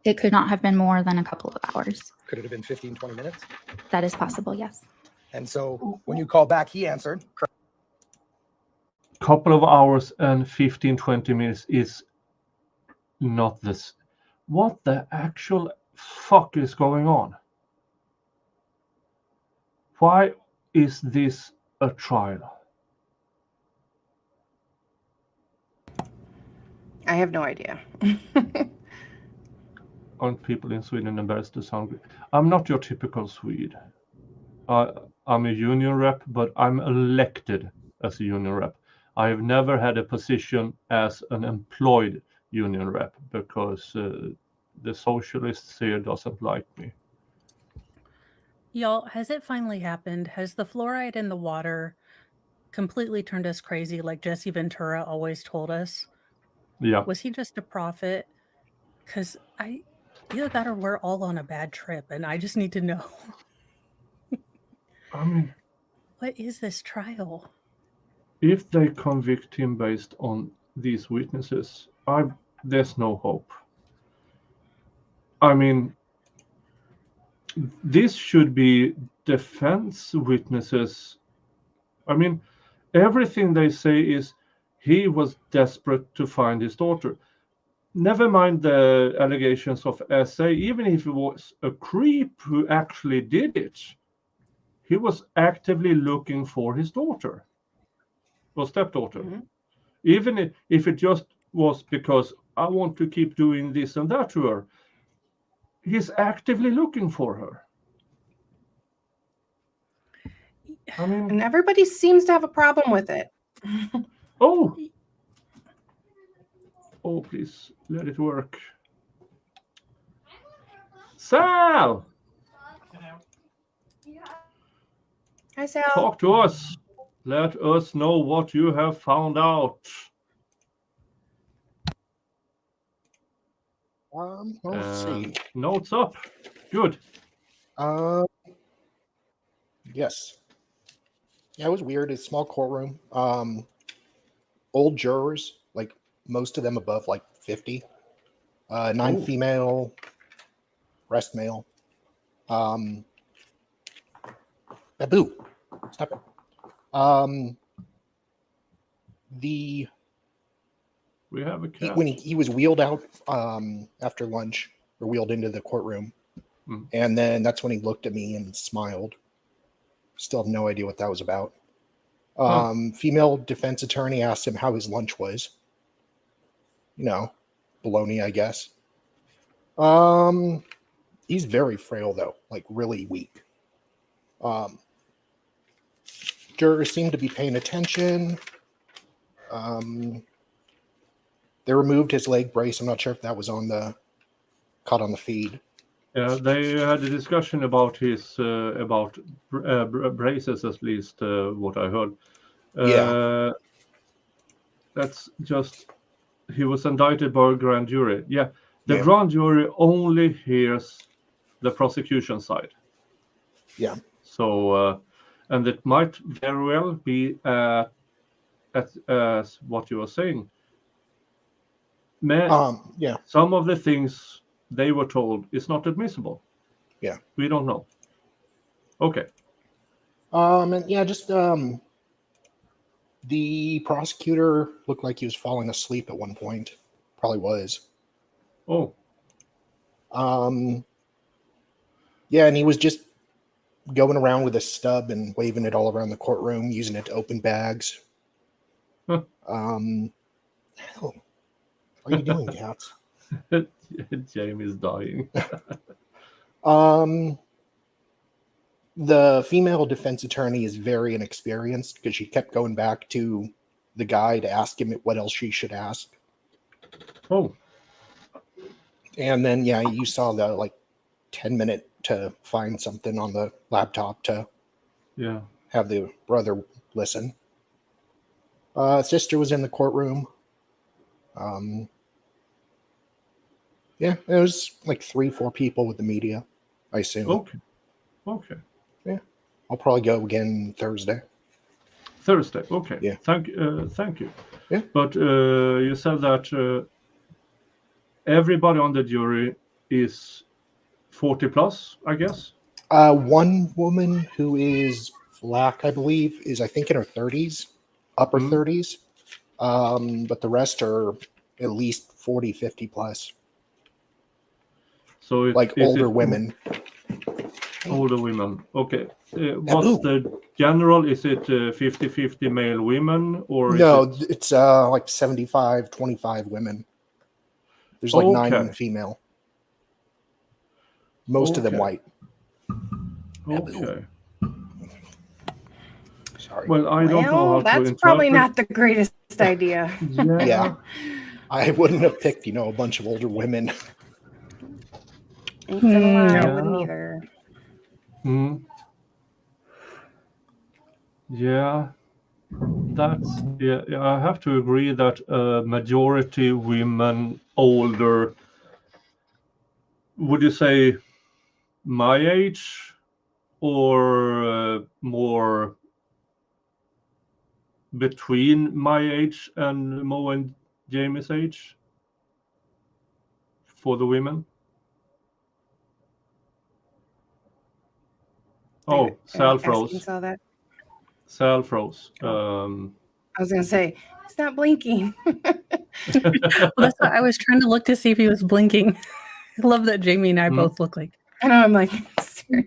It could not have been more than a couple of hours. could it have been 15, 20 minutes? That is possible, yes. And so when you called back, he answered. Couple of hours and 15-20 minutes is not this. What the actual fuck is going on? Why is this a trial? I have no idea. Aren't people in Sweden embarrassed to sound good? I'm not your typical Swede. I'm a union rep, but I'm elected as a union rep. I have never had a position as an employed union rep because the socialists here doesn't like me. Y'all, has it finally happened? Has the fluoride in the water completely turned us crazy like Jesse Ventura always told us? Yeah. Was he just a prophet? Because either that or we're all on a bad trip and I just need to know. I mean, what is this trial? If they convict him based on these witnesses, there's no hope. I mean, this should be defense witnesses. I mean, everything they say is he was desperate to find his daughter. Never mind the allegations of SA, even if it was a creep who actually did it, he was actively looking for his daughter or stepdaughter. Mm-hmm. Even if it just was because I want to keep doing this and that to her, he's actively looking for her. I mean, and everybody seems to have a problem with it. Oh, please let it work. Sal! Hi, Sal. Talk to us. Let us know what you have found out. Let's see. Notes up. Good. Yes. Yeah, it was weird. It's a small courtroom. Old jurors, like most of them above like 50. 9 female, rest male. Babu. Stop it. We have a cat. When he was wheeled out after lunch, or wheeled into the courtroom, and then that's when he looked at me and smiled. Still have no idea what that was about. Female defense attorney asked him how his lunch was. You know, bologna, I guess. He's very frail though, like really weak. jurors seemed to be paying attention. They removed his leg brace. I'm not sure if that was caught on the feed. Yeah, they had a discussion about his braces, at least what I heard. Yeah. That's just he was indicted by a grand jury. Yeah, the Yeah. grand jury only hears the prosecution side. Yeah. So, and it might very well be as what you were saying. Yeah. Some of the things they were told is not admissible. Yeah. We don't know. Okay. And yeah, just the prosecutor looked like he was falling asleep at one point. Probably was. Oh. Yeah, and he was just going around with a stub and waving it all around the courtroom, using it to open bags. Huh. Hell, what are you doing, cats? Jamie's dying. The female defense attorney is very inexperienced because she kept going back to the guy to ask him what else she should ask. Oh. And then, yeah, you saw the 10-minute to find something on the laptop to have the brother listen. Sister was in the courtroom. Yeah, it was 3-4 people with the media, I assume. Okay. Yeah, I'll probably go again Thursday. Okay. Yeah. Thank you. Yeah. But you said that everybody on the jury is 40 plus, I guess. One woman who is black, I believe, is I think in her 30s, upper 30s. But the rest are at least 40, 50 plus. So older women. Older women. Okay. What's the general? Is it 50-50 male women or? No, is it... it's 75-25 women. There's 9 female. Most of them white. Okay. Sorry. Well, I don't know how to that's interpret. probably not the greatest idea. Yeah. I wouldn't have picked, a bunch of older women. Ain't gonna lie, I wouldn't either. Yeah, I have to agree that majority women older. Would you say my age or more between my age and Mo and Jamie's age for the women? Oh, Sal froze. Sal froze. I was gonna say it's not blinking. Well, that's why I was trying to look to see if he was blinking. I love that Jamie and I both look like. I know. I'm like, serious.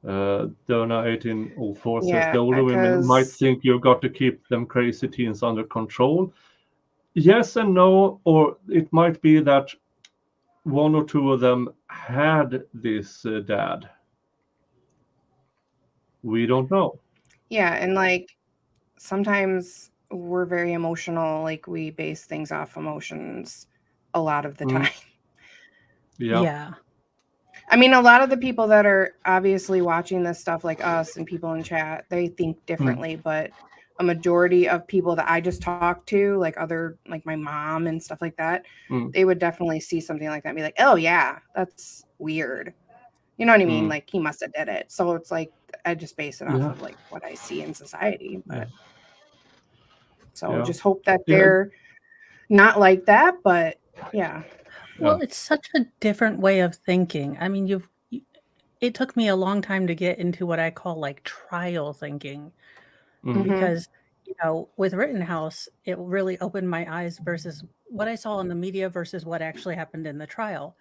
Donna 1804 says Yeah, the older women might think you've got to keep them crazy teens under control. Yes and no, or it might be that one or two of them had this dad. We don't know. Yeah, and sometimes we're very emotional. We base things off emotions a lot of the time. Yeah. I mean, a lot of the people that are obviously watching this stuff, like us and people in chat, they think differently. But a majority of people that I just talk to, like my mom and stuff like that, they would definitely see something like that and be like, oh, yeah, that's weird. You know what I mean? He must have did it. So it's I just base it off of what I see in society. But just hope that they're not like that. But yeah. Well, it's such a different way of thinking. I mean, it took me a long time to get into what I call trial thinking, because with Rittenhouse, it really opened my eyes versus what I saw in the media versus what actually happened in the trial.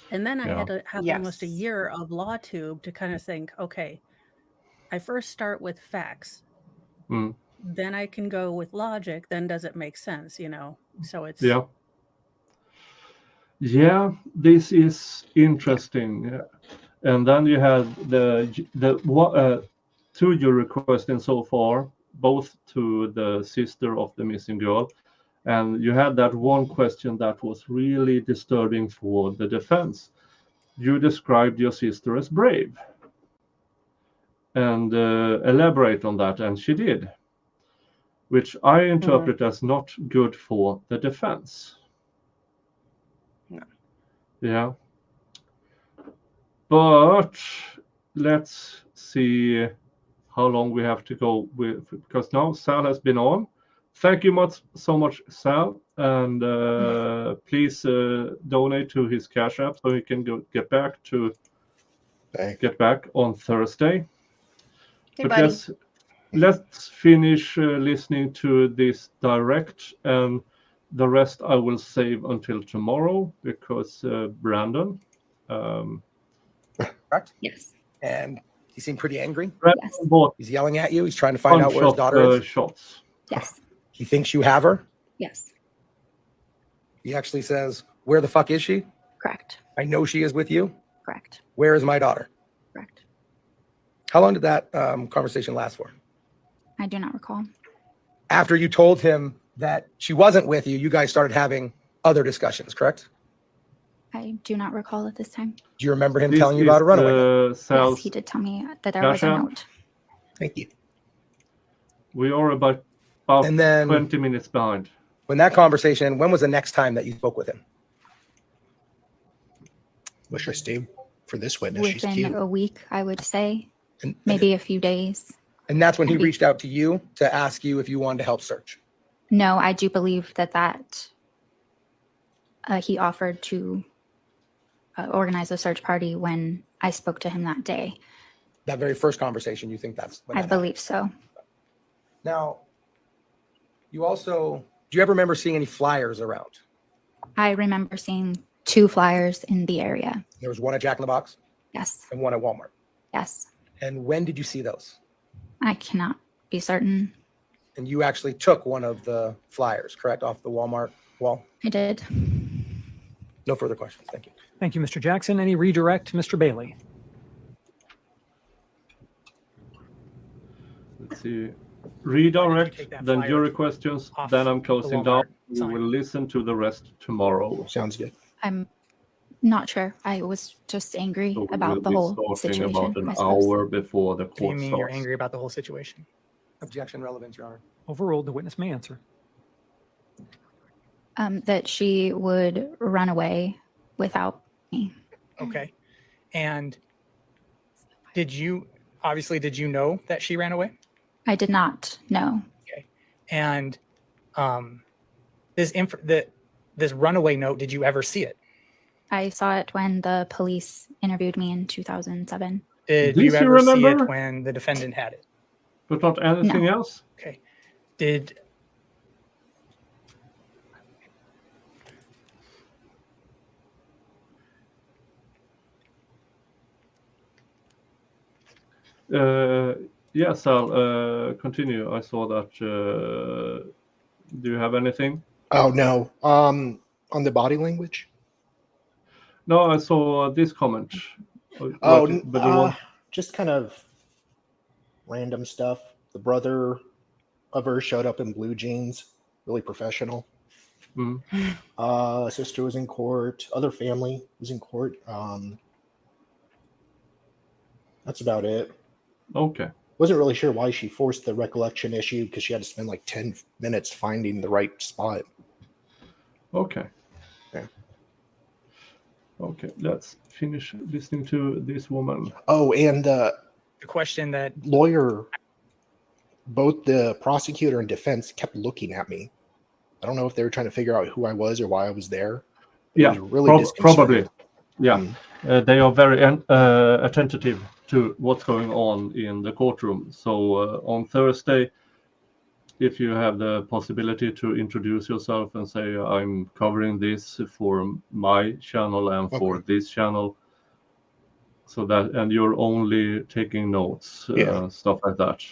And then I had to have almost a year of law tube to kind of think, okay, I first start with facts, then I can go with logic. Then does it make sense? So it's Yeah, this is interesting. And then you had two jury questions so far, both to the sister of the missing girl. And you had that one question that was really disturbing for the defense. You described your sister as brave. And elaborate on that, and she did. Which I interpret as not good for the defense. No. Yeah. But let's see how long we have to go with, because now Sal has been on. Thank you so much, Sal, and please donate to his Cash App so he can get back on Thursday. Hey, but buddy. let's finish listening to this direct, and the rest I will save until tomorrow because Brandon. Correct? Yes. And he seemed pretty angry. Yes. He's yelling at you. He's trying to find out where his daughter is. Shots. Yes. He thinks you have her. Yes. He actually says, "Where the fuck is she?" Correct. I know she is with you. Correct. Where is my daughter? Correct. How long did that conversation last for? I do not recall. After you told him that she wasn't with you, you guys started having other discussions, correct? I do not recall at this time. Do you remember him telling you about a runaway note? Yes, he did tell me that there was a note. Thank you. We are about And then 20 minutes behind. when that conversation, when was the next time that you spoke with him? Wish I stayed for this witness. She's Within cute. a week, I would say. Maybe a few days. And that's when he reached out to you to ask you if you wanted to help search. No, I do believe that he offered to organize a search party when I spoke to him that day. That very first conversation, you think that's when I that believe so. Now, you also, do you ever remember seeing any flyers around? I remember seeing 2 flyers in the area. There was one at Jack in the Box Yes. and one at Walmart. Yes. And when did you see those? I cannot be certain. And you actually took one of the flyers, correct, off the Walmart wall? I did. No further questions. Thank you. Thank you, Mr. Jackson. Any redirect, Mr. Bailey? Let's see. Redirect, then jury questions, then I'm closing down. We will listen to the rest tomorrow. Sounds good. I'm not sure. I was just angry So we about will the be whole starting situation. about an I suppose. hour before the What do you court mean you're starts. angry about the whole situation? Objection relevant, Your Honor. Overruled. The witness may answer. That she would run away without me. Okay. And did you know that she ran away? I did not know. Okay. And this runaway note, did you ever see it? I saw it when the police interviewed me in 2007. Did This you you ever see remember? it when the defendant had it? But not anything No. else? Okay. Did Yes, I'll continue. I saw that. Do you have anything? Oh no. On the body language. No, I saw this comment. Oh, But the one- just kind of random stuff. The brother of her showed up in blue jeans, really professional. Sister was in court. Other family was in court. That's about it. Okay. Wasn't really sure why she forced the recollection issue because she had to spend like 10 minutes finding the right spot. Okay. Yeah. Okay, let's finish listening to this woman. Oh, and the question that lawyer, both the prosecutor and defense kept looking at me. I don't know if they were trying to figure out who I was or why I was there. But Yeah, it was really probably. disconcerting. Yeah, they are very attentive to what's going on in the courtroom. So on Thursday, if you have the possibility to introduce yourself and say, I'm covering this for my channel and for this channel, so that, and you're only taking notes, stuff like that.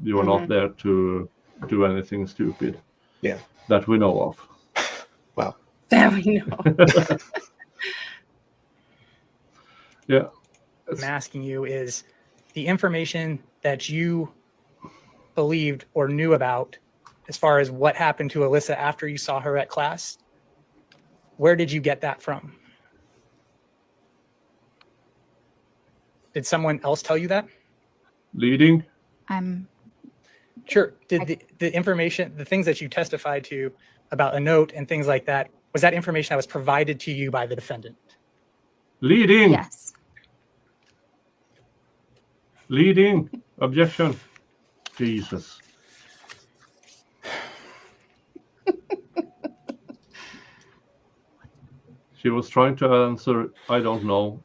You are not there to do anything stupid. Yeah. That we know of. Wow. That we know. Yeah. I'm asking you is the information that you believed or knew about as far as what happened to Alissa after you saw her at class, where did you get that from? Did someone else tell you that? Leading. I'm Sure. Did the information, the things that you testified to about a note and things like that, was that information that was provided to you by the defendant? Leading. Yes. Leading. Objection. Jesus. She was trying to answer, I don't know,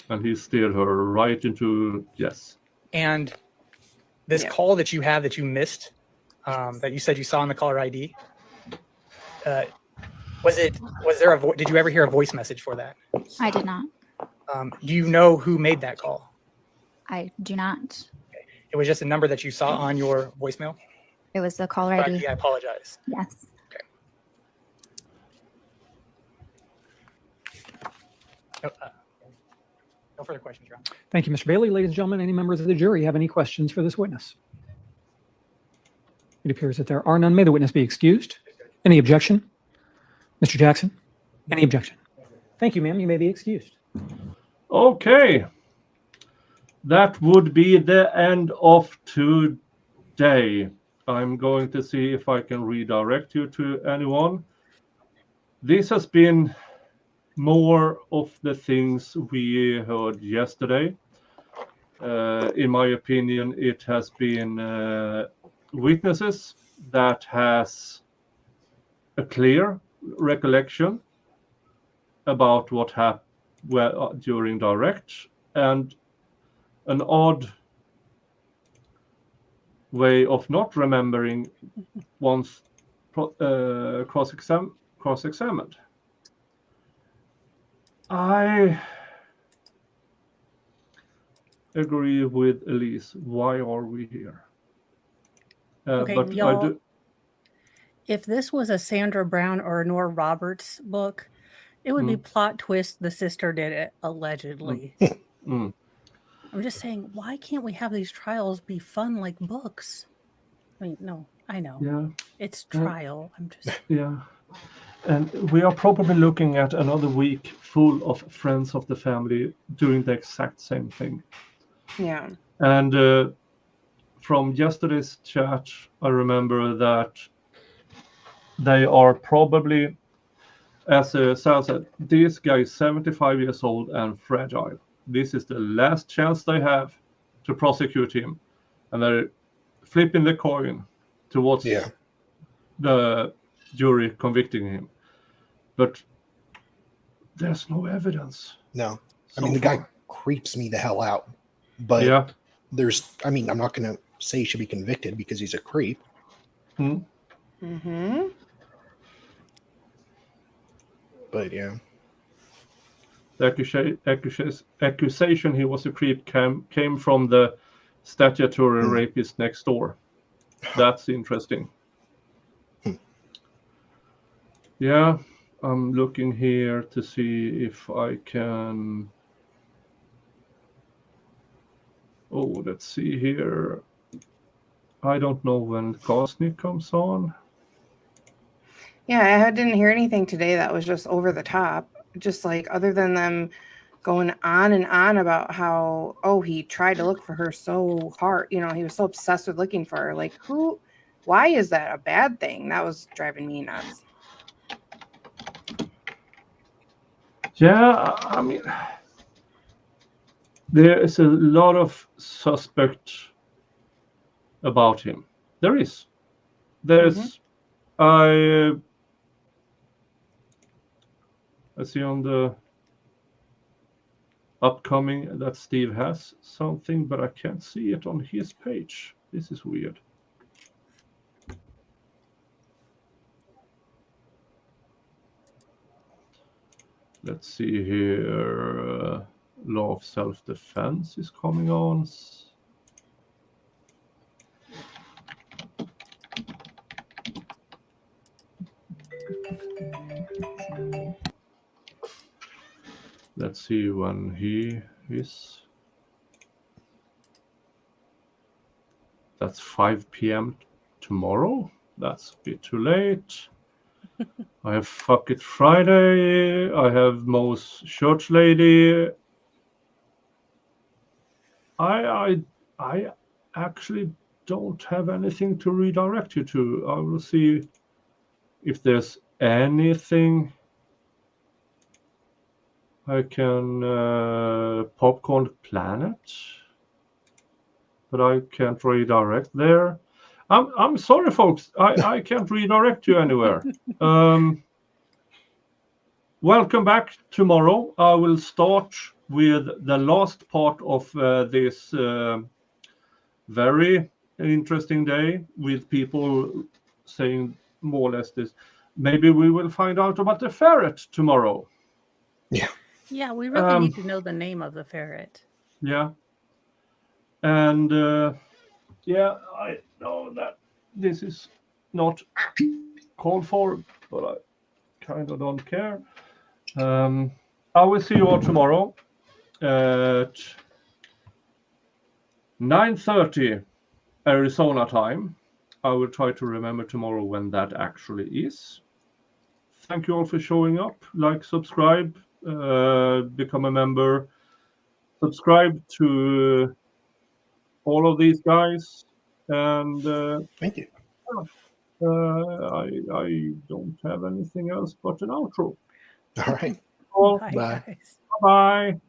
and he steered her right into yes. And this call that you have that you missed, that you said you saw in the caller ID, did you ever hear a voice message for that? I did not. Do you know who made that call? I do not. It was just a number that you saw on your voicemail? It was the caller ID. I apologize. Yes. Okay. No further questions, Your Honor. Thank you, Mr. Bailey. Ladies and gentlemen, any members of the jury have any questions for this witness? It appears that there are none. May the witness be excused. Any objection? Mr. Jackson, any objection? Thank you, ma'am. You may be excused. Okay. That would be the end of today. I'm going to see if I can redirect you to anyone. This has been more of the things we heard yesterday. In my opinion, it has been witnesses that has a clear recollection about what happened during direct, and an odd way of not remembering once cross-examined. I agree with Elise. Why are we here? Okay, but y'all, I do. if this was a Sandra Brown or a Nora Roberts book, it would be plot twist the sister did it, allegedly. I'm just saying, why can't we have these trials be fun like books? I mean, no, I know. Yeah. It's trial. I'm just... Yeah. And we are probably looking at another week full of friends of the family doing the exact same thing. Yeah. And from yesterday's chat, I remember that they are probably, as Sal said, this guy is 75 years old and fragile. This is the last chance they have to prosecute him. And they're flipping the coin towards the jury convicting him. But there's no evidence. No. I so mean, the far. guy creeps me the hell out. But there's, I mean, I'm not going to say he should be convicted because he's a creep. Mm-hmm. But yeah. The accusation he was a creep came from the statutory rapist next door. That's interesting. Yeah, I'm looking here to see if I can... Oh, let's see here. I don't know when Kosnick comes on. Yeah, I didn't hear anything today that was just over the top. Just like, other than them going on and on about how, oh, he tried to look for her so hard. You know, he was so obsessed with looking for her. Like, why is that a bad thing? That was driving me nuts. Yeah, I mean, there is a lot of suspect about him. There is. There's, I see on the upcoming that Steve has something, but I can't see it on his page. This is weird. Let's see here. Law of self-defense is coming on. Let's see when he is. That's 5 p.m. tomorrow. That's a bit too late. I have Fuck It Friday. I have Mo's Church Lady. I actually don't have anything to redirect you to. I will see if there's anything I can Popcorn Planet, but I can't redirect there. I'm sorry, folks. I can't redirect you anywhere. Welcome back tomorrow. I will start with the last part of this very interesting day with people saying more or less this. Maybe we will find out about the ferret tomorrow. Yeah, we really need to know the name of the ferret. Yeah. And yeah, I know that this is not called for, but I kind of don't care. I will see you all tomorrow at 9:30 Arizona time. I will try to remember tomorrow when that actually is. Thank you all for showing up. Like, subscribe, become a member, subscribe to all of these guys, and thank you. I don't have anything else but an outro. All right. Well, Bye. Bye.